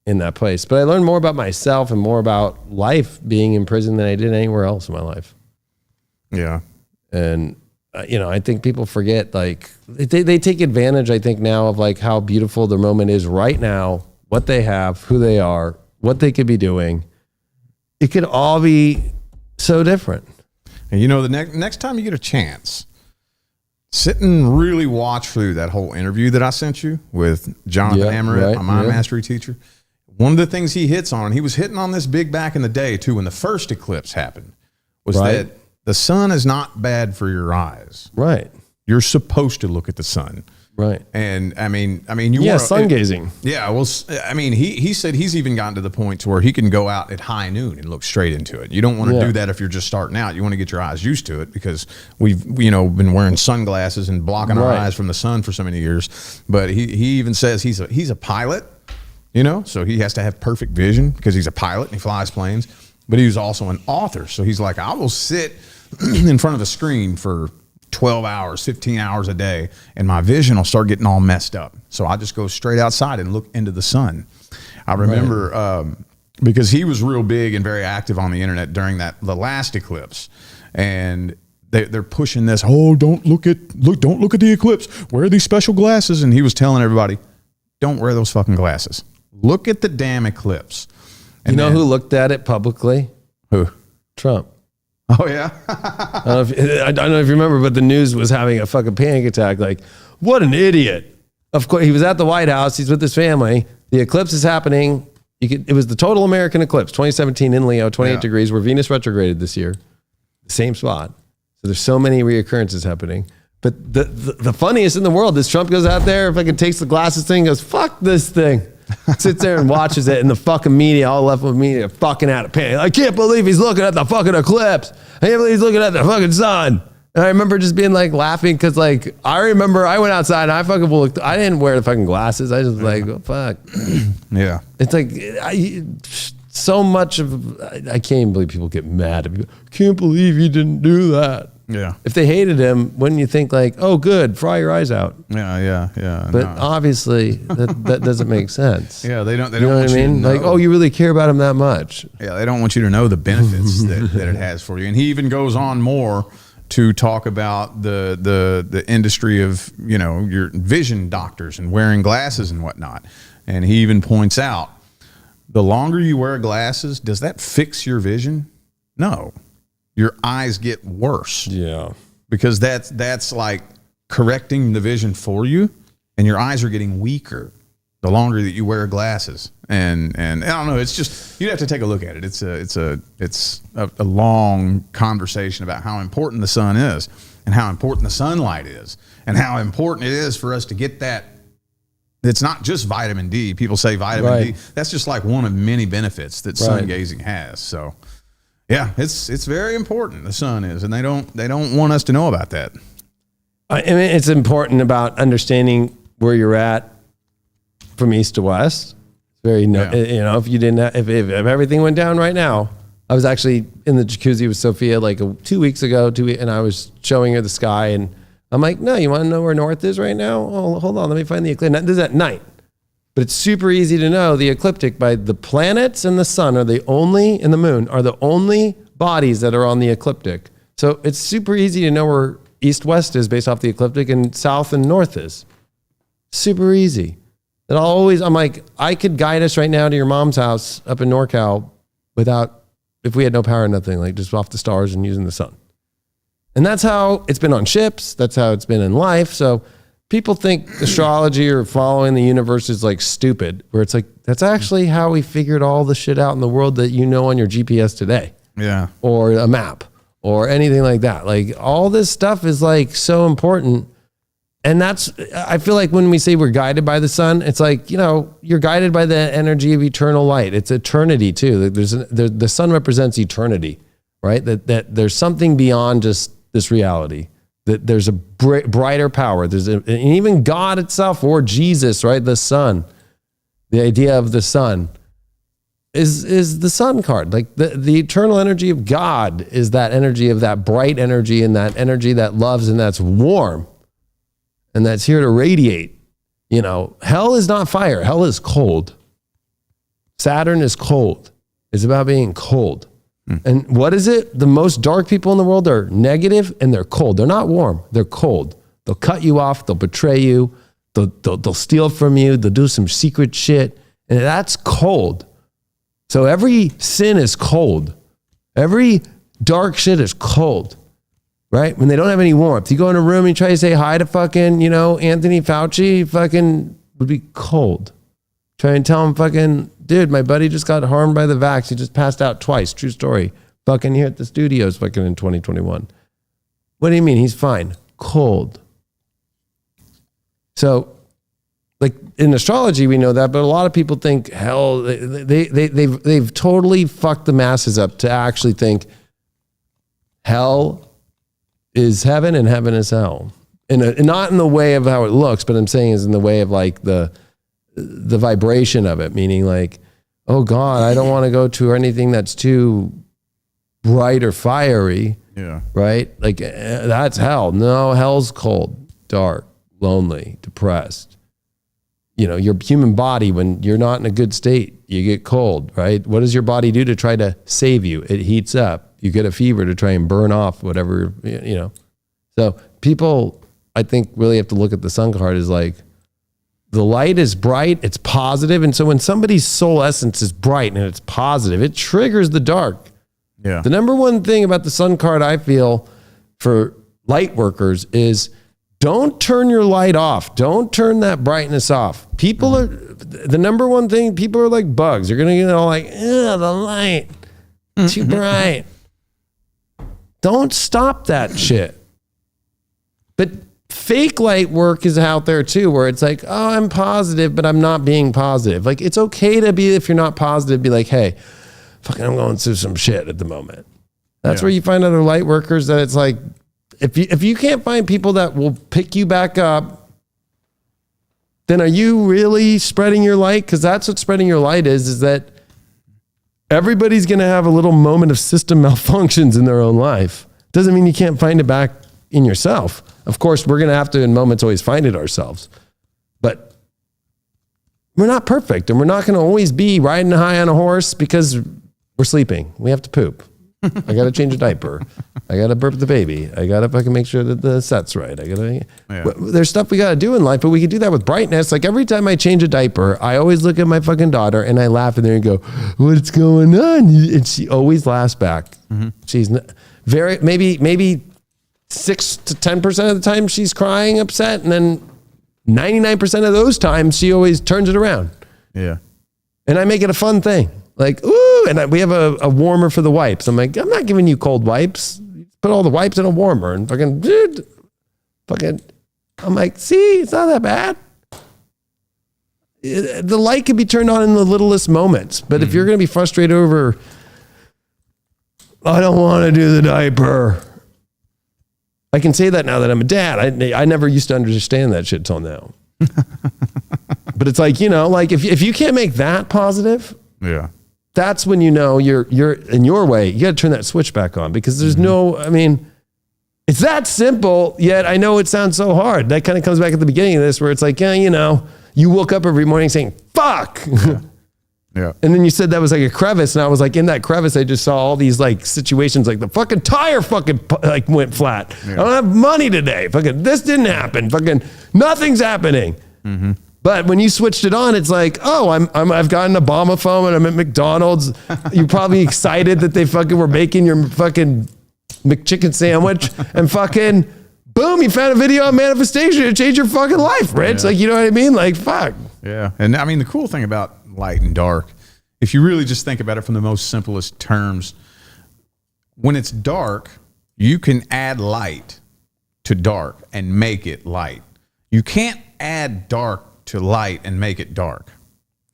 Speaker 2: in that place. But I learned more about myself and more about life being in prison than I did anywhere else in my life.
Speaker 3: Yeah.
Speaker 2: And, you know, I think people forget, like, they take advantage, I think, now of like how beautiful the moment is right now, what they have, who they are, what they could be doing. It could all be so different.
Speaker 3: And you know, the next time you get a chance, sit and really watch through that whole interview that I sent you with Jonathan Amaret, my mind mastery teacher. One of the things he hits on, and he was hitting on this big back in the day too, when the first eclipse happened, was that the sun is not bad for your eyes.
Speaker 2: Right.
Speaker 3: You're supposed to look at the sun.
Speaker 2: Right.
Speaker 3: And I mean, you
Speaker 2: sun gazing.
Speaker 3: Yeah. Well, I mean, he said he's even gotten to the point to where he can go out at high noon and look straight into it. You don't want to do that if you're just starting out. You want to get your eyes used to it, because we've, you know, been wearing sunglasses and blocking our eyes from the sun for so many years. But he even says he's a pilot, you know, so he has to have perfect vision because he's a pilot and he flies planes. But he was also an author. So he's like, I will sit in front of a screen for 12 hours, 15 hours a day, and my vision will start getting all messed up. So I just go straight outside and look into the sun. I remember because he was real big and very active on the internet during the last eclipse, and they're pushing this, don't look at the eclipse, wear these special glasses. And he was telling everybody, don't wear those fucking glasses. Look at the damn eclipse. And
Speaker 2: you know who looked at it publicly?
Speaker 3: Who?
Speaker 2: Trump.
Speaker 3: Oh, yeah.
Speaker 2: I don't know if you remember, but the news was having a fucking panic attack. Like, what an idiot. Of course, he was at the White House. He's with his family. The eclipse is happening. It was the total American eclipse, 2017 in Leo, 28 degrees, where Venus retrograded this year. The same spot. So there's so many reoccurrences happening. But the funniest in the world is Trump goes out there, fucking takes the glasses thing, goes, fuck this thing. Sits there and watches it, and the fucking media, all left with media, fucking out of panic. I can't believe he's looking at the fucking eclipse. I can't believe he's looking at the fucking sun. And I remember just being like laughing because, like, I remember I went outside and I fucking looked. I didn't wear the fucking glasses. I just like, oh, fuck.
Speaker 3: Yeah.
Speaker 2: It's like so much of, I can't even believe people get mad at me. Can't believe you didn't do that.
Speaker 3: Yeah.
Speaker 2: If they hated him, wouldn't you think like, oh, good, fry your eyes out?
Speaker 3: Yeah.
Speaker 2: But obviously that doesn't make sense.
Speaker 3: Yeah, they don't.
Speaker 2: You know what I mean? Like, oh, you really care about him that much?
Speaker 3: Yeah, they don't want you to know the benefits that it has for you. And he even goes on more to talk about the industry of, you know, your vision doctors and wearing glasses and whatnot. And he even points out, the longer you wear glasses, does that fix your vision? No. Your eyes get worse.
Speaker 2: Yeah.
Speaker 3: Because that's like correcting the vision for you, and your eyes are getting weaker the the longer that you wear glasses. And I don't know, it's just, you have to take a look at it. It's a long conversation about how important the sun is and how important the sunlight is and how important it is for us to get that. It's not just vitamin D. People say vitamin D. That's just like one of many benefits that sun gazing has. So yeah, it's very important. The sun is, and they don't want us to know about that.
Speaker 2: I mean, it's important about understanding where you're at from east to west. Very, you know, if you didn't, if everything went down right now, I was actually in the jacuzzi with Sophia like 2 weeks ago, and I was showing her the sky, and I'm like, no, you want to know where north is right now? Oh, hold on, let me find the ecliptic. This is at night, but it's super easy to know the ecliptic by the planets and the sun and the moon are the only bodies that are on the ecliptic. So it's super easy to know where east-west is based off the ecliptic and south and north is. Super easy. And I'm like, I could guide us right now to your mom's house up in NorCal if we had no power or nothing, like just off the stars and using the sun. And that's how it's been on ships. That's how it's been in life. So people think astrology or following the universe is like stupid, where it's like, that's actually how we figured all the shit out in the world that you know on your GPS today. Yeah. Or a map or anything like that. Like all this stuff is like so important. And I feel like when we say we're guided by the sun, it's like, you know, you're guided by the energy of eternal light. It's eternity too. The sun represents eternity, right? That there's something beyond just this reality, that there's a brighter power. And even God itself, or Jesus, right? The sun, the idea of the sun is the sun card. Like the eternal energy of God is that energy of that bright energy and that energy that loves and that's warm. And that's here to radiate. You know, hell is not fire. Hell is cold. Saturn is cold. It's about being cold. And what is it? The most dark people in the world are negative and they're cold. They're not warm. They're cold. They'll cut you off. They'll betray you. They'll steal from you. They'll do some secret shit. And that's cold. So every sin is cold. Every dark shit is cold. Right? When they don't have any warmth. You go in a room and you try to say hi to fucking, you know, Anthony Fauci, fucking would be cold. Try and tell him fucking, dude, my buddy just got harmed by the vax. He just passed out twice. True story. Fucking here at the studios fucking in 2021. What do you mean? He's fine. Cold. So, like in astrology, we know that, but a lot of people think hell, they've totally fucked the masses up to actually think hell is heaven and heaven is hell. And not in the way of how it looks, but I'm saying is in the way of like the vibration of it, meaning like, oh God, I don't want to go to anything that's too bright or fiery. Yeah. Right? Like that's hell. No, hell's cold, dark, lonely, depressed. You know, your human body, when you're not in a good state, you get cold, right? What does your body do to try to save you? It heats up. You get a fever to try and burn off whatever, you know. So people, I think, really have to look at the sun card as like, the light is bright, it's positive. And so when somebody's soul essence is bright and it's positive, it triggers the dark. Yeah. The number one thing about the sun card, I feel, for light workers is don't turn your light off. Don't turn that brightness off. People are, the number one thing, people are like bugs. You're going to get all like, the light, too bright. Don't stop that shit. But fake light work is out there too, where it's like, oh, I'm positive, but I'm not being positive. Like, it's okay to be, if you're not positive, be like, hey, fucking, I'm going through some shit at the moment. That's where you find other light workers that it's like, if you can't find people that will pick you back up, then are you really spreading your light? Because that's what spreading your light is that everybody's going to have a little moment of system malfunctions in their own life. Doesn't mean you can't find it back in yourself. Of course, we're going to have to, in moments, always find it ourselves. But we're not perfect, and we're not going to always be riding high on a horse because we're sleeping. We have to poop. I got to change a diaper. I got to burp the baby. I got to fucking make sure that the set's right. There's stuff we got to do in life, but we can do that with brightness. Like every time I change a diaper, I always look at my fucking daughter and I laugh in there and go, what's going on? And she always laughs back. Mm-hmm. She's maybe 6 to 10% of the time she's crying, upset. And then 99% of those times, she always turns it around.
Speaker 3: Yeah.
Speaker 2: And I make it a fun thing. Like, ooh, and we have a warmer for the wipes. I'm like, I'm not giving you cold wipes. Put all the wipes in a warmer and fucking, I'm like, see, it's not that bad. The light can be turned on in the littlest moments. But if you're going to be frustrated over, I don't want to do the diaper. I can say that now that I'm a dad. I never used to understand that shit till now. But it's like, like if you can't make that positive,
Speaker 3: Yeah.
Speaker 2: that's when you're in your way. You got to turn that switch back on because there's it's that simple. Yet I know it sounds so hard. That kind of comes back at the beginning of this, where it's like, you woke up every morning saying, "Fuck."
Speaker 3: Yeah.
Speaker 2: And then you said that was like a crevice, and I was like, in that crevice, I just saw all these like situations, like the fucking tire like went flat. Yeah. I don't have money today. Fucking this didn't happen. Fucking nothing's happening. Mm-hmm. But when you switched it on, it's like, oh, I've got an Obama phone and I'm at McDonald's. You're probably excited that they fucking were making your fucking McChicken sandwich, and fucking boom, you found a video on manifestation to change your fucking life, Rich. Yeah. Like, you know what I mean? Like, fuck.
Speaker 3: Yeah. And I mean, the cool thing about light and dark, if you really just think about it from the most simplest terms, when it's dark, you can add light to dark and make it light. You can't add dark to light and make it dark. Does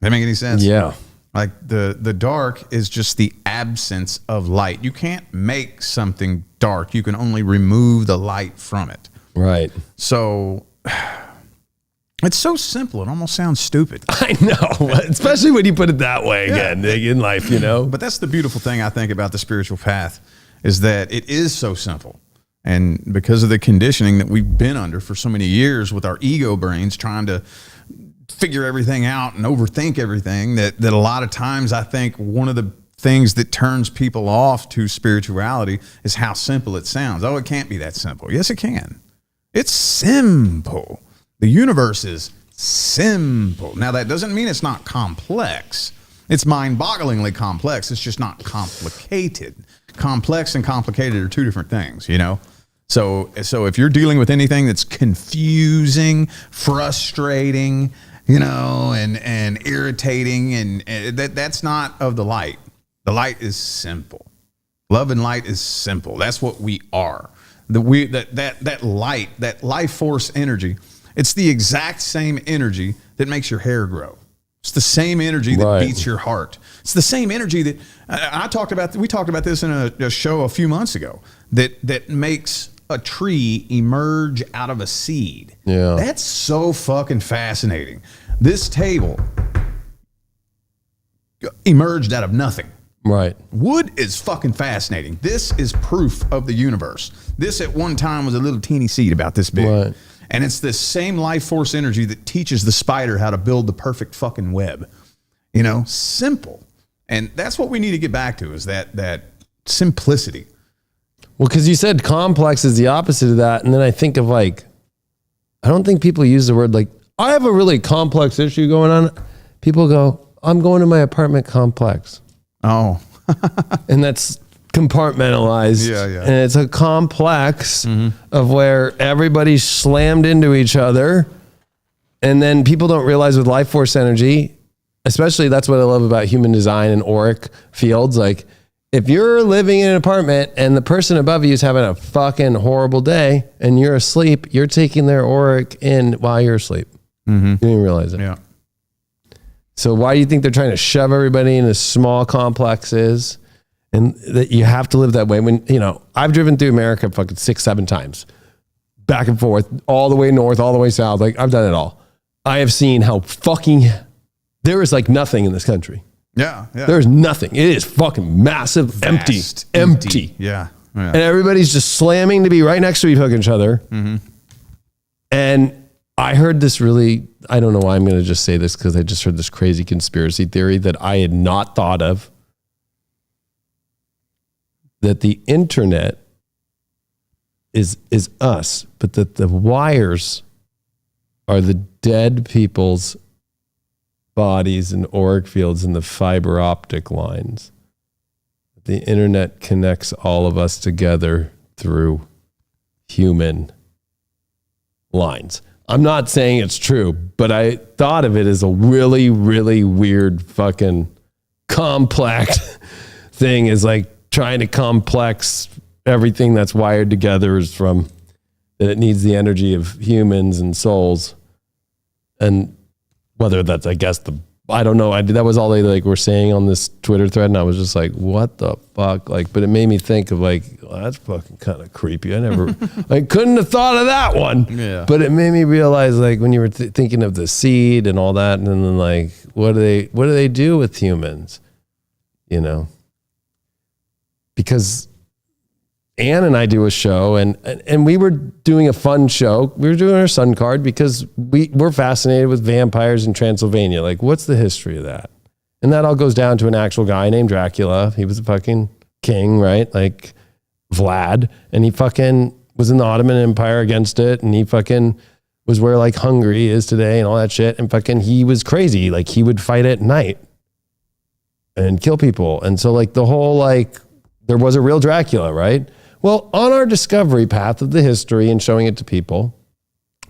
Speaker 3: that make any sense?
Speaker 2: Yeah.
Speaker 3: Like the dark is just the absence of light. You can't make something dark. You can only remove the light from it.
Speaker 2: Right.
Speaker 3: So it's so simple. It almost sounds stupid.
Speaker 2: I know, especially when you put it that way again in life,
Speaker 3: But that's the beautiful thing I think about the spiritual path, is that it is so simple. And because of the conditioning that we've been under for so many years with our ego brains trying to figure everything out and overthink everything, that a lot of times I think one of the things that turns people off to spirituality is how simple it sounds. Oh, it can't be that simple. Yes, it can. It's simple. The universe is simple. Now, that doesn't mean it's not complex. It's mind-bogglingly complex. It's just not complicated. Complex and complicated are two different things, So if you're dealing with anything that's confusing, frustrating, and irritating, and that's not of the light. The light is simple. Love and light is simple. That's what we are. That light, that life force energy, it's the exact same energy that makes your hair grow. It's the same energy that beats your heart. It's the same energy that we talked about this in a show a few months ago that makes a tree emerge out of a seed.
Speaker 2: Yeah.
Speaker 3: That's so fucking fascinating. This table emerged out of nothing.
Speaker 2: Right.
Speaker 3: Wood is fucking fascinating. This is proof of the universe. This at one time was a little teeny seed about this big.
Speaker 2: Right.
Speaker 3: And it's this same life force energy that teaches the spider how to build the perfect fucking web. Simple. And that's what we need to get back to, is that simplicity.
Speaker 2: Well, because you said complex is the opposite of that. And then I think of I don't think people use the word I have a really complex issue going on. People go, I'm going to my apartment complex.
Speaker 3: Oh.
Speaker 2: And that's compartmentalized.
Speaker 3: Yeah, yeah.
Speaker 2: And it's a complex of where everybody's slammed into each other. And then people don't realize with life force energy, especially that's what I love about human design and auric fields. Like, if you're living in an apartment and the person above you is having a fucking horrible day and you're asleep, you're taking their auric in while you're asleep. Mm-hmm. You didn't realize it.
Speaker 3: Yeah.
Speaker 2: So why do you think they're trying to shove everybody into small complexes, and that you have to live that way? When, I've driven through America fucking 6-7 times, back and forth, all the way north, all the way south. Like, I've done it all. I have seen how fucking, there is nothing in this country.
Speaker 3: Yeah.
Speaker 2: There's nothing. It is fucking massive,
Speaker 3: Vast,
Speaker 2: empty.
Speaker 3: Yeah.
Speaker 2: And everybody's just slamming to be right next to each other. Mm-hmm. And I heard this I don't know why I'm going to just say this, because I just heard this crazy conspiracy theory that I had not thought of, that the internet is us, but that the wires are the dead people's bodies and auric fields and the fiber optic lines. The internet connects all of us together through human lines. I'm not saying it's true, but I thought of it as a really, really weird fucking complex thing, is like trying to complex everything that's wired together is from that it needs the energy of humans and souls. And whether that's, I guess, I don't know. That was all they like were saying on this Twitter thread, and I was just like, "What the fuck?" Like, but it made me think of like, well, that's fucking kind of creepy. I never, I couldn't have thought of that one.
Speaker 3: Yeah.
Speaker 2: But it made me realize, like, when you were thinking of the seed and all that, and then like, what do they do with humans? You know, because Ann and I do a show, and we were doing a fun show. We were doing our sun card because we're fascinated with vampires in Transylvania. Like, what's the history of that? And that all goes down to an actual guy named Dracula. He was a fucking king, right? Like Vlad. And he fucking was in the Ottoman Empire against it. And he fucking was where like Hungary is today and all that shit. And fucking he was crazy. Like he would fight at night and kill people. And so like the whole like, there was a real Dracula, right? Well, on our discovery path of the history and showing it to people,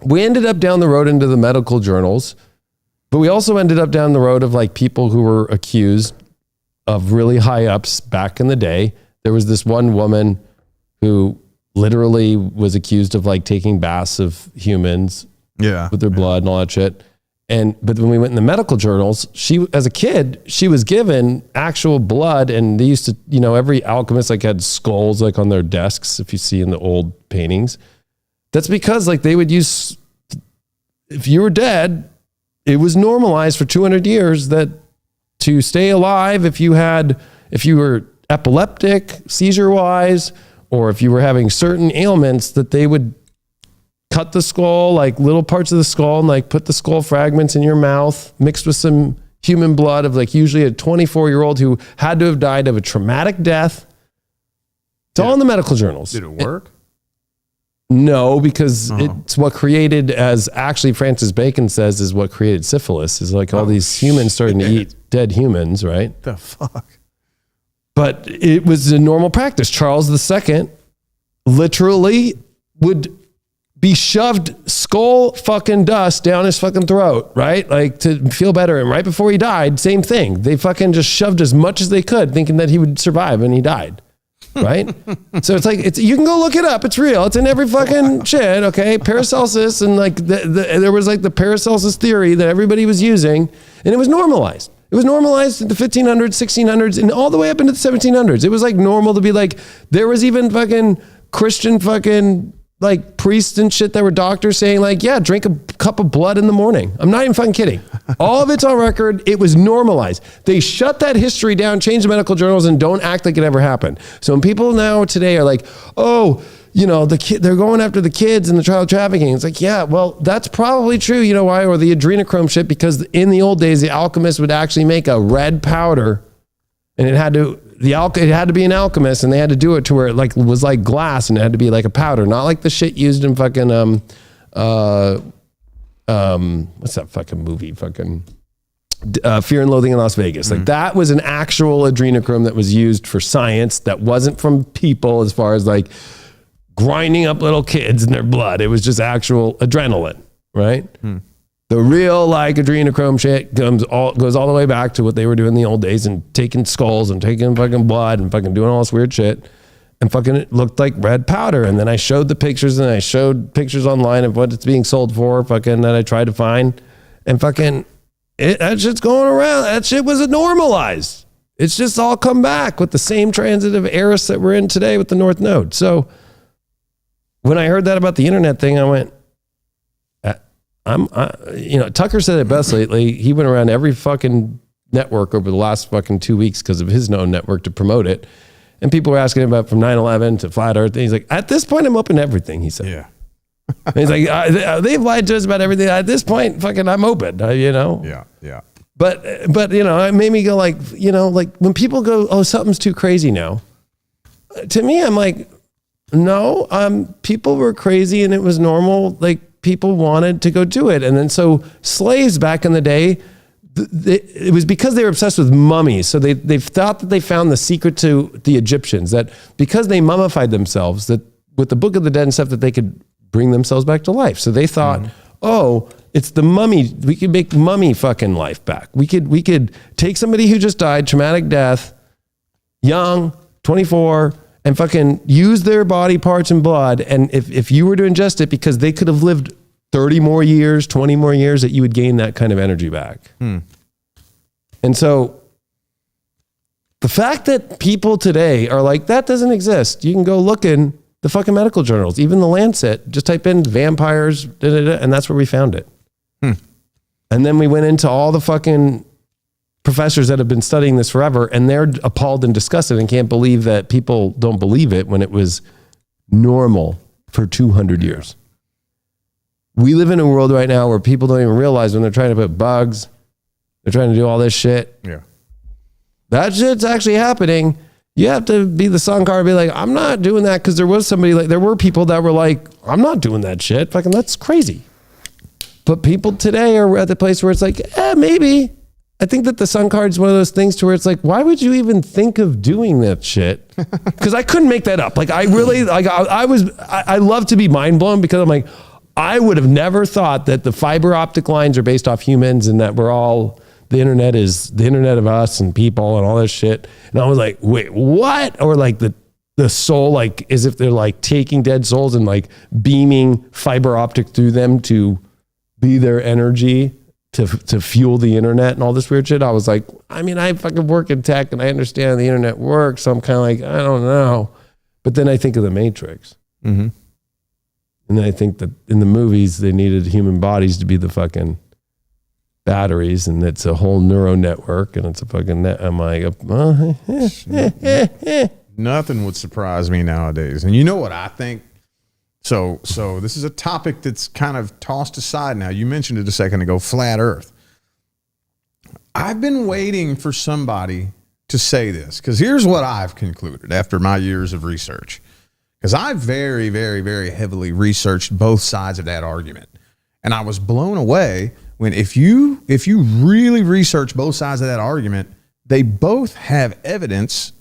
Speaker 2: we ended up down the road into the medical journals, but we also ended up down the road of like people who were accused of really high ups back in the day. There was this one woman who literally was accused of like taking baths of humans with their blood and all that shit. But when we went in the medical journals, she, as a kid, she was given actual blood, and they used to, you know, every alchemist like had skulls like on their desks. If you see in the old paintings, that's because like they would use, if you were dead, it was normalized for 200 years that to stay alive, if you were epileptic, seizure wise, or if you were having certain ailments, that they would cut the skull, like little parts of the skull, and like put the skull fragments in your mouth mixed with some human blood of like usually a 24-year-old who had to have died of a traumatic death. It's all in the medical journals.
Speaker 3: Did it work?
Speaker 2: No, because it's what created, as actually Francis Bacon says, is what created syphilis, is like all these humans starting to eat dead humans, right?
Speaker 3: The fuck?
Speaker 2: But it was a normal practice. Charles II literally would be shoved skull fucking dust down his fucking throat, right? Like to feel better. And right before he died, same thing. They fucking just shoved as much as they could, thinking that he would survive, and he died. Right? So it's like, you can go look it up. It's real. It's in every fucking shit. Okay. Paracelsus, and like there was like the Paracelsus theory that everybody was using, and it was normalized. It was normalized in the 1500s, 1600s, and all the way up into the 1700s. It was like normal to be like, there was even fucking Christian fucking like priests and shit that were doctors saying like, yeah, drink a cup of blood in the morning. I'm not even fucking kidding. All of it's on record. It was normalized. They shut that history down, changed the medical journals, and don't act like it ever happened. So when people now today are like, oh, you know, they're going after the kids and the child trafficking. It's like, yeah, well, that's probably true. You know why? Or the adrenochrome shit, because in the old days, the alchemists would actually make a red powder, and it had to be an alchemist, and they had to do it to where it like was like glass, and it had to be like a powder, not like the shit used in fucking what's that fucking movie? Fucking Fear and Loathing in Las Vegas. Like that was an actual adrenochrome that was used for science, that wasn't from people as far as like grinding up little kids in their blood. It was just actual adrenaline, right? The real like adrenochrome shit goes all the way back to what they were doing in the old days, and taking skulls and taking fucking blood and fucking doing all this weird shit, and fucking it looked like red powder. And then I showed the pictures, and I showed pictures online of what it's being sold for, fucking, that I tried to find, and fucking that shit's going around. That shit was normalized. It's just all come back with the same transitive eras that we're in today with the North Node. So when I heard that about the internet thing, I went, you know, Tucker said it best lately. He went around every fucking network over the last fucking 2 weeks because of his own network to promote it. And people were asking him about from 9/11 to flat earth. And he's like, at this point, I'm open to everything. He said,
Speaker 3: yeah.
Speaker 2: And he's like, they've lied to us about everything. At this point, fucking, I'm open, you know?
Speaker 3: Yeah. Yeah.
Speaker 2: But, you know, it made me go like, you know, like when people go, oh, something's too crazy now. To me, I'm like, no, people were crazy and it was normal. Like, people wanted to go do it. And then so slaves back in the day, it was because they were obsessed with mummies. So they thought that they found the secret to the Egyptians, that because they mummified themselves, that with the Book of the Dead and stuff, that they could bring themselves back to life. So they thought, oh, it's the mummy. We could make mummy fucking life back. We could take somebody who just died, traumatic death, young, 24, and fucking use their body parts and blood. And if you were to ingest it, because they could have lived 30 more years, 20 more years, that you would gain that kind of energy back. And so the fact that people today are like, that doesn't exist. You can go look in the fucking medical journals, even the Lancet, just type in vampires, and that's where we found it. And then we went into all the fucking professors that have been studying this forever, and they're appalled and disgusted and can't believe that people don't believe it when it was normal for 200 years. We live in a world right now where people don't even realize when they're trying to put bugs, they're trying to do all this shit.
Speaker 3: Yeah.
Speaker 2: That shit's actually happening. You have to be the sun card and be like, I'm not doing that, because there were people that were like, I'm not doing that shit. Fucking, that's crazy. But people today are at the place where it's like, maybe. I think that the sun card is one of those things to where it's like, why would you even think of doing that shit? Because I couldn't make that up. Like, I really, like, I love to be mind blown, because I'm like, I would have never thought that the fiber optic lines are based off humans, and that we're all, the internet is the internet of us and people and all this shit. And I was like, wait, what? Or like the soul, like, as if they're like taking dead souls and like beaming fiber optic through them to be their energy to fuel the internet and all this weird shit. I was like, I mean, I fucking work in tech and I understand how the internet works. So I'm kind of like, I don't know. But then I think of the Matrix. And then I think that in the movies, they needed human bodies to be the fucking batteries, and it's a whole neural network, and it's a fucking net. I'm like,
Speaker 3: nothing would surprise me nowadays. And you know what I think? So this is a topic that's kind of tossed aside now. You mentioned it a second ago, flat earth. I've been waiting for somebody to say this, because here's what I've concluded after my years of research. Because I very, very, very heavily researched both sides of that argument. And I was blown away when if you really research both sides of that argument, they both have evidence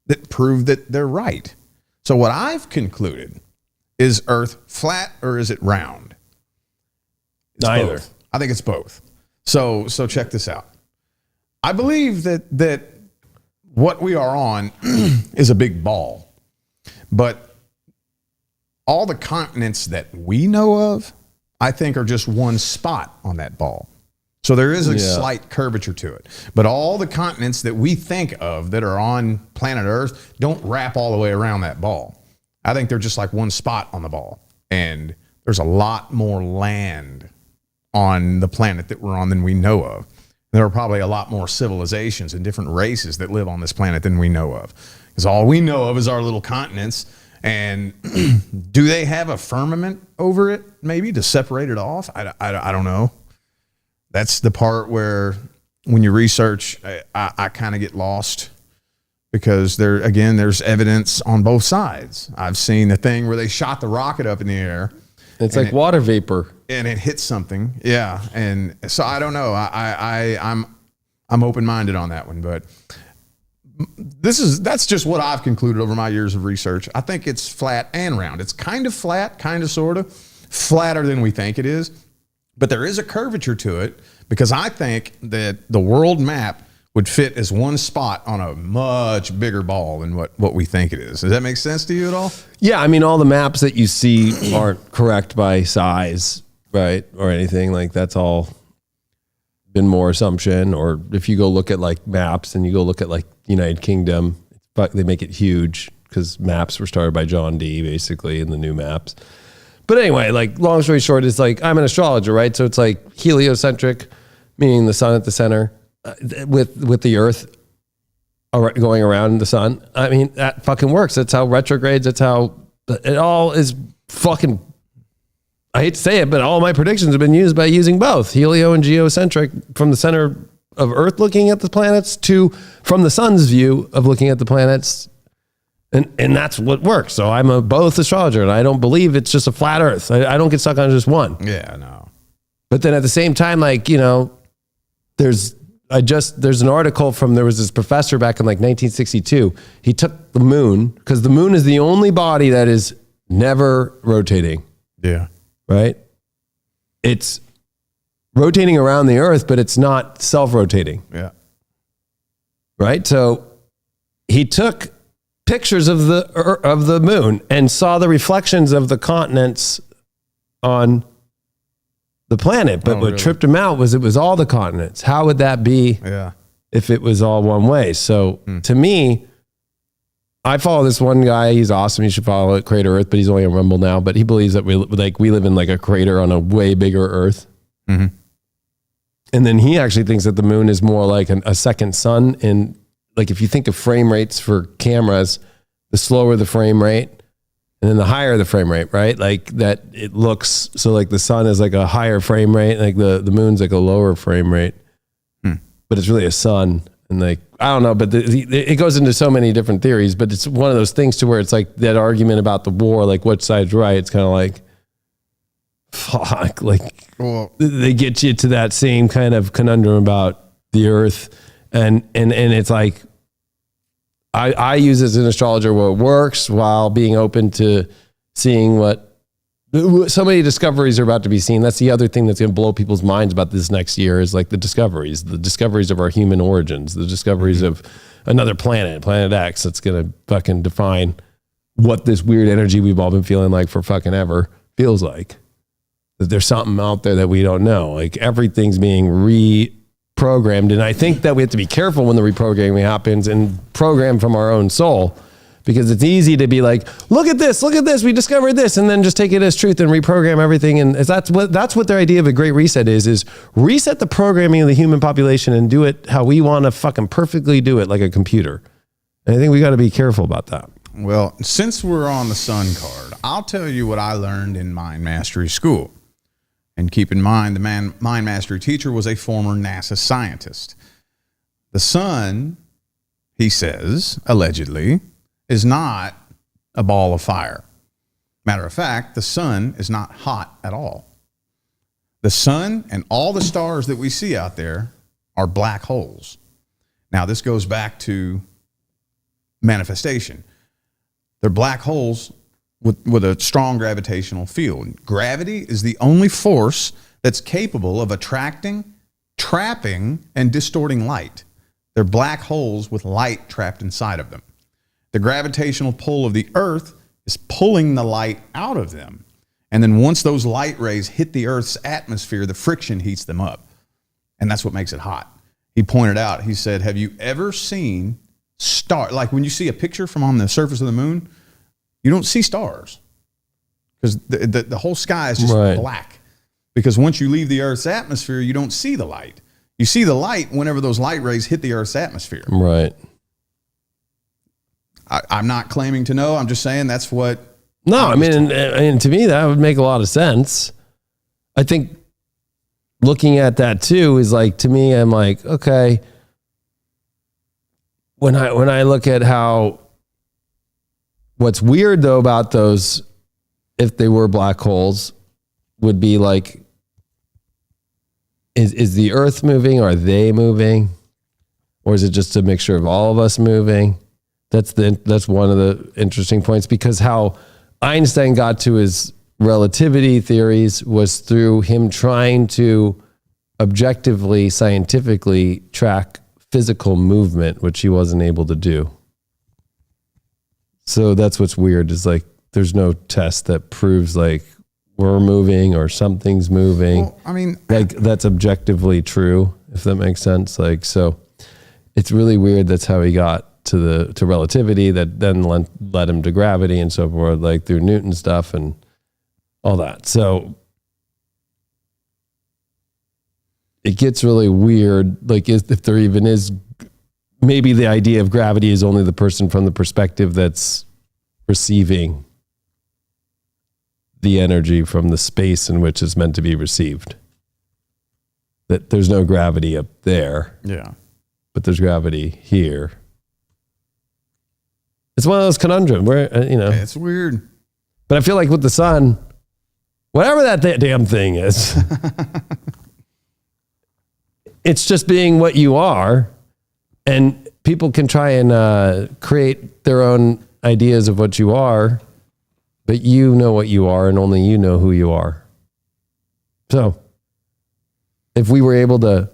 Speaker 3: that prove that they're right. So what I've concluded is Earth flat or is it round? It's
Speaker 2: neither.
Speaker 3: Both. I think it's both. So check this out. I believe that what we are on is a big ball, but all the continents that we know of, I think, are just one spot on that ball. So there is a slight curvature to it. But all the continents that we think of that are on planet Earth don't wrap all the way around that ball. I think they're just like one spot on the ball. And there's a lot more land on the planet that we're on than we know of. There are probably a lot more civilizations and different races that live on this planet than we know of. Because all we know of is our little continents. And do they have a firmament over it, maybe, to separate it off? I don't know. That's the part where, when you research, I kind of get lost, because there's evidence on both sides. I've seen the thing where they shot the rocket up in the air.
Speaker 2: It's like water vapor.
Speaker 3: And it hit something. Yeah. And so I don't know. I'm open-minded on that one, but that's just what I've concluded over my years of research. I think it's flat and round. It's kind of flat, kind of, sort of flatter than we think it is, but there is a curvature to it, because I think that the world map would fit as one spot on a much bigger ball than what we think it is. Does that make sense to you at all?
Speaker 2: Yeah. I mean, all the maps that you see aren't correct by size, right? Or anything like that's all been more assumption. Or if you go look at like maps and you go look at like United Kingdom, they make it huge, because maps were started by John Dee basically in the new maps. But anyway, like, long story short, is like, I'm an astrologer, right? So it's like heliocentric, meaning the sun at the center, with the earth going around the sun. I mean, that fucking works. That's how retrogrades, that's how it all is fucking, I hate to say it, but all my predictions have been used by using both helio and geocentric, from the center of Earth looking at the planets to from the sun's view of looking at the planets. And that's what works. So I'm a both astrologer, and I don't believe it's just a flat earth. I don't get stuck on just one.
Speaker 3: Yeah, no.
Speaker 2: But then at the same time, like, there's an article there was this professor back in like 1962. He took the moon, because the moon is the only body that is never rotating.
Speaker 3: Yeah.
Speaker 2: Right? it's rotating around the earth, but it's not self-rotating.
Speaker 3: Yeah.
Speaker 2: Right? So he took pictures of the moon and saw the reflections of the continents on the planet. But what tripped him out was it was all the continents. How would that be if it was all one way? So to me, I follow this one guy. He's awesome. You should follow it, Crater Earth, but he's only on Rumble now. But he believes that we live in like a crater on a way bigger Earth. Mm-hmm. And then he actually thinks that the moon is more like a second sun. And like if you think of frame rates for cameras, the slower the frame rate, and then the higher the frame rate, right? Like that it looks, so like the sun is like a higher frame rate, like the moon's like a lower frame rate, but it's really a sun. And like, I don't know, but it goes into so many different theories, but it's one of those things to where it's like that argument about the war, like which side's right. It's kind of like, fuck, like they get you to that same kind of conundrum about the earth. And it's like, I use it as an astrologer where it works while being open to seeing what so many discoveries are about to be seen. That's the other thing that's going to blow people's minds about this next year is like the discoveries of our human origins, the discoveries of another planet, Planet X, that's going to fucking define what this weird energy we've all been feeling like for fucking ever feels like. That there's something out there that we don't know. Like everything's being reprogrammed. And I think that we have to be careful when the reprogramming happens and program from our own soul. Because it's easy to be like, look at this, we discovered this, and then just take it as truth and reprogram everything. And that's what their idea of a great reset is reset the programming of the human population and do it how we want to fucking perfectly do it like a computer. And I think we got to be careful about that.
Speaker 3: Well, since we're on the sun card, I'll tell you what I learned in Mind Mastery School. And keep in mind, the Mind Mastery teacher was a former NASA scientist. The sun, he says, allegedly, is not a ball of fire. Matter of fact, the sun is not hot at all. The sun and all the stars that we see out there are black holes. Now, this goes back to manifestation. They're black holes with a strong gravitational field. Gravity is the only force that's capable of attracting, trapping, and distorting light. They're black holes with light trapped inside of them. The gravitational pull of the earth is pulling the light out of them. And then once those light rays hit the earth's atmosphere, the friction heats them up. And that's what makes it hot. He pointed out, he said, have you ever seen stars? Like when you see a picture from on the surface of the moon, you don't see stars because the whole sky is just black. Because once you leave the earth's atmosphere, you don't see the light. You see the light whenever those light rays hit the earth's atmosphere.
Speaker 2: Right.
Speaker 3: I'm not claiming to know. I'm just saying that's what.
Speaker 2: No, I mean, and to me, that would make a lot of sense. I think looking at that too is like, to me, I'm like, okay, when I look at how, what's weird though about those, if they were black holes, would be like, is the earth moving? Are they moving? Or is it just a mixture of all of us moving? That's one of the interesting points, because how Einstein got to his relativity theories was through him trying to objectively, scientifically track physical movement, which he wasn't able to do. So that's what's weird, is like there's no test that proves like we're moving or something's moving.
Speaker 3: Well, I mean,
Speaker 2: like that's objectively true, if that makes sense. Like, so it's really weird. That's how he got to relativity, that then led him to gravity and so forth, like through Newton stuff and all that. So it gets really weird. Like if there even is, maybe the idea of gravity is only the person from the perspective that's receiving the energy from the space in which it's meant to be received. That there's no gravity up there.
Speaker 3: Yeah.
Speaker 2: But there's gravity here. It's one of those conundrums where,
Speaker 3: it's weird.
Speaker 2: But I feel like with the sun, whatever that damn thing is, it's just being what you are. And people can try and create their own ideas of what you are, but you know what you are and only you know who you are. So if we were able to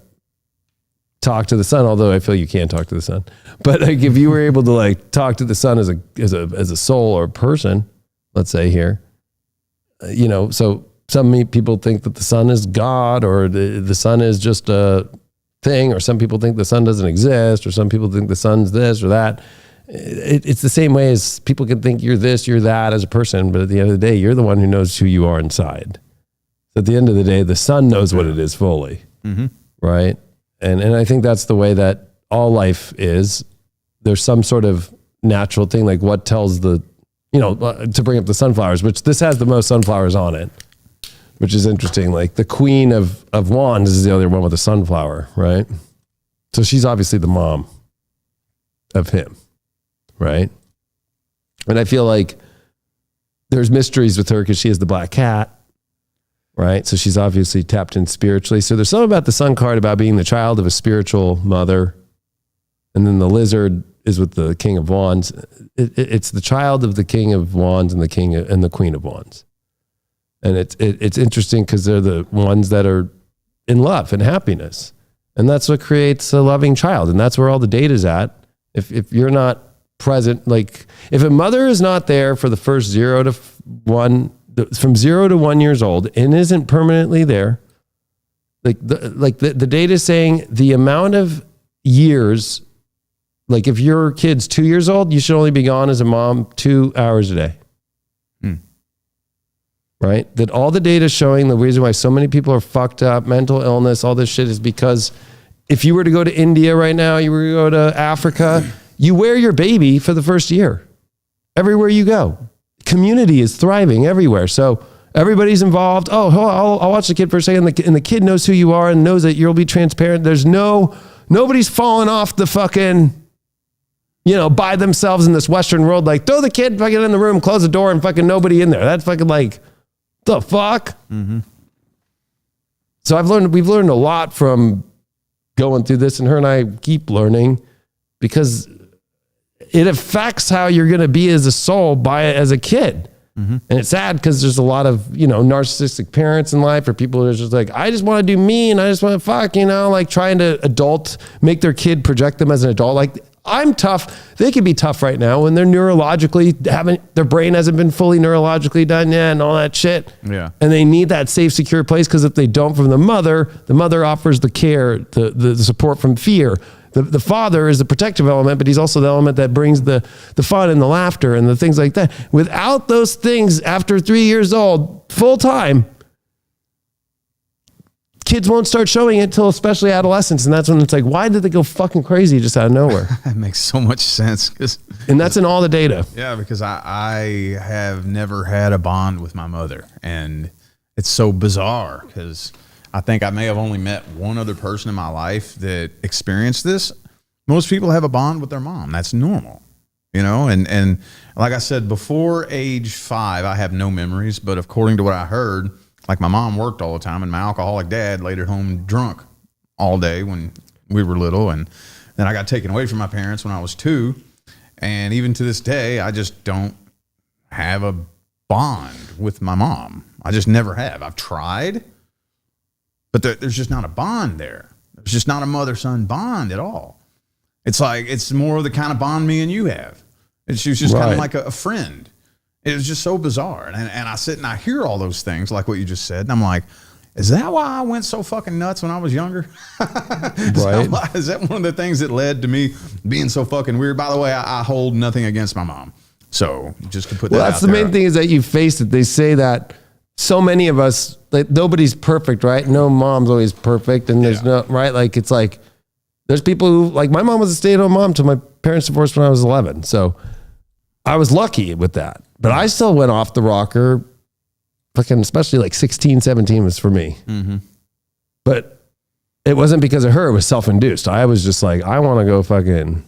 Speaker 2: talk to the sun, although I feel you can't talk to the sun, but like if you were able to like talk to the sun as a soul or a person, let's say here, you know, so some people think that the sun is God, or the sun is just a thing, or some people think the sun doesn't exist, or some people think the sun's this or that. It's the same way as people can think you're this, you're that as a person, but at the end of the day, you're the one who knows who you are inside. At the end of the day, the sun knows what it is fully, right? And I think that's the way that all life is. There's some sort of natural thing, like what tells the, you know, to bring up the sunflowers, which this has the most sunflowers on it, which is interesting. Like the Queen of Wands is the other one with a sunflower, right? So she's obviously the mom of him, right? And I feel like there's mysteries with her because she has the black cat, right? So she's obviously tapped in spiritually. So there's something about the sun card about being the child of a spiritual mother. And then the lizard is with the King of Wands. It's the child of the King of Wands and the King and the Queen of Wands. And it's interesting because they're the ones that are in love and happiness. And that's what creates a loving child. And that's where all the data's at. If you're not present, like if a mother is not there for the first 0 to 1, from 0 to 1 years old and isn't permanently there, like the data is saying the amount of years, like if your kid's 2 years old, you should only be gone as a mom 2 hours a day. Right? That all the data showing the reason why so many people are fucked up, mental illness, all this shit is because if you were to go to India right now, you were to go to Africa, you wear your baby for the first year. Everywhere you go. Community is thriving everywhere. So everybody's involved. Oh, I'll watch the kid for a second. And the kid knows who you are and knows that you'll be transparent. There's nobody's falling off the fucking, you know, by themselves in this Western world. Like throw the kid fucking in the room, close the door and fucking nobody in there. That's fucking like, the fuck? So we've learned a lot from going through this, and her and I keep learning because it affects how you're going to be as a soul as a kid. And it's sad because there's a lot of, you know, narcissistic parents in life, or people who are just like, I just want to do me and I just want to fuck, you know, like trying to make their kid project them as an adult. Like I'm tough. They can be tough right now when they're their brain hasn't been fully neurologically done yet and all that shit. Yeah. And they need that safe, secure place because if they don't from the mother offers the care, the support from fear. The father is the protective element, but he's also the element that brings the fun and the laughter and the things like that. Without those things after 3 years old, full time, kids won't start showing it till especially adolescence. And that's when it's like, why did they go fucking crazy just out of nowhere?
Speaker 3: That makes so much sense.
Speaker 2: And that's in all the data.
Speaker 3: Yeah, because I have never had a bond with my mother. And it's so bizarre because I think I may have only met one other person in my life that experienced this. Most people have a bond with their mom. That's normal, you know? And like I said, before age 5, I have no memories. But according to what I heard, like my mom worked all the time and my alcoholic dad laid at home drunk all day when we were little. And then I got taken away from my parents when I was 2. And even to this day, I just don't have a bond with my mom. I just never have. I've tried, but there's just not a bond there. There's just not a mother-son bond at all. It's like, it's more of the kind of bond me and you have. She was just kind of like a friend. It was just so bizarre. And I sit and I hear all those things like what you just said. And I'm like, is that why I went so fucking nuts when I was younger? Right. Is that one of the things that led to me being so fucking weird? By the way, I hold nothing against my mom. So just to put that out there. Well, that's the
Speaker 2: main thing is that you faced it. They say that so many of us, like nobody's perfect, right? No mom's always perfect. And there's no, right? Like, it's like, there's people who, like my mom was a stay-at-home mom till my parents divorced when I was 11. So I was lucky with that. But I still went off the rocker, fucking, especially like 16, 17 was for me. But it wasn't because of her. It was self-induced. I was just like, I want to go fucking,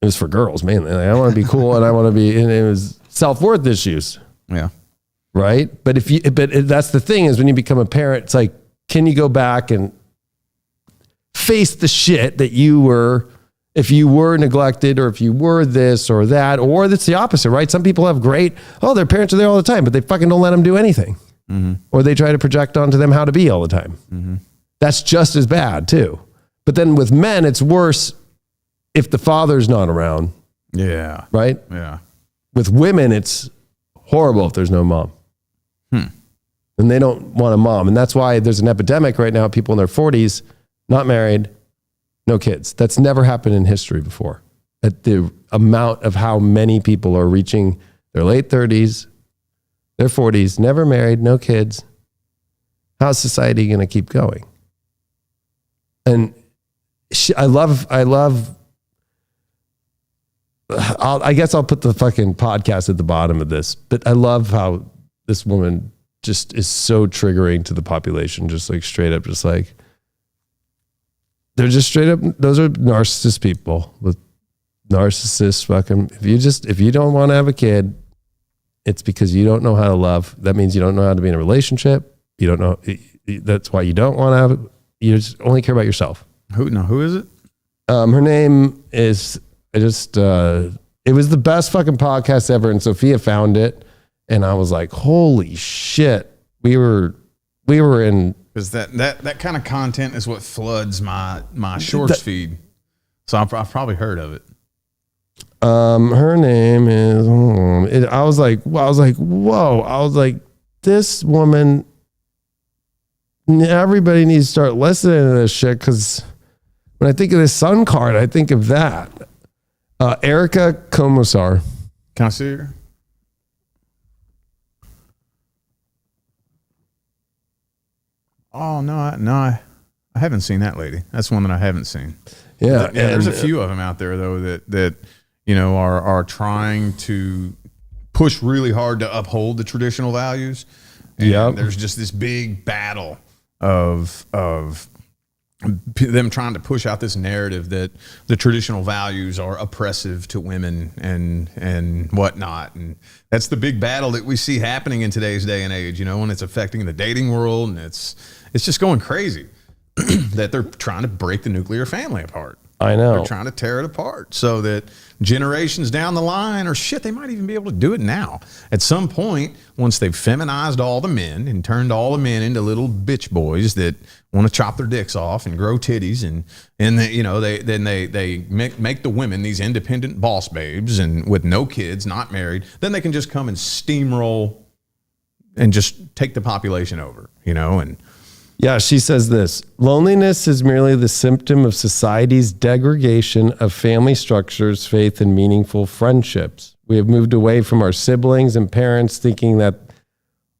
Speaker 2: it was for girls mainly. Like, I want to be cool and I want to be, and it was self-worth issues.
Speaker 3: Yeah.
Speaker 2: Right. But that's the thing is when you become a parent, it's like, can you go back and face the shit that you were, if you were neglected or if you were this or that, or that's the opposite, right? Some people have their parents are there all the time, but they fucking don't let them do anything. or they try to project onto them how to be all the time. That's just as bad too. But then with men, it's worse if the father's not around.
Speaker 3: Yeah.
Speaker 2: Right?
Speaker 3: Yeah.
Speaker 2: With women, it's horrible if there's no mom. And they don't want a mom. And that's why there's an epidemic right now, people in their 40s, not married, no kids. That's never happened in history before. At the amount of how many people are reaching their late 30s, their 40s, never married, no kids. How's society going to keep going? And I guess I'll put the fucking podcast at the bottom of this, but I love how this woman just is so triggering to the population, just like straight up, just like, they're just straight up, those are narcissist people with narcissists fucking, if you don't want to have a kid, it's because you don't know how to love. That means you don't know how to be in a relationship. You don't know, that's why you don't want to have it. You just only care about yourself.
Speaker 3: Who is it?
Speaker 2: Her name is, it was the best fucking podcast ever. And Sophia found it. And I was like, holy shit. We were in.
Speaker 3: Because that kind of content is what floods my shorts feed. So I've probably heard of it.
Speaker 2: Her name is, I was like, whoa. I was like, this woman, everybody needs to start listening to this shit. Because when I think of this sun card, I think of that. Erica Komosar.
Speaker 3: Can I see her? Oh, no, I haven't seen that lady. That's one that I haven't seen.
Speaker 2: Yeah.
Speaker 3: There's a few of them out there, though, that you know, are trying to push really hard to uphold the traditional values. And there's just this big battle of them trying to push out this narrative that the traditional values are oppressive to women and whatnot. And that's the big battle that we see happening in today's day and age, you know, when it's affecting the dating world, and it's just going crazy that they're trying to break the nuclear family apart.
Speaker 2: I know.
Speaker 3: They're trying to tear it apart so that generations down the line, or shit, they might even be able to do it now. At some point, once they've feminized all the men and turned all the men into little bitch boys that want to chop their dicks off and grow titties, and they, you know, they make the women these independent boss babes and with no kids, not married, then they can just come and steamroll and just take the population over, you know. And
Speaker 2: yeah, she says this: loneliness is merely the symptom of society's degradation of family structures, faith, and meaningful friendships. We have moved away from our siblings and parents, thinking that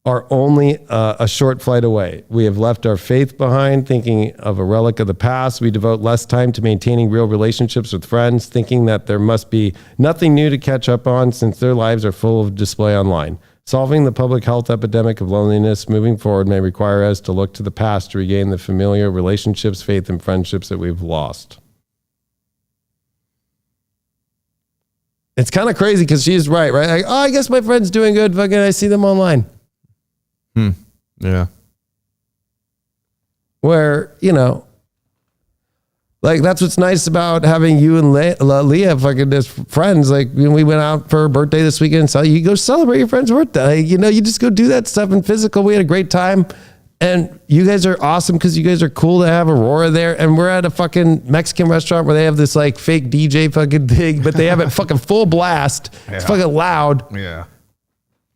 Speaker 2: are only a short flight away. We have left our faith behind, thinking of a relic of the past. We devote less time to maintaining real relationships with friends, thinking that there must be nothing new to catch up on since their lives are full of display online. Solving the public health epidemic of loneliness moving forward may require us to look to the past to regain the familiar relationships, faith, and friendships that we've lost. It's kind of crazy because she's right? Like, oh, I guess my friend's doing good. Fucking, I see them online.
Speaker 3: Yeah.
Speaker 2: Where, you know, like, that's what's nice about having you and Leah fucking as friends. Like, when we went out for her birthday this weekend, so you go celebrate your friend's birthday. You know, you just go do that stuff in physical. We had a great time. And you guys are awesome because you guys are cool to have Aurora there. And we're at a fucking Mexican restaurant where they have this like fake DJ fucking thing, but they have it fucking full blast. Yeah. It's fucking loud.
Speaker 3: Yeah.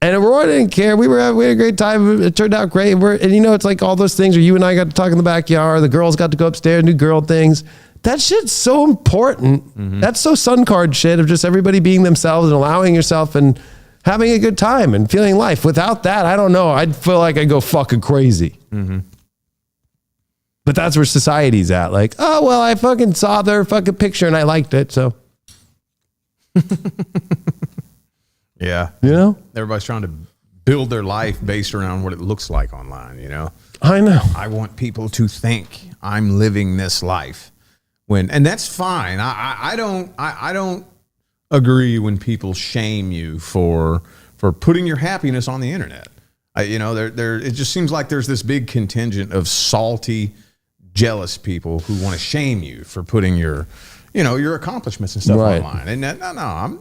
Speaker 2: And Aurora didn't care. We had a great time. It turned out great. And you know, it's like all those things where you and I got to talk in the backyard. The girls got to go upstairs, do girl things. That shit's so important. Mm-hmm. That's so sun card shit of just everybody being themselves and allowing yourself and having a good time and feeling life. Without that, I don't know. I'd feel like I'd go fucking crazy. Mm-hmm. But that's where society's at. Like, oh, well, I fucking saw their fucking picture and I liked it. So.
Speaker 3: Yeah.
Speaker 2: You know?
Speaker 3: Everybody's trying to build their life based around what it looks like online, you know?
Speaker 2: I know.
Speaker 3: I want people to think I'm living this life. And that's fine. I don't agree when people shame you for putting your happiness on the internet. You know, it just seems like there's this big contingent of salty, jealous people who want to shame you for putting your accomplishments and stuff online. And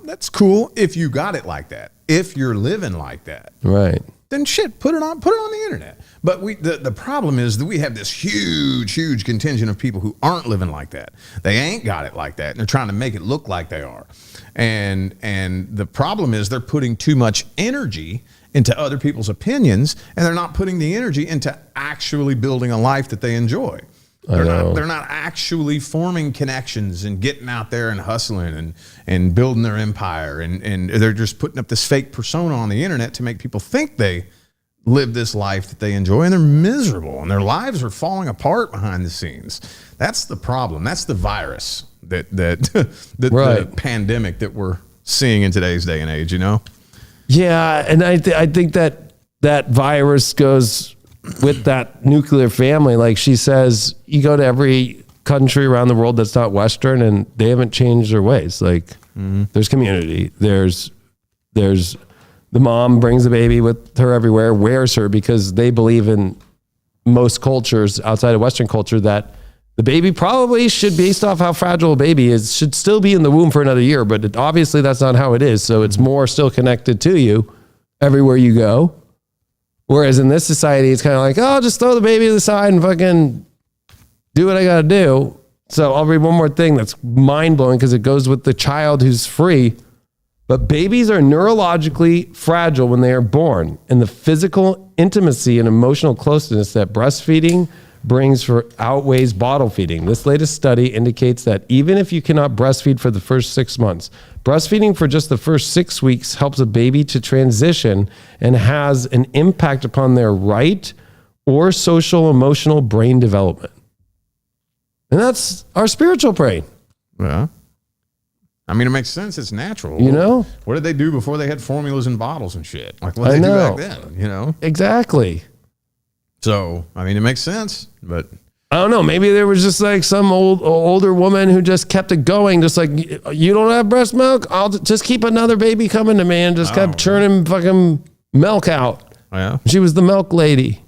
Speaker 3: that's cool if you got it like that, if you're living like that.
Speaker 2: Right.
Speaker 3: then shit, put it on the internet. But the problem is that we have this huge contingent of people who aren't living like that. They ain't got it like that, and they're trying to make it look like they are. And the problem is they're putting too much energy into other people's opinions, and they're not putting the energy into actually building a life that they enjoy. They're not actually forming connections and getting out there and hustling and building their empire. And they're just putting up this fake persona on the internet to make people think they live this life that they enjoy, and they're miserable, and their lives are falling apart behind the scenes. That's the problem. That's the virus that the pandemic that we're seeing in today's day and age, you know?
Speaker 2: Yeah, and I think that virus goes with that nuclear family. Like she says, you go to every country around the world that's not Western, and they haven't changed their ways. Like there's community. There's the mom brings the baby with her everywhere, wears her, because they believe in most cultures outside of Western culture that the baby probably should, based off how fragile a baby is, should still be in the womb for another year. But obviously that's not how it is. So it's more still connected to you everywhere you go. Whereas in this society, it's kind of like, oh, just throw the baby to the side and fucking do what I got to do. So I'll read one more thing that's mind blowing because it goes with the child who's free. But babies are neurologically fragile when they are born, and the physical intimacy and emotional closeness that breastfeeding brings outweighs bottle feeding. This latest study indicates that even if you cannot breastfeed for the first 6 months, breastfeeding for just the first 6 weeks helps a baby to transition and has an impact upon their right or social emotional brain development. And that's our spiritual brain.
Speaker 3: Yeah. I mean, it makes sense. It's natural.
Speaker 2: You know?
Speaker 3: What did they do before they had formulas in bottles and shit? Like, what did they do back then, you know?
Speaker 2: Exactly.
Speaker 3: So, I mean, it makes sense, but
Speaker 2: I don't know. Maybe there was just like some older woman who just kept it going. Just like, you don't have breast milk? I'll just keep another baby coming to me, and just kept churning fucking milk out.
Speaker 3: Yeah.
Speaker 2: She was the milk lady.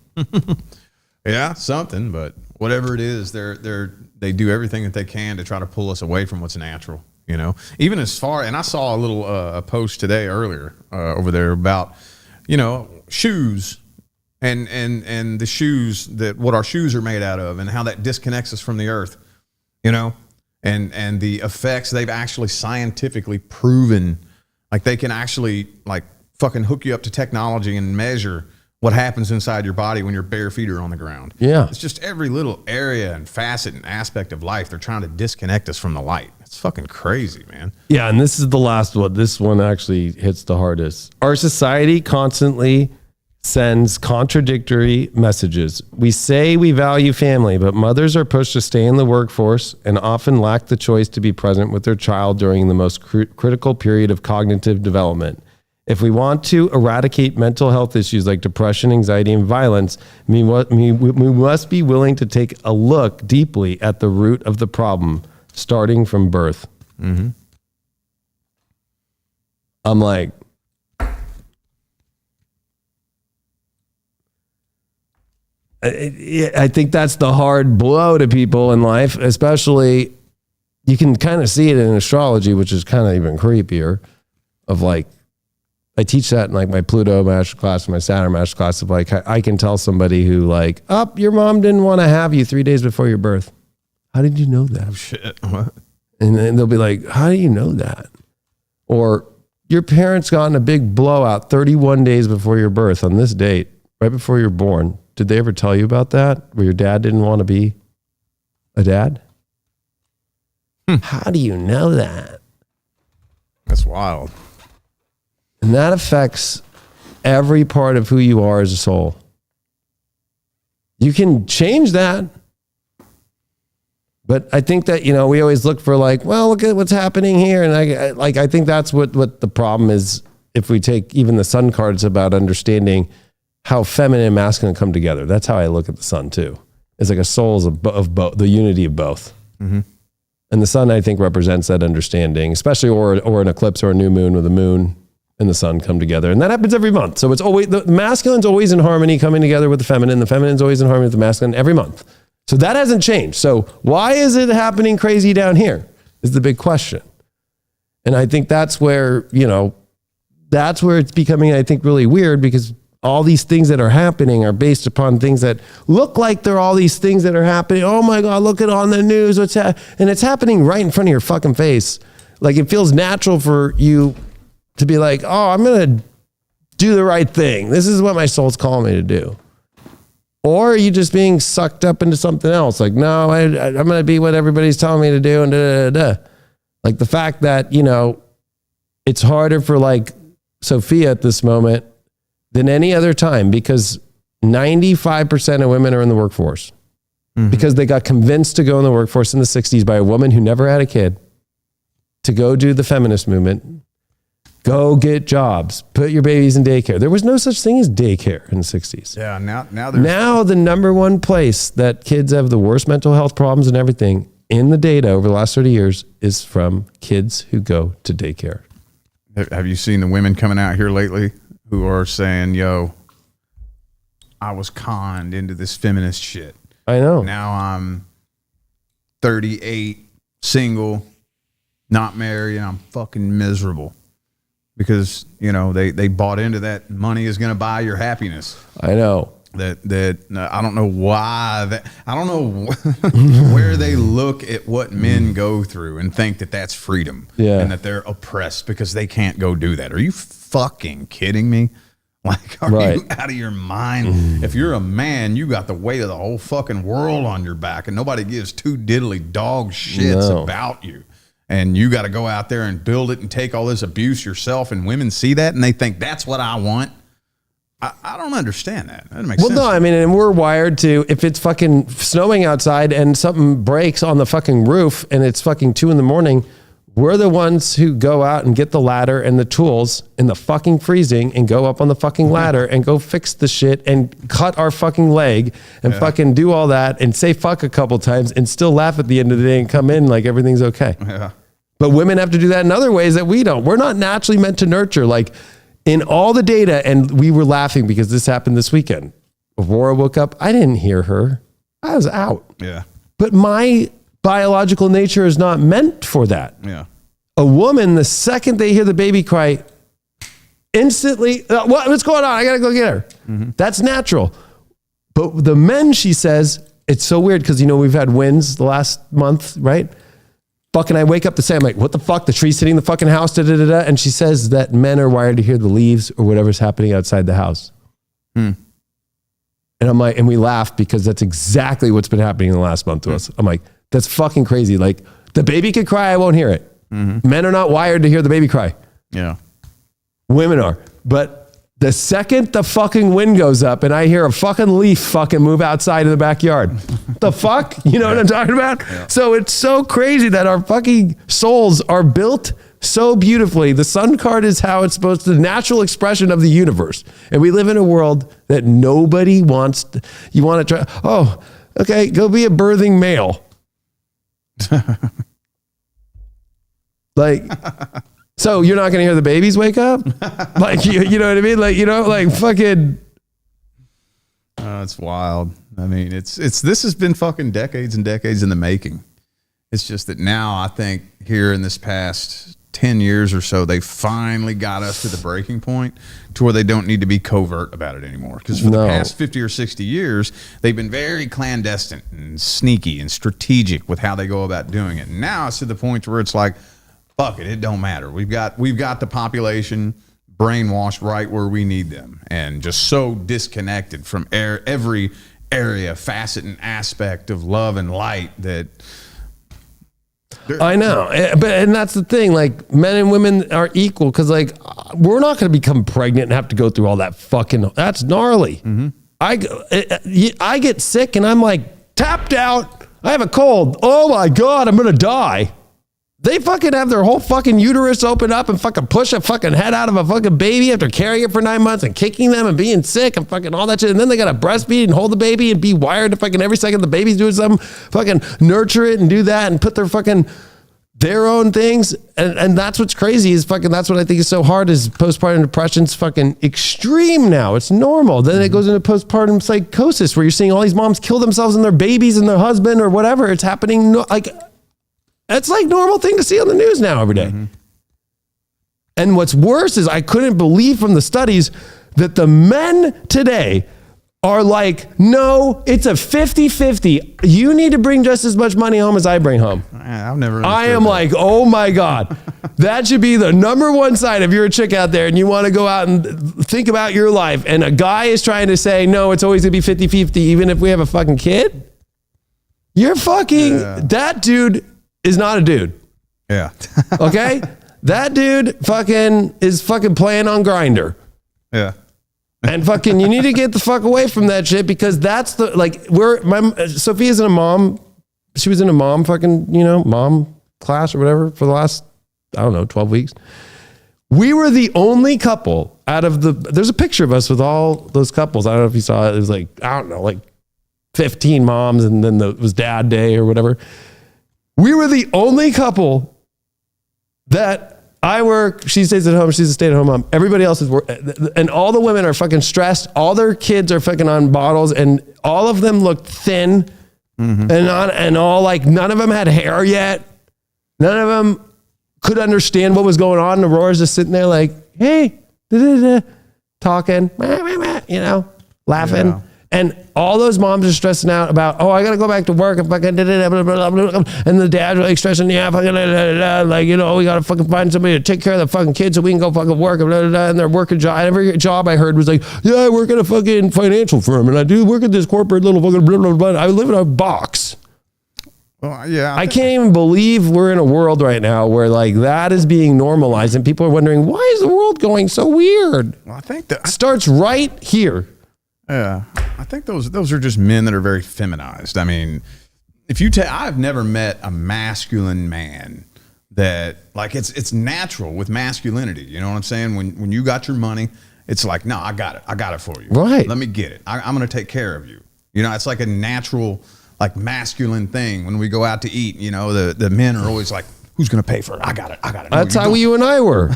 Speaker 3: Yeah, something, but whatever it is, they do everything that they can to try to pull us away from what's natural. You know, even as far, and I saw a little a post today earlier over there about, you know, shoes and the shoes, what our shoes are made out of, and how that disconnects us from the earth, you know, and the effects they've actually scientifically proven, like they can actually like fucking hook you up to technology and measure what happens inside your body when your bare feet are on the ground.
Speaker 2: Yeah.
Speaker 3: It's just every little area and facet and aspect of life. They're trying to disconnect us from the light. It's fucking crazy, man.
Speaker 2: Yeah, and this is the last one. This one actually hits the hardest. Our society constantly sends contradictory messages. We say we value family, but mothers are pushed to stay in the workforce and often lack the choice to be present with their child during the most critical period of cognitive development. If we want to eradicate mental health issues like depression, anxiety, and violence, we must be willing to take a look deeply at the root of the problem, starting from birth. Mm-hmm. I'm like, I think that's the hard blow to people in life, especially you can kind of see it in astrology, which is kind of even creepier, of like, I teach that in like my Pluto master class and my Saturn master class of like, I can tell somebody who like, your mom didn't want to have you 3 days before your birth. How did you know that?
Speaker 3: Oh, shit. What?
Speaker 2: And then they'll be like, how do you know that? Or your parents got in a big blowout 31 days before your birth on this date, right before you're born. Did they ever tell you about that? Where your dad didn't want to be a dad? How do you know that?
Speaker 3: That's wild.
Speaker 2: And that affects every part of who you are as a soul. You can change that. But I think that, you know, we always look for like, well, look at what's happening here. And I think that's what the problem is. If we take even the sun cards about understanding how feminine and masculine come together. That's how I look at the sun too. It's like a soul of both, the unity of both. Mm-hmm. And the sun, I think, represents that understanding, especially or an eclipse or a new moon, with the moon and the sun come together. And that happens every month. So it's always, the masculine's always in harmony coming together with the feminine. The feminine's always in harmony with the masculine every month. So that hasn't changed. So why is it happening crazy down here is the big question. And I think that's where, you know, that's where it's becoming, I think, really weird, because all these things that are happening are based upon things that look like they're all these things that are happening. Oh my God, look at on the news. And it's happening right in front of your fucking face. Like it feels natural for you to be like, oh, I'm going to do the right thing. This is what my soul's calling me to do. Or are you just being sucked up into something else? Like, no, I'm going to be what everybody's telling me to do. And da, da, da, da. Like the fact that, you know, it's harder for like Sophia at this moment than any other time because 95% of women are in the workforce because they got convinced to go in the workforce in the 60s by a woman who never had a kid to go do the feminist movement. Go get jobs. Put your babies in daycare. There was no such thing as daycare in the 60s.
Speaker 3: Yeah,
Speaker 2: now the number one place that kids have the worst mental health problems and everything in the data over the last 30 years is from kids who go to daycare.
Speaker 3: Have you seen the women coming out here lately who are saying, yo, I was conned into this feminist shit.
Speaker 2: I know.
Speaker 3: Now I'm 38, single, not married, and I'm fucking miserable. Because, you know, they bought into that money is going to buy your happiness.
Speaker 2: I know.
Speaker 3: That I don't know why. I don't know where they look at what men go through and think that that's freedom.
Speaker 2: Yeah.
Speaker 3: And that they're oppressed because they can't go do that. Are you fucking kidding me? Like, are you out of your mind? If you're a man, you got the weight of the whole fucking world on your back and nobody gives two diddly dog shits about you. And you got to go out there and build it and take all this abuse yourself. And women see that and they think that's what I want. I don't understand that. That doesn't make sense.
Speaker 2: Well, no, I mean, and we're wired to, if it's fucking snowing outside and something breaks on the fucking roof and it's fucking 2 a.m, we're the ones who go out and get the ladder and the tools in the fucking freezing and go up on the fucking ladder and go fix the shit and cut our fucking leg and fucking do all that and say fuck a couple times and still laugh at the end of the day and come in like everything's okay.
Speaker 3: Yeah.
Speaker 2: But women have to do that in other ways that we don't. We're not naturally meant to nurture. Like in all the data, and we were laughing because this happened this weekend. Aurora woke up. I didn't hear her. I was out.
Speaker 3: Yeah.
Speaker 2: But my biological nature is not meant for that.
Speaker 3: Yeah.
Speaker 2: A woman, the second they hear the baby cry, instantly, what's going on? I got to go get her. That's natural. But the men, she says, it's so weird because, you know, we've had winds the last month, right? Fucking I wake up to say, I'm like, what the fuck? The tree's hitting the fucking house, da, da, da, da. And she says that men are wired to hear the leaves or whatever's happening outside the house. And I'm like, and we laugh because that's exactly what's been happening in the last month to us. I'm like, that's fucking crazy. Like the baby could cry, I won't hear it. Men are not wired to hear the baby cry.
Speaker 3: Yeah.
Speaker 2: Women are. But the second the fucking wind goes up and I hear a fucking leaf fucking move outside of the backyard, the fuck? You know what I'm talking about? Yeah. So it's so crazy that our fucking souls are built so beautifully. The sun card is how it's supposed to, the natural expression of the universe. And we live in a world that nobody wants. You want to try, oh, okay, go be a birthing male. Like, so you're not going to hear the babies wake up? Like, you know what I mean? Like, you know, like fucking.
Speaker 3: It's wild. I mean, this has been fucking decades and decades in the making. It's just that now I think here in this past 10 years or so, they finally got us to the breaking point to where they don't need to be covert about it anymore. Because for the past 50 or 60 years, they've been very clandestine and sneaky and strategic with how they go about doing it. And now it's to the point where it's like, fuck it, it don't matter. We've got the population brainwashed right where we need them, and just so disconnected from every area, facet, and aspect of love and light that.
Speaker 2: I know, and that's the thing. Like men and women are equal because, like, we're not going to become pregnant and have to go through all that fucking. That's gnarly. I get sick and I'm like tapped out. I have a cold. Oh my God, I'm going to die. They fucking have their whole fucking uterus open up and fucking push a fucking head out of a fucking baby after carrying it for 9 months and kicking them and being sick and fucking all that shit. And then they got to breastfeed and hold the baby and be wired to fucking every second the baby's doing something, fucking nurture it and do that and put their own things. And that's what's crazy is fucking, that's what I think is so hard is postpartum depression's fucking extreme now. It's normal. Then it goes into postpartum psychosis where you're seeing all these moms kill themselves and their babies and their husband or whatever. It's happening like... That's like normal thing to see on the news now every day. And what's worse is I couldn't believe from the studies that the men today are like, no, it's a 50-50. You need to bring just as much money home as I bring home.
Speaker 3: I've never.
Speaker 2: I am
Speaker 3: that.
Speaker 2: like, oh my God, that should be the number one sign if you're a chick out there and you want to go out and think about your life. And a guy is trying to say, no, it's always gonna be 50-50, even if we have a fucking kid. You're fucking, that dude is not a dude.
Speaker 3: Yeah.
Speaker 2: Okay? That dude is fucking playing on Grindr.
Speaker 3: Yeah.
Speaker 2: And fucking, you need to get the fuck away from that shit, because that's the, like, Sophia's in a mom, she was in a mom fucking, mom class or whatever for the last, 12 weeks. We were the only couple out of there's a picture of us with all those couples. I don't know if you saw it. It was like, 15 moms, and then it was dad day or whatever. We were the only couple that I work, she stays at home, she's a stay-at-home mom. Everybody else is work, and all the women are fucking stressed. All their kids are fucking on bottles, and all of them looked thin, and all like, none of them had hair yet. None of them could understand what was going on. And Aurora's just sitting there like, hey, talking, laughing. Yeah. And all those moms are stressing out about, I got to go back to work and fucking, and the dad's like stressing, we got to fucking find somebody to take care of the fucking kids so we can go fucking work, and they're working job. Every job I heard was like, I work at a fucking financial firm, and I do work at this corporate little fucking blah, blah, blah. I live in a box.
Speaker 3: Well, yeah.
Speaker 2: I can't even believe we're in a world right now where like that is being normalized, and people are wondering, why is the world going so weird?
Speaker 3: Well, I think that
Speaker 2: starts right here.
Speaker 3: Yeah, I think those are just men that are very feminized. I mean, if you I've never met a masculine man that, like, it's natural with masculinity. You know what I'm saying? When you got your money, it's like, no, I got it for you.
Speaker 2: Right.
Speaker 3: Let me get it. I'm going to take care of you. It's like a natural, like, masculine thing. When we go out to eat, the men are always like, who's going to pay for it? I got it. No,
Speaker 2: that's how you and I were.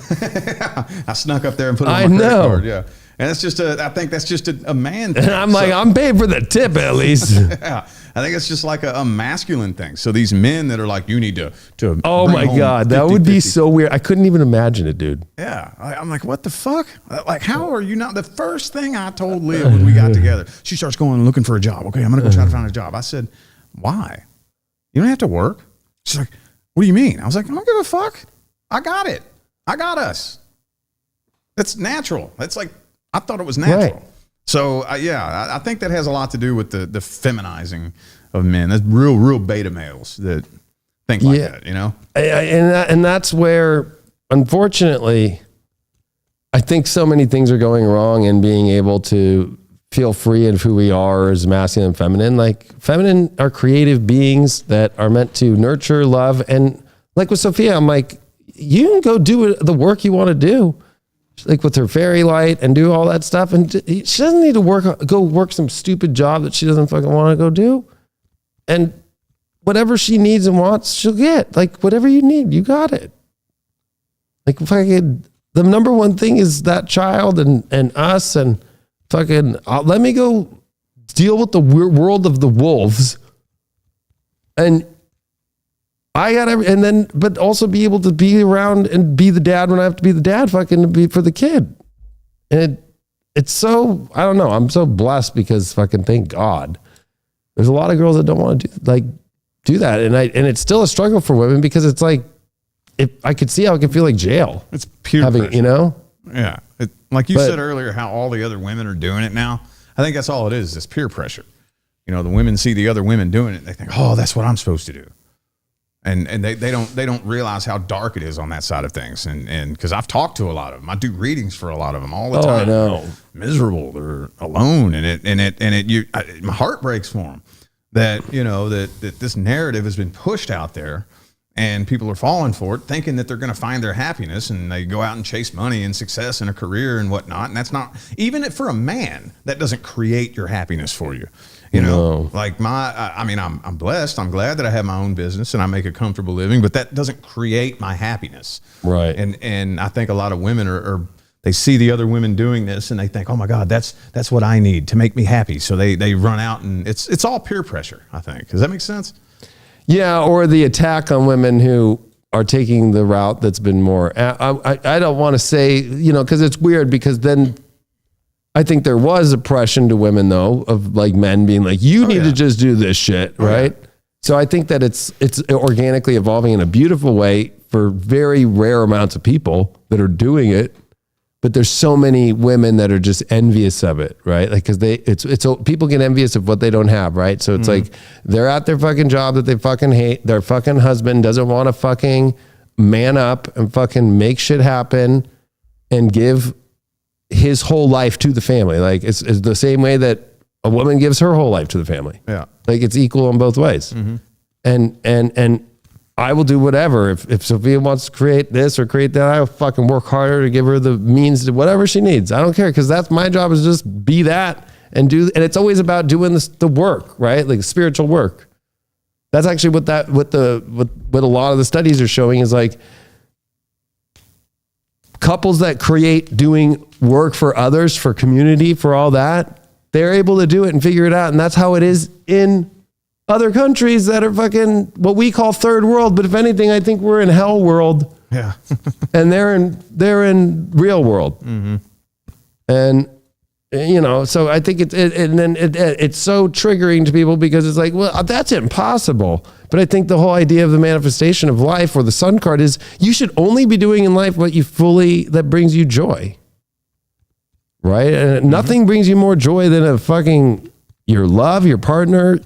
Speaker 3: I snuck up there and put it on my credit card. Yeah. And I think that's just a man thing.
Speaker 2: And I'm like, I'm paying for the tip at least.
Speaker 3: Yeah. I think it's just like a masculine thing. So these men that are like, you need to
Speaker 2: oh my God, that would be so weird. I couldn't even imagine it, dude.
Speaker 3: Yeah. I'm like, what the fuck? Like, how are you not? The first thing I told Liv when we got together, she starts going and looking for a job. Okay, I'm going to go try to find a job. I said, why? You don't have to work. She's like, what do you mean? I was like, I don't give a fuck. I got it. I got us. It's natural. It's like, I thought it was natural. Right. So, I think that has a lot to do with the feminizing of men. That's real beta males that think like that,
Speaker 2: And that's where, unfortunately, I think so many things are going wrong in being able to feel free of who we are as masculine and feminine. Like, feminine are creative beings that are meant to nurture, love. And like with Sophia, I'm like, you can go do the work you want to do. Like with her fairy light and do all that stuff. And she doesn't need to go work some stupid job that she doesn't fucking want to go do. And whatever she needs and wants, she'll get. Like, whatever you need, you got it. Like, fucking, the number one thing is that child and us, and fucking, let me go deal with the world of the wolves. And I got but also be able to be around and be the dad when I have to be the dad, fucking, to be for the kid. And it's so, I don't know. I'm so blessed because fucking, thank God, there's a lot of girls that don't want to do that. And it's still a struggle for women, because it's like, if I could see how it can feel like jail.
Speaker 3: It's peer pressure. Yeah. Like you said earlier, how all the other women are doing it now. I think that's all it is peer pressure. The women see the other women doing it, and they think, oh, that's what I'm supposed to do. And they don't realize how dark it is on that side of things. And because I've talked to a lot of them, I do readings for a lot of them all the time.
Speaker 2: I know.
Speaker 3: They're miserable, they're alone, my heart breaks for them that that this narrative has been pushed out there, and people are falling for it, thinking that they're going to find their happiness, and they go out and chase money and success and a career and whatnot. And that's not, even for a man, that doesn't create your happiness for you. Like I'm blessed. I'm glad that I have my own business and I make a comfortable living, but that doesn't create my happiness.
Speaker 2: Right.
Speaker 3: And I think a lot of women are they see the other women doing this and they think, oh my God, that's what I need to make me happy. So they run out, and it's all peer pressure, I think. Does that make sense?
Speaker 2: Yeah. Or the attack on women who are taking the route that's been more, I don't want to say, because it's weird, because then I think there was oppression to women though, of like men being like, you need to just do this shit, right? So I think that it's organically evolving in a beautiful way for very rare amounts of people that are doing it. But there's so many women that are just envious of it, right? Like, cause people get envious of what they don't have, right? So it's like, they're at their fucking job that they fucking hate. Their fucking husband doesn't want to fucking man up and fucking make shit happen and give his whole life to the family. Like it's the same way that a woman gives her whole life to the family. Yeah. Like it's equal in both ways. And I will do whatever. If Sophia wants to create this or create that, I'll fucking work harder to give her the means to whatever she needs. I don't care. Cause that's my job, is just be that and it's always about doing the work, right? Like spiritual work. That's actually what a lot of the studies are showing is like couples that create doing work for others, for community, for all that, they're able to do it and figure it out. And that's how it is in other countries that are fucking what we call third world. But if anything, I think we're in hell world. Yeah. And they're in real world. And you know, so I think it's so triggering to people because it's like, well, that's impossible. But I think the whole idea of the manifestation of life or the sun card is you should only be doing in life what that brings you joy. Right? And nothing brings you more joy than your love, your partner,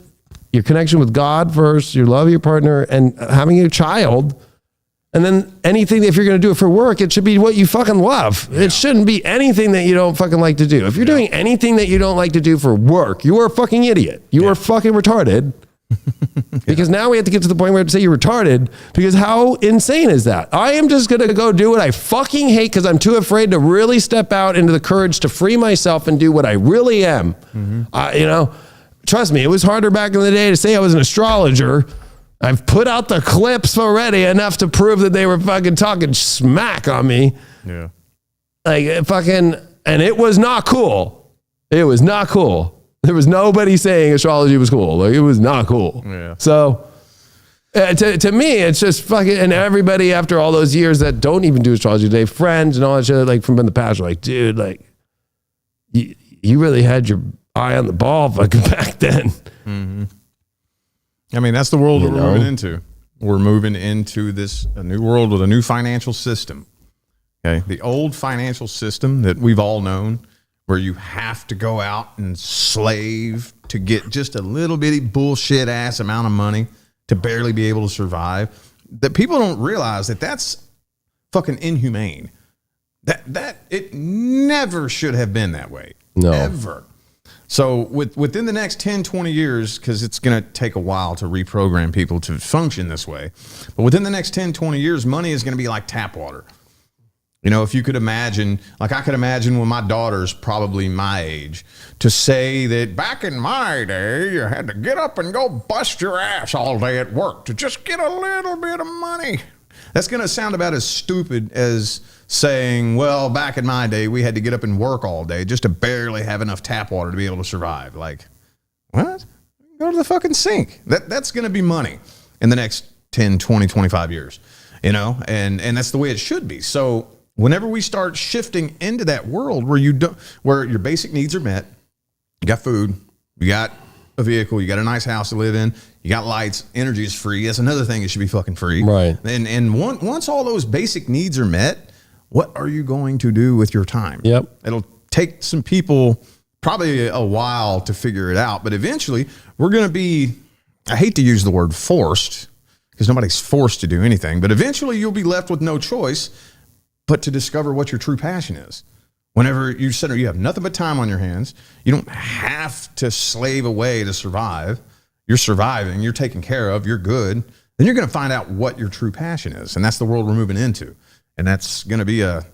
Speaker 2: your connection with God first, your love of your partner, and having a child. And then anything, if you're going to do it for work, it should be what you fucking love. Yeah. It shouldn't be anything that you don't fucking like to do. If you're doing anything that you don't like to do for work, you are a fucking idiot. You are fucking retarded. Because now we have to get to the point where we have to say you're retarded, because how insane is that? I am just going to go do what I fucking hate because I'm too afraid to really step out into the courage to free myself and do what I really am. You know, trust me, it was harder back in the day to say I was an astrologer. I've put out the clips already enough to prove that they were fucking talking smack on me. Yeah. Like fucking, and it was not cool. It was not cool. There was nobody saying astrology was cool. Like it was not cool. Yeah. So to me, it's just fucking, and everybody after all those years that don't even do astrology today, friends and all that shit, like from in the past, are like, dude, like you really had your eye on the ball fucking back then.
Speaker 3: I mean, that's the world we're moving into. We're moving into a new world with a new financial system. Okay. The old financial system that we've all known, where you have to go out and slave to get just a little bitty bullshit ass amount of money to barely be able to survive, that people don't realize that that's fucking inhumane. That it never should have been that way. No. Ever. So within the next 10, 20 years, because it's going to take a while to reprogram people to function this way, but within the next 10, 20 years, money is going to be like tap water. You know, if you could imagine, like I could imagine when my daughter's probably my age, to say that back in my day, you had to get up and go bust your ass all day at work to just get a little bit of money. That's going to sound about as stupid as saying, well, back in my day, we had to get up and work all day just to barely have enough tap water to be able to survive. Like, what? Go to the fucking sink. That's going to be money in the next 10, 20, 25 years, you know, and that's the way it should be. So whenever we start shifting into that world where your basic needs are met, you got food, you got a vehicle, you got a nice house to live in, you got lights, energy is free. That's another thing that should be fucking free. Right. And once all those basic needs are met, what are you going to do with your time? Yep. It'll take some people probably a while to figure it out, but eventually we're going to be, I hate to use the word forced because nobody's forced to do anything, but eventually you'll be left with no choice but to discover what your true passion is. Whenever you have nothing but time on your hands, you don't have to slave away to survive. You're surviving, you're taken care of, you're good. Then you're going to find out what your true passion is. And that's the world we're moving into. And that's going to be a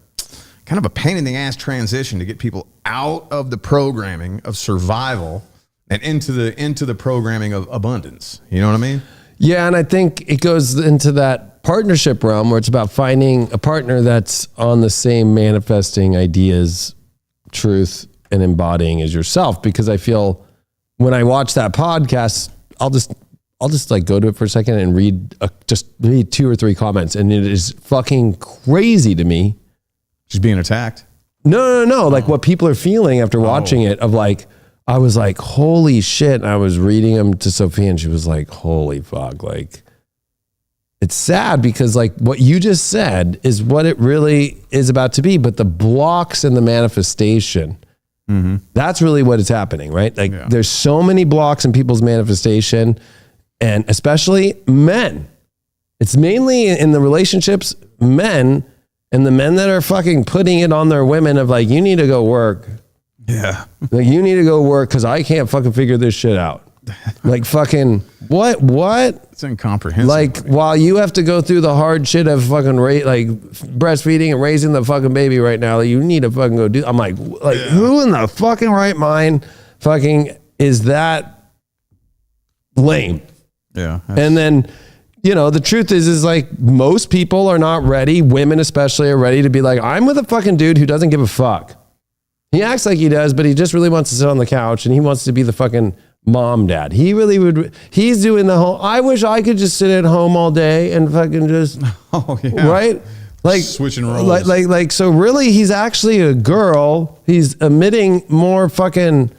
Speaker 3: kind of a pain in the ass transition to get people out of the programming of survival and into the programming of abundance. You know what I mean?
Speaker 2: Yeah. And I think it goes into that partnership realm where it's about finding a partner that's on the same manifesting ideas, truth, and embodying as yourself. Because I feel when I watch that podcast, I'll just like go to it for a second and read just maybe 2 or 3 comments. And it is fucking crazy to me.
Speaker 3: She's being attacked.
Speaker 2: No. Like what people are feeling after watching it of like, I was like, holy shit. And I was reading them to Sophie and she was like, holy fuck. Like, it's sad because like what you just said is what it really is about to be. But the blocks in the manifestation, that's really what is happening, right? Like there's so many blocks in people's manifestation and especially men. It's mainly in the relationships, men, and the men that are fucking putting it on their women of like, you need to go work.
Speaker 3: Yeah.
Speaker 2: Like you need to go work because I can't fucking figure this shit out. Like fucking what?
Speaker 3: It's incomprehensible.
Speaker 2: Like while you have to go through the hard shit of fucking like breastfeeding and raising the fucking baby right now, like, you need to fucking go do. I'm like who in the fucking right mind fucking is that lame?
Speaker 3: Yeah.
Speaker 2: And then, you know, the truth is like most people are not ready. Women especially are ready to be like, I'm with a fucking dude who doesn't give a fuck. He acts like he does, but he just really wants to sit on the couch and he wants to be the fucking mom dad. He really would. He's doing the whole, I wish I could just sit at home all day and fucking just, right? Like
Speaker 3: switching roles.
Speaker 2: Like, so really he's actually a girl. He's emitting more fucking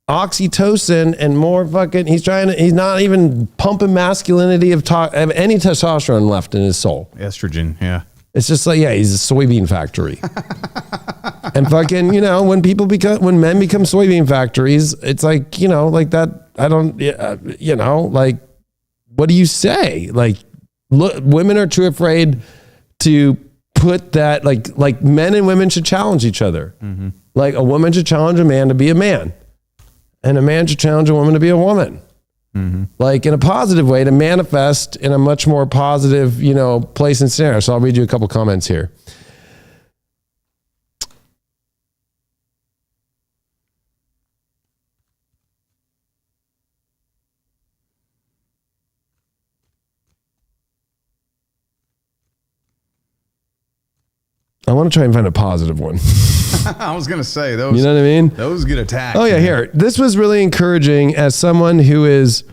Speaker 2: oxytocin and more fucking, he's not even pumping masculinity of any testosterone left in his soul.
Speaker 3: Estrogen. Yeah.
Speaker 2: It's just like, yeah, he's a soybean factory. And fucking, you know, when men become soybean factories, it's like, you know, like that, you know, like, what do you say? Like, look, women are too afraid to put that, like men and women should challenge each other. Like a woman should challenge a man to be a man. And a man should challenge a woman to be a woman. Like in a positive way to manifest in a much more positive, you know, place and scenario. So I'll read you a couple comments here. I want to try and find a positive one.
Speaker 3: I was going to say those.
Speaker 2: You know what I mean?
Speaker 3: Those get attacked.
Speaker 2: Oh yeah, here. This was really encouraging as someone who is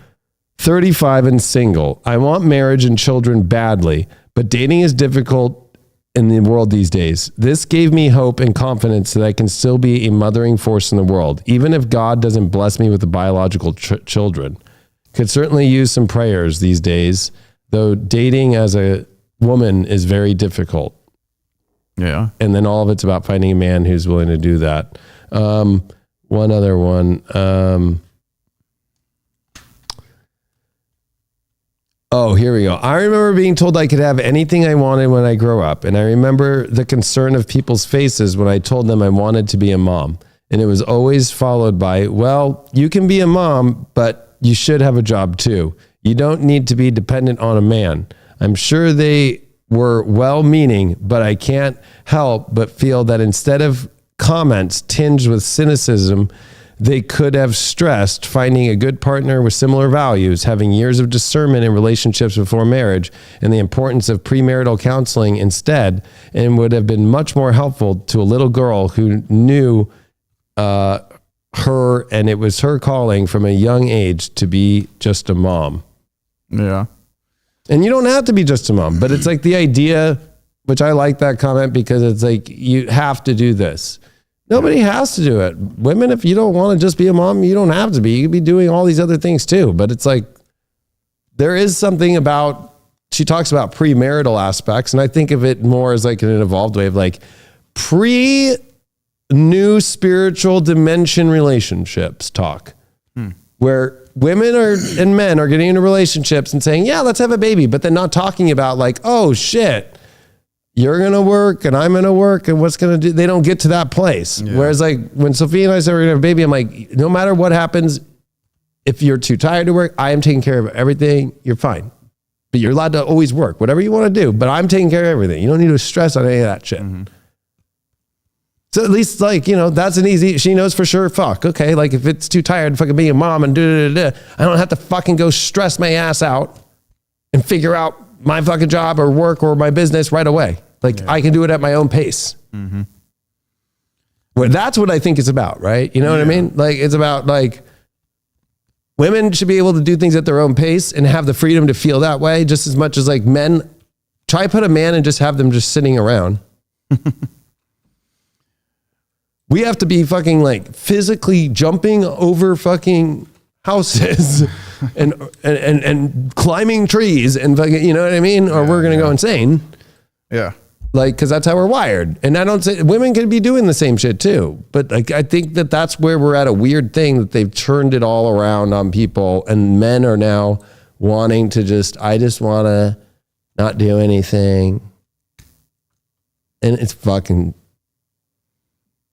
Speaker 2: 35 and single. I want marriage and children badly, but dating is difficult in the world these days. This gave me hope and confidence that I can still be a mothering force in the world, even if God doesn't bless me with the biological children. Could certainly use some prayers these days, though dating as a woman is very difficult.
Speaker 3: Yeah.
Speaker 2: And then all of it's about finding a man who's willing to do that. One other one. Oh, here we go. I remember being told I could have anything I wanted when I grow up. And I remember the concern of people's faces when I told them I wanted to be a mom. And it was always followed by, well, you can be a mom, but you should have a job too. You don't need to be dependent on a man. I'm sure they were well-meaning, but I can't help but feel that instead of comments tinged with cynicism, they could have stressed finding a good partner with similar values, having years of discernment in relationships before marriage, and the importance of premarital counseling instead, and would have been much more helpful to a little girl who knew her, and it was her calling from a young age to be just a mom.
Speaker 3: Yeah.
Speaker 2: And you don't have to be just a mom, but it's like the idea, which I like that comment because it's like, you have to do this. Nobody has to do it. Women, if you don't want to just be a mom, you don't have to be. You could be doing all these other things too. But it's like, there is something about, she talks about premarital aspects. And I think of it more as like in an evolved way of like new spiritual dimension relationships talk. Where women and men are getting into relationships and saying, yeah, let's have a baby, but then not talking about like, oh shit, you're going to work and I'm going to work and what's going to do. They don't get to that place. Yeah. Whereas like when Sophie and I said we're going to have a baby, I'm like, no matter what happens, if you're too tired to work, I am taking care of everything. You're fine, but you're allowed to always work, whatever you want to do, but I'm taking care of everything. You don't need to stress on any of that shit. So at least like, you know, that's an easy, she knows for sure, fuck, okay, like if it's too tired fucking being a mom and I don't have to fucking go stress my ass out and figure out my fucking job or work or my business right away. Like I can do it at my own pace. Well, that's what I think it's about, right? You know what I mean? Like it's about like women should be able to do things at their own pace and have the freedom to feel that way just as much as like men. Try put a man and just have them just sitting around. We have to be fucking like physically jumping over fucking houses and climbing trees and fucking, you know what I mean? Or we're going to go insane.
Speaker 3: Yeah.
Speaker 2: Like, because that's how we're wired. And I don't say women could be doing the same shit too. But like, I think that that's where we're at a weird thing that they've turned it all around on people. And men are now wanting to I just want to not do anything. And it's fucking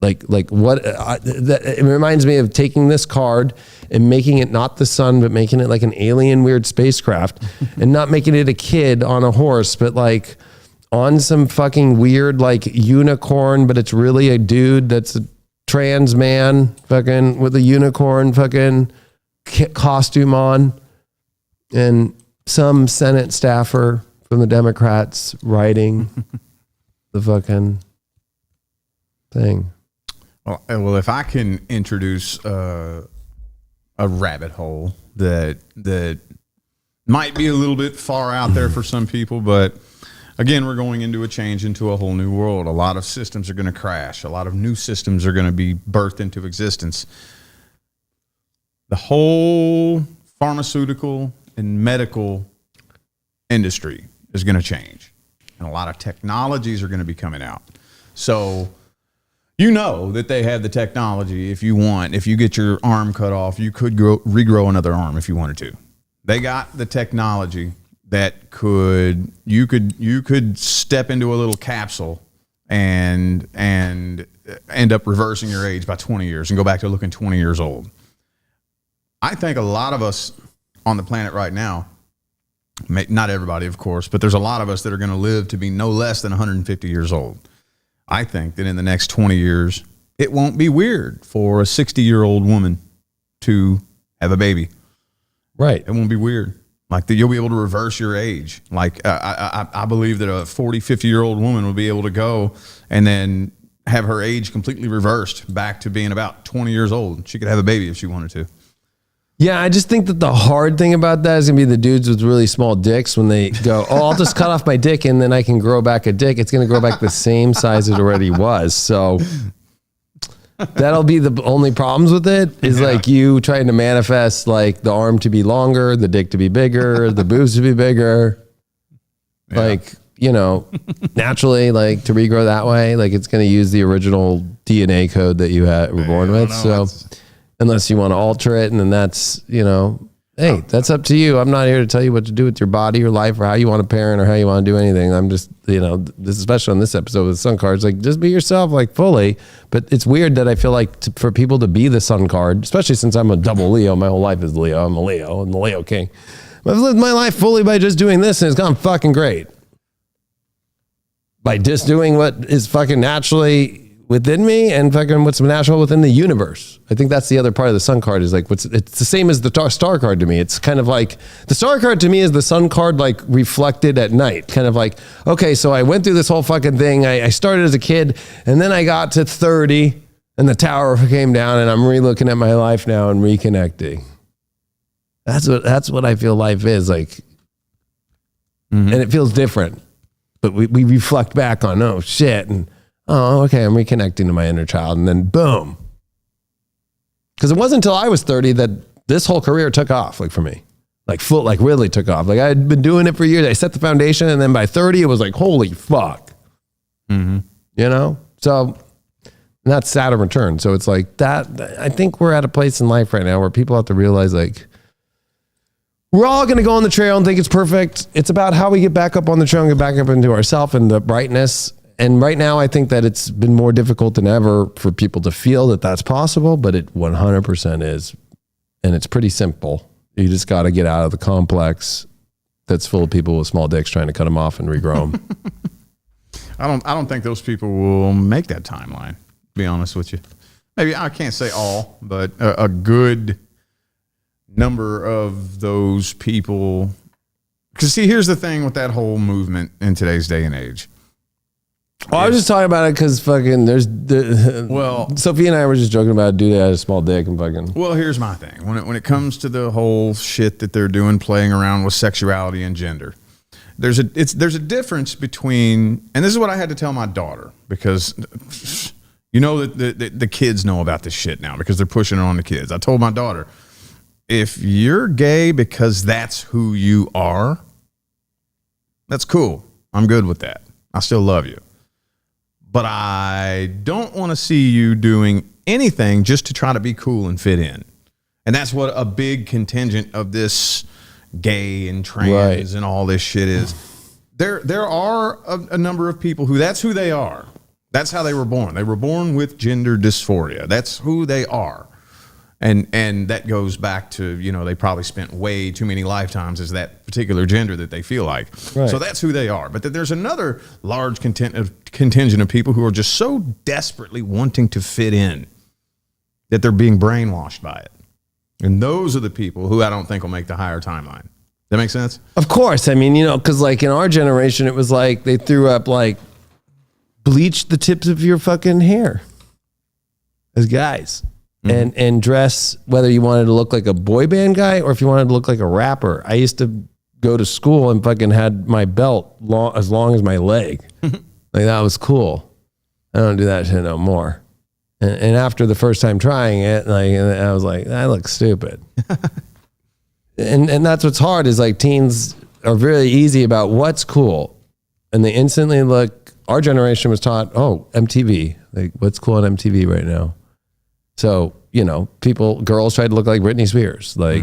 Speaker 2: like what it reminds me of taking this card and making it not the sun, but making it like an alien weird spacecraft and not making it a kid on a horse, but like on some fucking weird like unicorn, but it's really a dude that's a trans man fucking with a unicorn fucking costume on, and some Senate staffer from the Democrats writing the fucking thing.
Speaker 3: Well, if I can introduce a rabbit hole that might be a little bit far out there for some people, but again, we're going into a change into a whole new world. A lot of systems are going to crash. A lot of new systems are going to be birthed into existence. The whole pharmaceutical and medical industry is going to change. And a lot of technologies are going to be coming out. So you know that they have the technology. If you get your arm cut off, you could regrow another arm if you wanted to. They got the technology that you could step into a little capsule and end up reversing your age by 20 years and go back to looking 20 years old. I think a lot of us on the planet right now, not everybody, of course, but there's a lot of us that are going to live to be no less than 150 years old. I think that in the next 20 years, it won't be weird for a 60-year-old woman to have a baby.
Speaker 2: Right.
Speaker 3: It won't be weird. Like you'll be able to reverse your age. Like I believe that a 40, 50-year-old woman will be able to go and then have her age completely reversed back to being about 20 years old. She could have a baby if she wanted to.
Speaker 2: Yeah, I just think that the hard thing about that is going to be the dudes with really small dicks when they go, oh, I'll just cut off my dick and then I can grow back a dick. It's going to grow back the same size it already was. So that'll be the only problems with it is like you trying to manifest like the arm to be longer, the dick to be bigger, the boobs to be bigger. Yeah. Like, you know, naturally, like to regrow that way, like it's going to use the original DNA code that you were born with. So unless you want to alter it, and then that's, you know, hey, that's up to you. I'm not here to tell you what to do with your body or life or how you want to parent or how you want to do anything. I'm just, you know, this, especially on this episode with sun cards, like just be yourself, like fully. But it's weird that I feel like for people to be the sun card, especially since I'm a double Leo, my whole life is Leo. I'm a Leo. I'm the Leo king. I've lived my life fully by just doing this, and it's gone fucking great. By just doing what is fucking naturally within me and fucking what's natural within the universe. I think that's the other part of the sun card is like it's the same as the star card to me. It's kind of like the star card to me is the sun card like reflected at night. Kind of like, okay, so I went through this whole fucking thing. I started as a kid and then I got to 30 and the tower came down and I'm re-looking at my life now and reconnecting. That's what I feel life is like. And it feels different. But we reflect back on, oh shit, and oh, okay, I'm reconnecting to my inner child, and then boom. Because it wasn't until I was 30 that this whole career took off, like for me. Like really took off. Like I had been doing it for years. I set the foundation, and then by 30, it was like, holy fuck. You know? So that's Saturn return. So it's like that. I think we're at a place in life right now where people have to realize like, we're all going to go on the trail and think it's perfect. It's about how we get back up on the trail and get back up into ourselves and the brightness. And right now, I think that it's been more difficult than ever for people to feel that that's possible, but it 100% is. And it's pretty simple. You just got to get out of the complex that's full of people with small dicks trying to cut them off and regrow them.
Speaker 3: I don't think those people will make that timeline, to be honest with you. Maybe I can't say all, but a good number of those people. Because see, here's the thing with that whole movement in today's day and age.
Speaker 2: Well, I was just talking about it because fucking Sophie and I were just joking about a dude that had a small dick and fucking.
Speaker 3: Well, here's my thing. When it comes to the whole shit that they're doing, playing around with sexuality and gender, there's a difference between, and this is what I had to tell my daughter because, You know that the kids know about this shit now because they're pushing it on the kids. I told my daughter, if you're gay because that's who you are, that's cool. I'm good with that. I still love you. But I don't want to see you doing anything just to try to be cool and fit in. And that's what a big contingent of this gay and trans and all this shit is. There are a number of people who that's who they are. That's how they were born. They were born with gender dysphoria. That's who they are. And that goes back to, they probably spent way too many lifetimes as that particular gender that they feel like. Right. So that's who they are. But there's another large contingent of people who are just so desperately wanting to fit in that they're being brainwashed by it. And those are the people who I don't think will make the higher timeline. That make sense?
Speaker 2: Of course. I mean, because like in our generation, it was like they threw up like bleach the tips of your fucking hair as guys. And dress, whether you wanted to look like a boy band guy or if you wanted to look like a rapper. I used to go to school and fucking had my belt as long as my leg. Like that was cool. I don't do that shit no more. And after the first time trying it, like I was like, I look stupid. and that's what's hard is like teens are really easy about what's cool. And they instantly look, our generation was taught, oh, MTV, like what's cool on MTV right now? So, girls tried to look like Britney Spears. Like,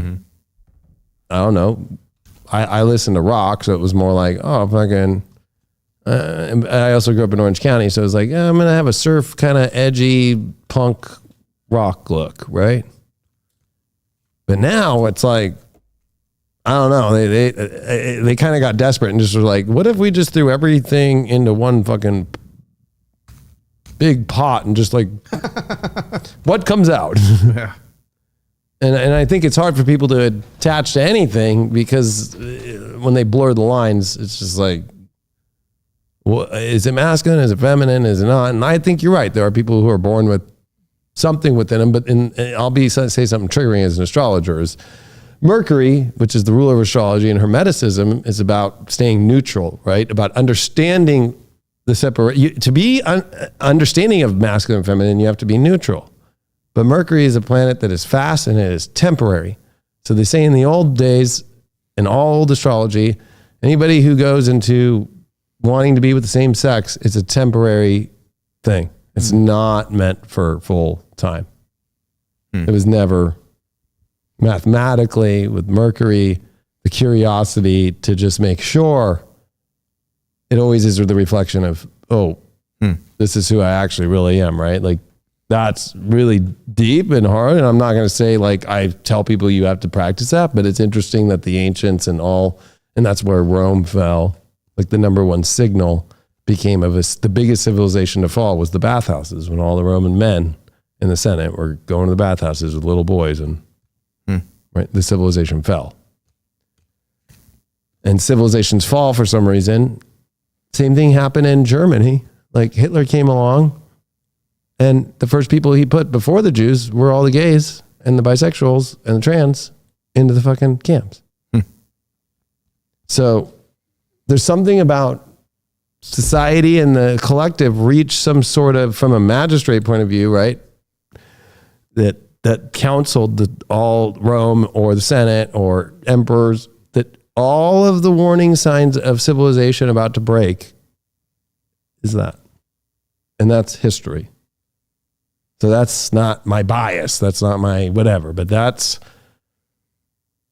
Speaker 2: I don't know. I listened to rock, so it was more like, oh, fucking. And I also grew up in Orange County, so it was like, I'm going to have a surf kind of edgy punk rock look, right? But now it's like, I don't know. They kind of got desperate and just were like, what if we just threw everything into one fucking big pot and just like what comes out? Yeah. And I think it's hard for people to attach to anything because when they blur the lines, it's just like, well, is it masculine? Is it feminine? Is it not? And I think you're right. There are people who are born with something within them, but I'll say something triggering as an astrologer is Mercury, which is the ruler of astrology, and Hermeticism is about staying neutral, right? About understanding the separate, to be understanding of masculine and feminine, you have to be neutral. But Mercury is a planet that is fast and it is temporary. So they say in the old days, in all old astrology, anybody who goes into wanting to be with the same sex, it's a temporary thing. It's not meant for full time. It was never mathematically with Mercury, the curiosity to just make sure. It always is the reflection of, this is who I actually really am, right? Like that's really deep and hard. And I'm not going to say like I tell people you have to practice that, but it's interesting that the ancients and that's where Rome fell. Like the number one signal became the biggest civilization to fall was the bathhouses when all the Roman men in the Senate were going to the bathhouses with little boys and right, the civilization fell. And civilizations fall for some reason. Same thing happened in Germany. Like Hitler came along and the first people he put before the Jews were all the gays and the bisexuals and the trans into the fucking camps. So there's something about society and the collective reach some sort of, from a magistrate point of view, right? That counseled all Rome or the Senate or emperors that all of the warning signs of civilization about to break is that. And that's history. So that's not my bias. That's not my whatever, but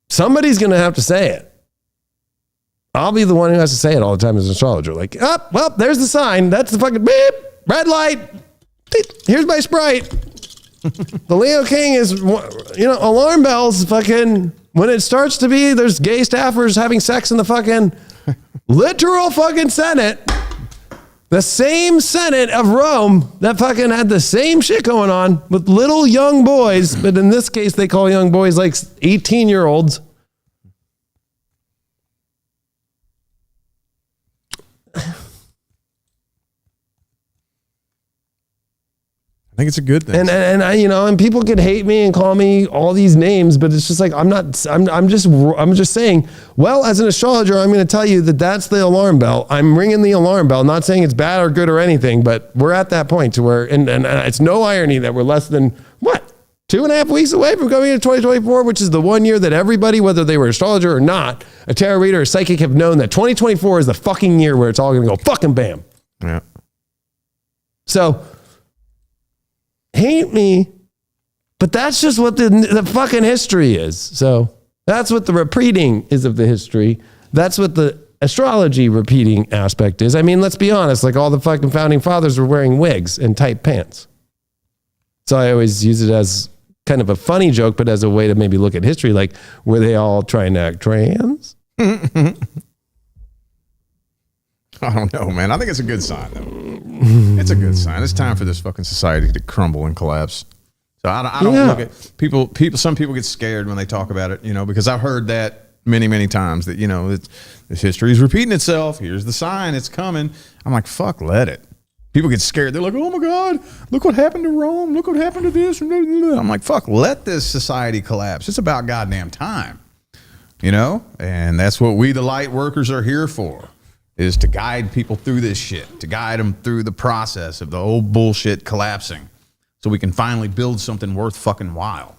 Speaker 2: somebody's going to have to say it. I'll be the one who has to say it all the time as an astrologer. Like, well, there's the sign. That's the fucking beep, red light. Here's my Sprite. The Leo King is, alarm bells fucking, when it starts to be, there's gay staffers having sex in the fucking literal fucking Senate. The same Senate of Rome that fucking had the same shit going on with little young boys. But in this case, they call young boys like 18-year-olds.
Speaker 3: think it's a good thing.
Speaker 2: And I, and people could hate me and call me all these names, but it's just like, I'm just saying, well, as an astrologer, I'm going to tell you that that's the alarm bell. I'm ringing the alarm bell, not saying it's bad or good or anything, but we're at that point to where, and it's no irony that we're less than 2.5 weeks away from going into 2024, which is the 1 year that everybody, whether they were an astrologer or not, a tarot reader or psychic, have known that 2024 is the fucking year where it's all going to go fucking bam.
Speaker 3: Yeah.
Speaker 2: So, hate me, but that's just what the fucking history is. So that's what the repeating is of the history. That's what the astrology repeating aspect is. I mean, let's be honest, like all the fucking founding fathers were wearing wigs and tight pants. So I always use it as kind of a funny joke, but as a way to maybe look at history, like were they all trying to act trans?
Speaker 3: I don't know, man. I think it's a good sign, though. It's a good sign. It's time for this fucking society to crumble and collapse. So I don't look at people. Some people get scared when they talk about it, because I've heard that many times that, this history is repeating itself. Here's the sign. It's coming. I'm like, fuck, let it. People get scared. They're like, oh my God, look what happened to Rome. Look what happened to this. I'm like, fuck, let this society collapse. It's about goddamn time, and that's what we, the light workers, are here for. Is to guide people through this shit, to guide them through the process of the old bullshit collapsing so we can finally build something worth fucking while,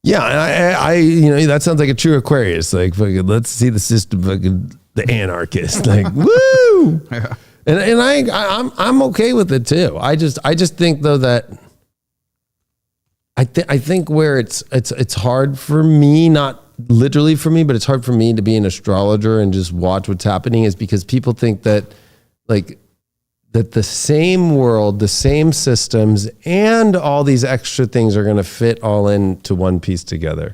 Speaker 3: Yeah,
Speaker 2: I that sounds like a true Aquarius. Like, fucking, let's see the system, fucking the anarchist. Like, woo!
Speaker 3: Yeah.
Speaker 2: And I'm okay with it too. I just think though that I think where it's hard for me, not literally for me, but it's hard for me to be an astrologer and just watch what's happening is because people think that that the same world, the same systems, and all these extra things are going to fit all into one piece together.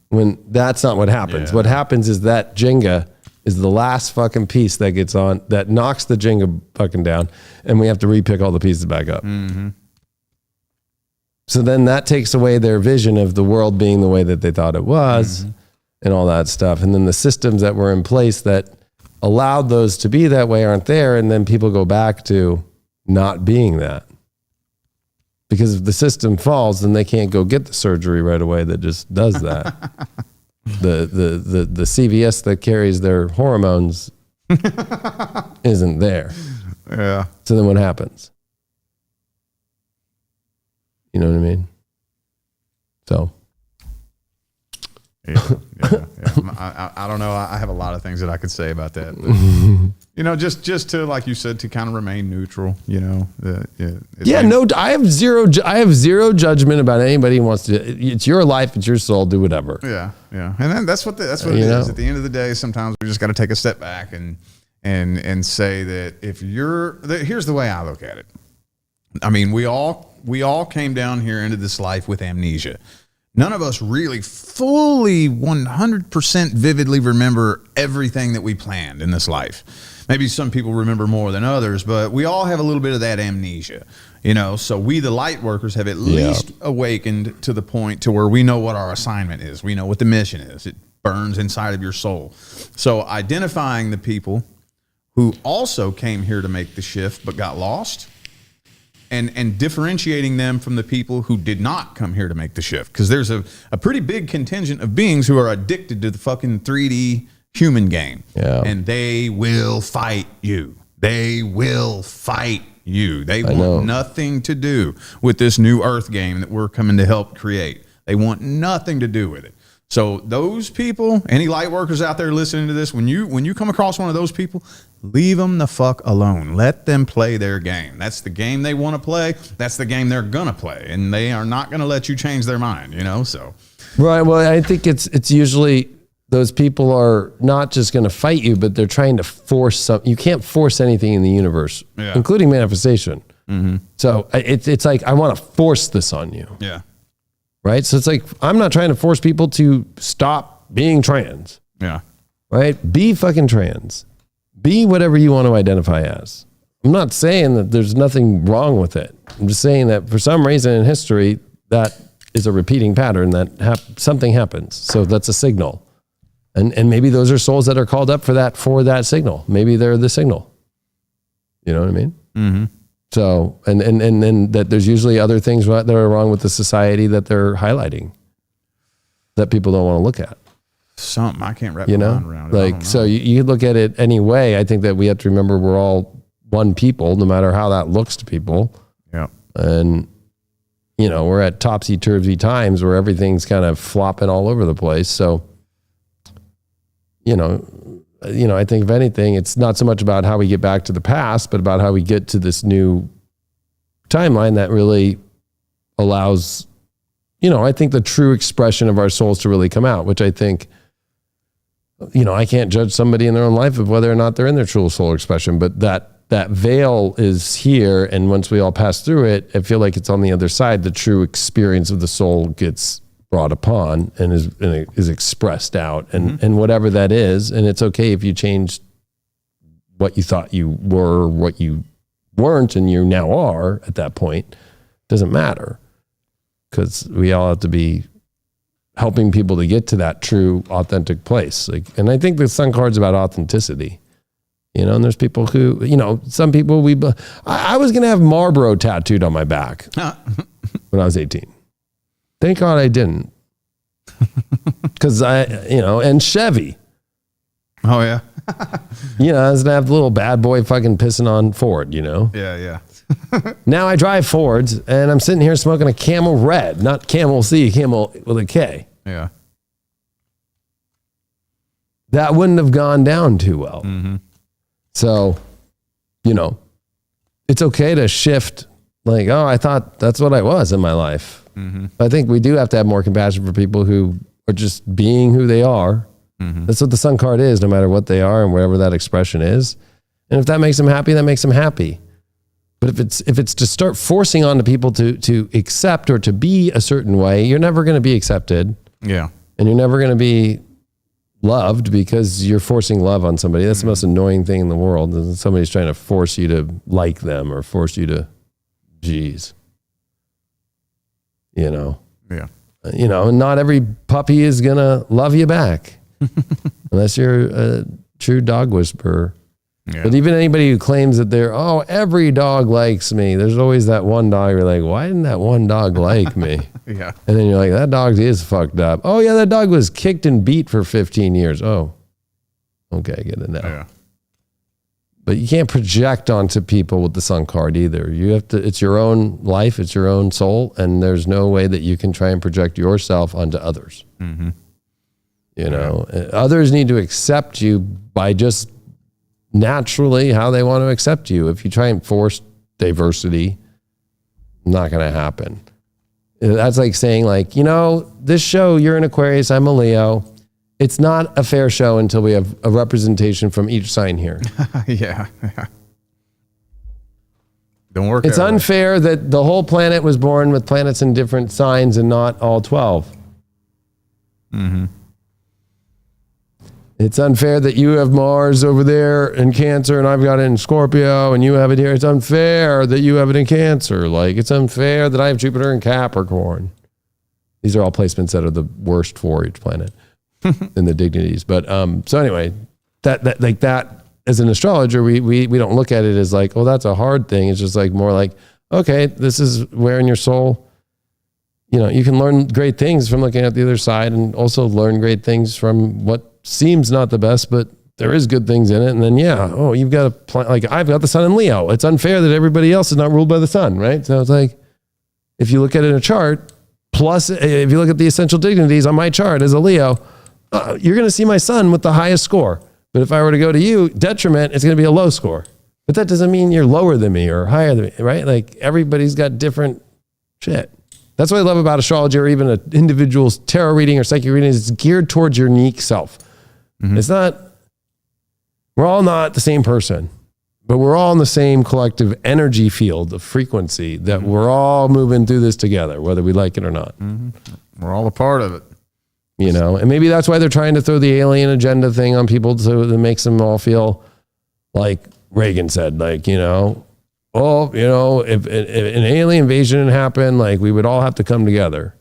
Speaker 2: When that's not what happens.
Speaker 3: Yeah.
Speaker 2: What happens is that Jenga is the last fucking piece that gets on, that knocks the Jenga fucking down, and we have to repick all the pieces back up.
Speaker 3: Mm-hmm.
Speaker 2: So then that takes away their vision of the world being the way that they thought it was, and all that stuff. And then the systems that were in place that allowed those to be that way aren't there, and then people go back to not being that. Because if the system falls, then they can't go get the surgery right away that just does that. The CVS that carries their hormones isn't there.
Speaker 3: Yeah.
Speaker 2: So then what happens? You know what I mean? So.
Speaker 3: Yeah. I don't know. I have a lot of things that I could say about that. But, just to, like you said, to kind of remain neutral,
Speaker 2: I have zero judgment about anybody who wants to. It's your life, it's your soul, do whatever.
Speaker 3: Yeah. And then that's what it is. At the end of the day, sometimes we just got to take a step back and say that here's the way I look at it. I mean, we all came down here into this life with amnesia. None of us really fully 100% vividly remember everything that we planned in this life. Maybe some people remember more than others, but we all have a little bit of that amnesia, so we, the light workers, have at least awakened to the point to where we know what our assignment is. We know what the mission is. It burns inside of your soul. So identifying the people who also came here to make the shift but got lost, and differentiating them from the people who did not come here to make the shift. Because there's a pretty big contingent of beings who are addicted to the fucking 3D human game.
Speaker 2: Yeah.
Speaker 3: And they will fight you. They will fight you. They want nothing to do with this new Earth game that we're coming to help create. They want nothing to do with it. So those people, any light workers out there listening to this, when you come across one of those people, leave them the fuck alone. Let them play their game. That's the game they want to play. That's the game they're going to play. And they are not going to let you change their mind, so.
Speaker 2: Right. Well, I think it's usually those people are not just going to fight you, but they're trying to force something. You can't force anything in the universe, including manifestation. Mm-hmm. So it's like, I want to force this on you.
Speaker 3: Yeah.
Speaker 2: Right. So it's like, I'm not trying to force people to stop being trans.
Speaker 3: Yeah.
Speaker 2: Right. Be fucking trans. Be whatever you want to identify as. I'm not saying that there's nothing wrong with it. I'm just saying that for some reason in history, that is a repeating pattern that something happens. So that's a signal. And maybe those are souls that are called up for that signal. Maybe they're the signal. You know what I mean?
Speaker 3: Mm-hmm.
Speaker 2: So, and then that there's usually other things that are wrong with the society that they're highlighting that people don't want to look at.
Speaker 3: Something I can't wrap my mind around.
Speaker 2: Like, so you look at it anyway. I think that we have to remember we're all one people, no matter how that looks to people.
Speaker 3: Yeah. And,
Speaker 2: you know, we're at topsy-turvy times where everything's kind of flopping all over the place. So, you know, I think if anything, it's not so much about how we get back to the past, but about how we get to this new timeline that really allows, you know, I think the true expression of our souls to really come out, which I think, you know, I can't judge somebody in their own life of whether or not they're in their true soul expression, but that veil is here. And once we all pass through it, I feel like it's on the other side. The true experience of the soul gets brought upon and is expressed out and whatever that is. And it's okay if you change what you thought you were, what you weren't, and you now are at that point. Doesn't matter, because we all have to be helping people to get to that true authentic place. Like, and I think the Sun card's about authenticity, you know, and there's people who, you know, some people I was going to have Marlboro tattooed on my back when I was 18. Thank God I didn't. Cause and Chevy.
Speaker 3: Oh yeah.
Speaker 2: You know, I was gonna have the little bad boy fucking pissing on Ford, you know?
Speaker 3: Yeah.
Speaker 2: Now I drive Fords and I'm sitting here smoking a Camel Red, not Camel C, Camel with a K.
Speaker 3: Yeah.
Speaker 2: That wouldn't have gone down too well. Mm-hmm. So, you know, it's okay to shift like, oh, I thought that's what I was in my life. Mm-hmm. I think we do have to have more compassion for people who are just being who they are. Mm-hmm. That's what the Sun card is, no matter what they are and whatever that expression is. And if that makes them happy, that makes them happy. But if it's to start forcing on to people to accept or to be a certain way, you're never going to be accepted.
Speaker 3: Yeah.
Speaker 2: And you're never going to be loved because you're forcing love on somebody. That's the most annoying thing in the world. Is somebody's trying to force you to like them or force you to, geez. You know?
Speaker 3: Yeah.
Speaker 2: You know, not every puppy is going to love you back unless you're a true dog whisperer. Yeah. But even anybody who claims that every dog likes me, there's always that one dog you're like, why didn't that one dog like me?
Speaker 3: Yeah.
Speaker 2: And then you're like, that dog is fucked up. Oh yeah, that dog was kicked and beat for 15 years. Oh, okay, I get it now. Yeah. But you can't project onto people with the Sun card either. You have to, it's your own life, it's your own soul, and there's no way that you can try and project yourself onto others. Mm-hmm. You know, others need to accept you by just naturally how they want to accept you. If you try and force diversity, not going to happen. That's like saying like, you know, this show, you're an Aquarius, I'm a Leo. It's not a fair show until we have a representation from each sign here.
Speaker 3: Yeah. Don't work.
Speaker 2: It's unfair that the whole planet was born with planets in different signs and not all 12. Mm-hmm. It's unfair that you have Mars over there in Cancer and I've got it in Scorpio and you have it here. It's unfair that you have it in Cancer. Like, it's unfair that I have Jupiter in Capricorn. These are all placements that are the worst for each planet in the dignities. But so anyway, that like that as an astrologer, we don't look at it as like, oh, that's a hard thing. It's just like more like, okay, this is where in your soul, you know, you can learn great things from looking at the other side and also learn great things from what seems not the best, but there is good things in it. And then, you've got a plan. Like, I've got the Sun in Leo. It's unfair that everybody else is not ruled by the Sun, right? So it's like, if you look at it in a chart, plus if you look at the essential dignities on my chart as a Leo, you're going to see my Sun with the highest score. But if I were to go to you, detriment, it's going to be a low score. But that doesn't mean you're lower than me or higher than me, right? Like, everybody's got different shit. That's what I love about astrology, or even an individual's tarot reading or psychic reading. It's geared towards your unique self. Mm-hmm. It's not, we're all not the same person, but we're all in the same collective energy field of frequency that we're all moving through this together, whether we like it or not.
Speaker 3: Mm-hmm. We're all a part of it.
Speaker 2: You know, and maybe that's why they're trying to throw the alien agenda thing on people so that makes them all feel like Reagan said, like, you know, oh, you know, if an alien invasion happened, like, we would all have to come together.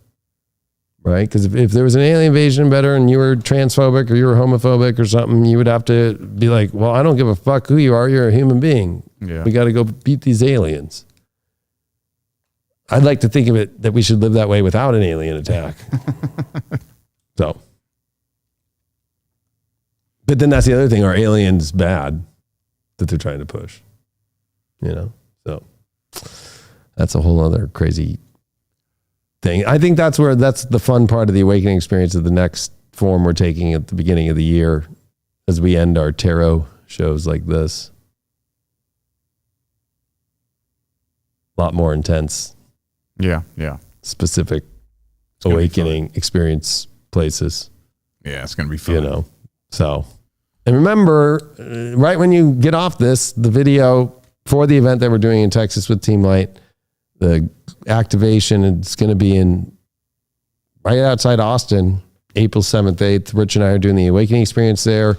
Speaker 2: right? Because if there was an alien invasion better and you were transphobic or you were homophobic or something, you would have to be like, well, I don't give a fuck who you are. You're a human being.
Speaker 3: Yeah.
Speaker 2: We got to go beat these aliens. I'd like to think of it that we should live that way without an alien attack. So, but then that's the other thing. Are aliens bad that they're trying to push? You know, so that's a whole other crazy thing. I think that's the fun part of the awakening experience of the next form we're taking at the beginning of the year as we end our tarot shows like this. A lot more intense.
Speaker 3: Yeah. Yeah.
Speaker 2: Specific awakening experience places.
Speaker 3: Yeah. It's going to be fun.
Speaker 2: You know, so, and remember, right when you get off this, the video for the event that we're doing in Texas with Team Light, the activation, it's going to be in right outside Austin, April 7th, 8th. Rich and I are doing the awakening experience there.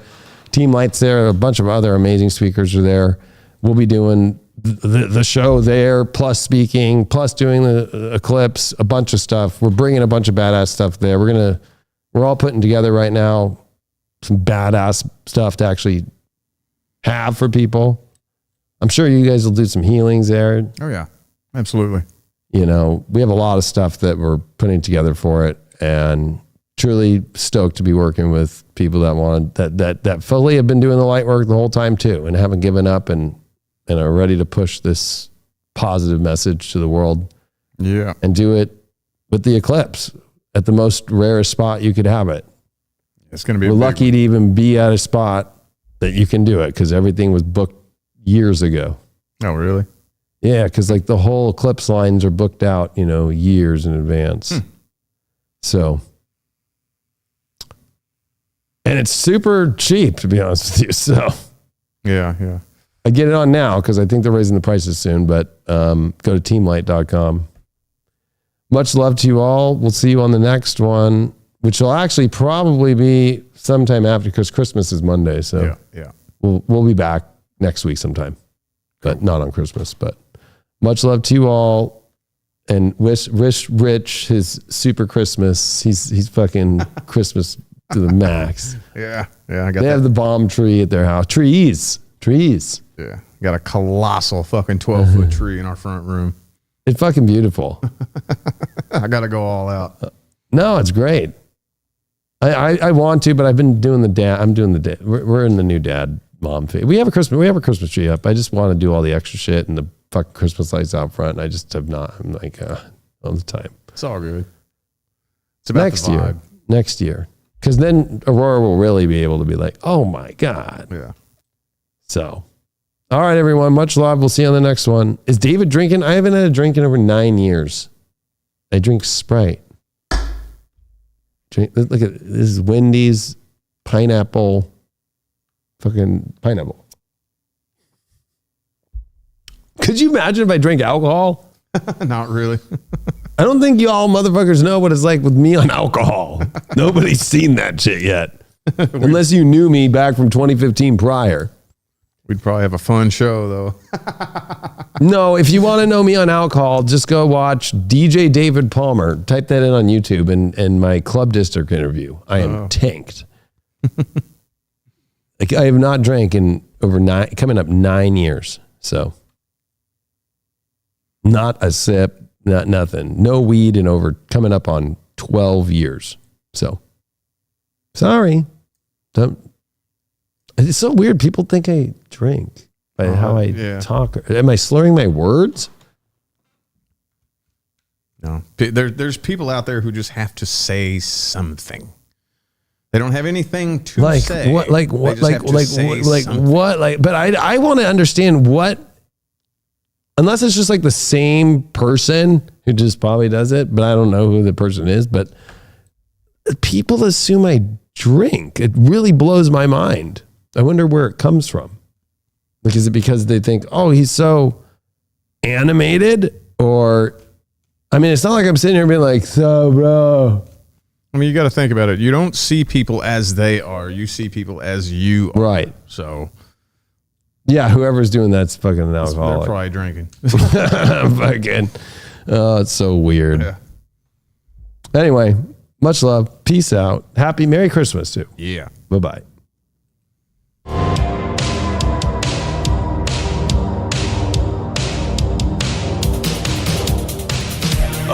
Speaker 2: Team Light's there. A bunch of other amazing speakers are there. We'll be doing the show there, plus speaking, plus doing the eclipse, a bunch of stuff. We're bringing a bunch of badass stuff there. We're all putting together right now some badass stuff to actually have for people. I'm sure you guys will do some healings there.
Speaker 3: Oh yeah, absolutely.
Speaker 2: You know, we have a lot of stuff that we're putting together for it, and truly stoked to be working with people that want that fully have been doing the light work the whole time too, and haven't given up and are ready to push this positive message to the world.
Speaker 3: Yeah.
Speaker 2: And do it with the eclipse at the most rarest spot you could have it.
Speaker 3: It's going to be
Speaker 2: We're lucky to even be at a spot that you can do it, because everything was booked years ago.
Speaker 3: Oh, really?
Speaker 2: Yeah, because like the whole eclipse lines are booked out, you know, years in advance. So, and it's super cheap, to be honest with you. So,
Speaker 3: yeah.
Speaker 2: I get it on now because I think they're raising the prices soon, but go to teamlight.com. Much love to you all. We'll see you on the next one, which will actually probably be sometime after, because Christmas is Monday. So
Speaker 3: yeah.
Speaker 2: We'll be back next week sometime, but not on Christmas. But much love to you all, and wish Rich his super Christmas. He's fucking Christmas to the max.
Speaker 3: Yeah. I got
Speaker 2: They have the bomb tree at their house. Trees.
Speaker 3: Yeah. Got a colossal fucking 12-foot tree in our front room.
Speaker 2: It's fucking beautiful.
Speaker 3: I got to go all out.
Speaker 2: No, it's great. I want to, but I've been doing the dad. I'm doing the dad. We're in the new dad mom phase. We have a Christmas tree up. I just want to do all the extra shit and the fucking Christmas lights out front. And I just have not. I'm like, all the time.
Speaker 3: It's all good. It's about the vibe.
Speaker 2: Next year. Because then Aurora will really be able to be like, oh my God.
Speaker 3: Yeah.
Speaker 2: So, all right, everyone. Much love. We'll see you on the next one. Is David drinking? I haven't had a drink in over 9 years. I drink Sprite. Look at this is Wendy's pineapple. Fucking pineapple. Could you imagine if I drank alcohol?
Speaker 3: Not really.
Speaker 2: I don't think you all motherfuckers know what it's like with me on alcohol. Nobody's seen that shit yet. Unless you knew me back from 2015 prior.
Speaker 3: We'd probably have a fun show, though.
Speaker 2: No, if you want to know me on alcohol, just go watch DJ David Palmer. Type that in on YouTube and my Club District interview. I am tanked. Like, I have not drank in coming up 9 years. So, not a sip, not nothing. No weed in coming up on 12 years. So, sorry. It's so weird. People think I drink by how I talk. Am I slurring my words?
Speaker 3: No. There's people out there who just have to say something. They don't have anything to say.
Speaker 2: What? But I want to understand what. Unless it's just like the same person who just probably does it, but I don't know who the person is. But people assume I drink. It really blows my mind. I wonder where it comes from. Like, is it because they think, oh, he's so animated? Or, I mean, it's not like I'm sitting here being like, so, bro.
Speaker 3: I mean, you got to think about it. You don't see people as they are. You see people as you are.
Speaker 2: Right.
Speaker 3: So.
Speaker 2: Yeah, whoever's doing that's fucking an alcoholic.
Speaker 3: They're probably drinking.
Speaker 2: Fucking. Oh, it's so weird.
Speaker 3: Yeah.
Speaker 2: Anyway, Much love. Peace out. Happy Merry Christmas too.
Speaker 3: Yeah.
Speaker 2: Bye-bye.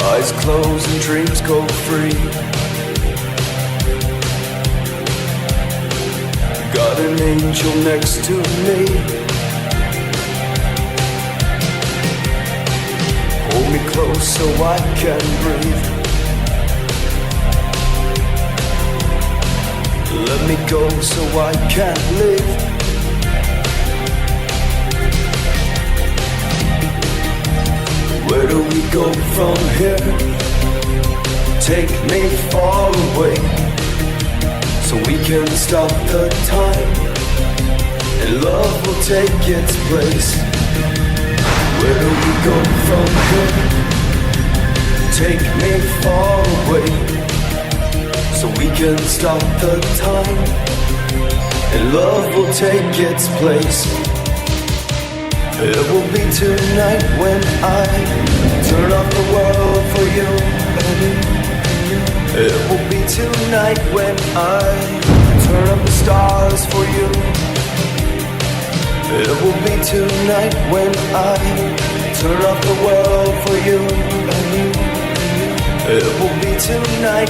Speaker 1: Eyes closed and dreams go free. Got an angel next to me. Hold me close so I can breathe. Let me go so I can live. Where do we go from here? Take me far away, so we can stop the time, and love will take its place. Where do we go from here? Take me far away, so we can stop the time, and love will take its place. It will be tonight when I turn off the world for you. It will be tonight when I turn up the stars for you. It will be tonight when I turn off the world for you. It will be tonight.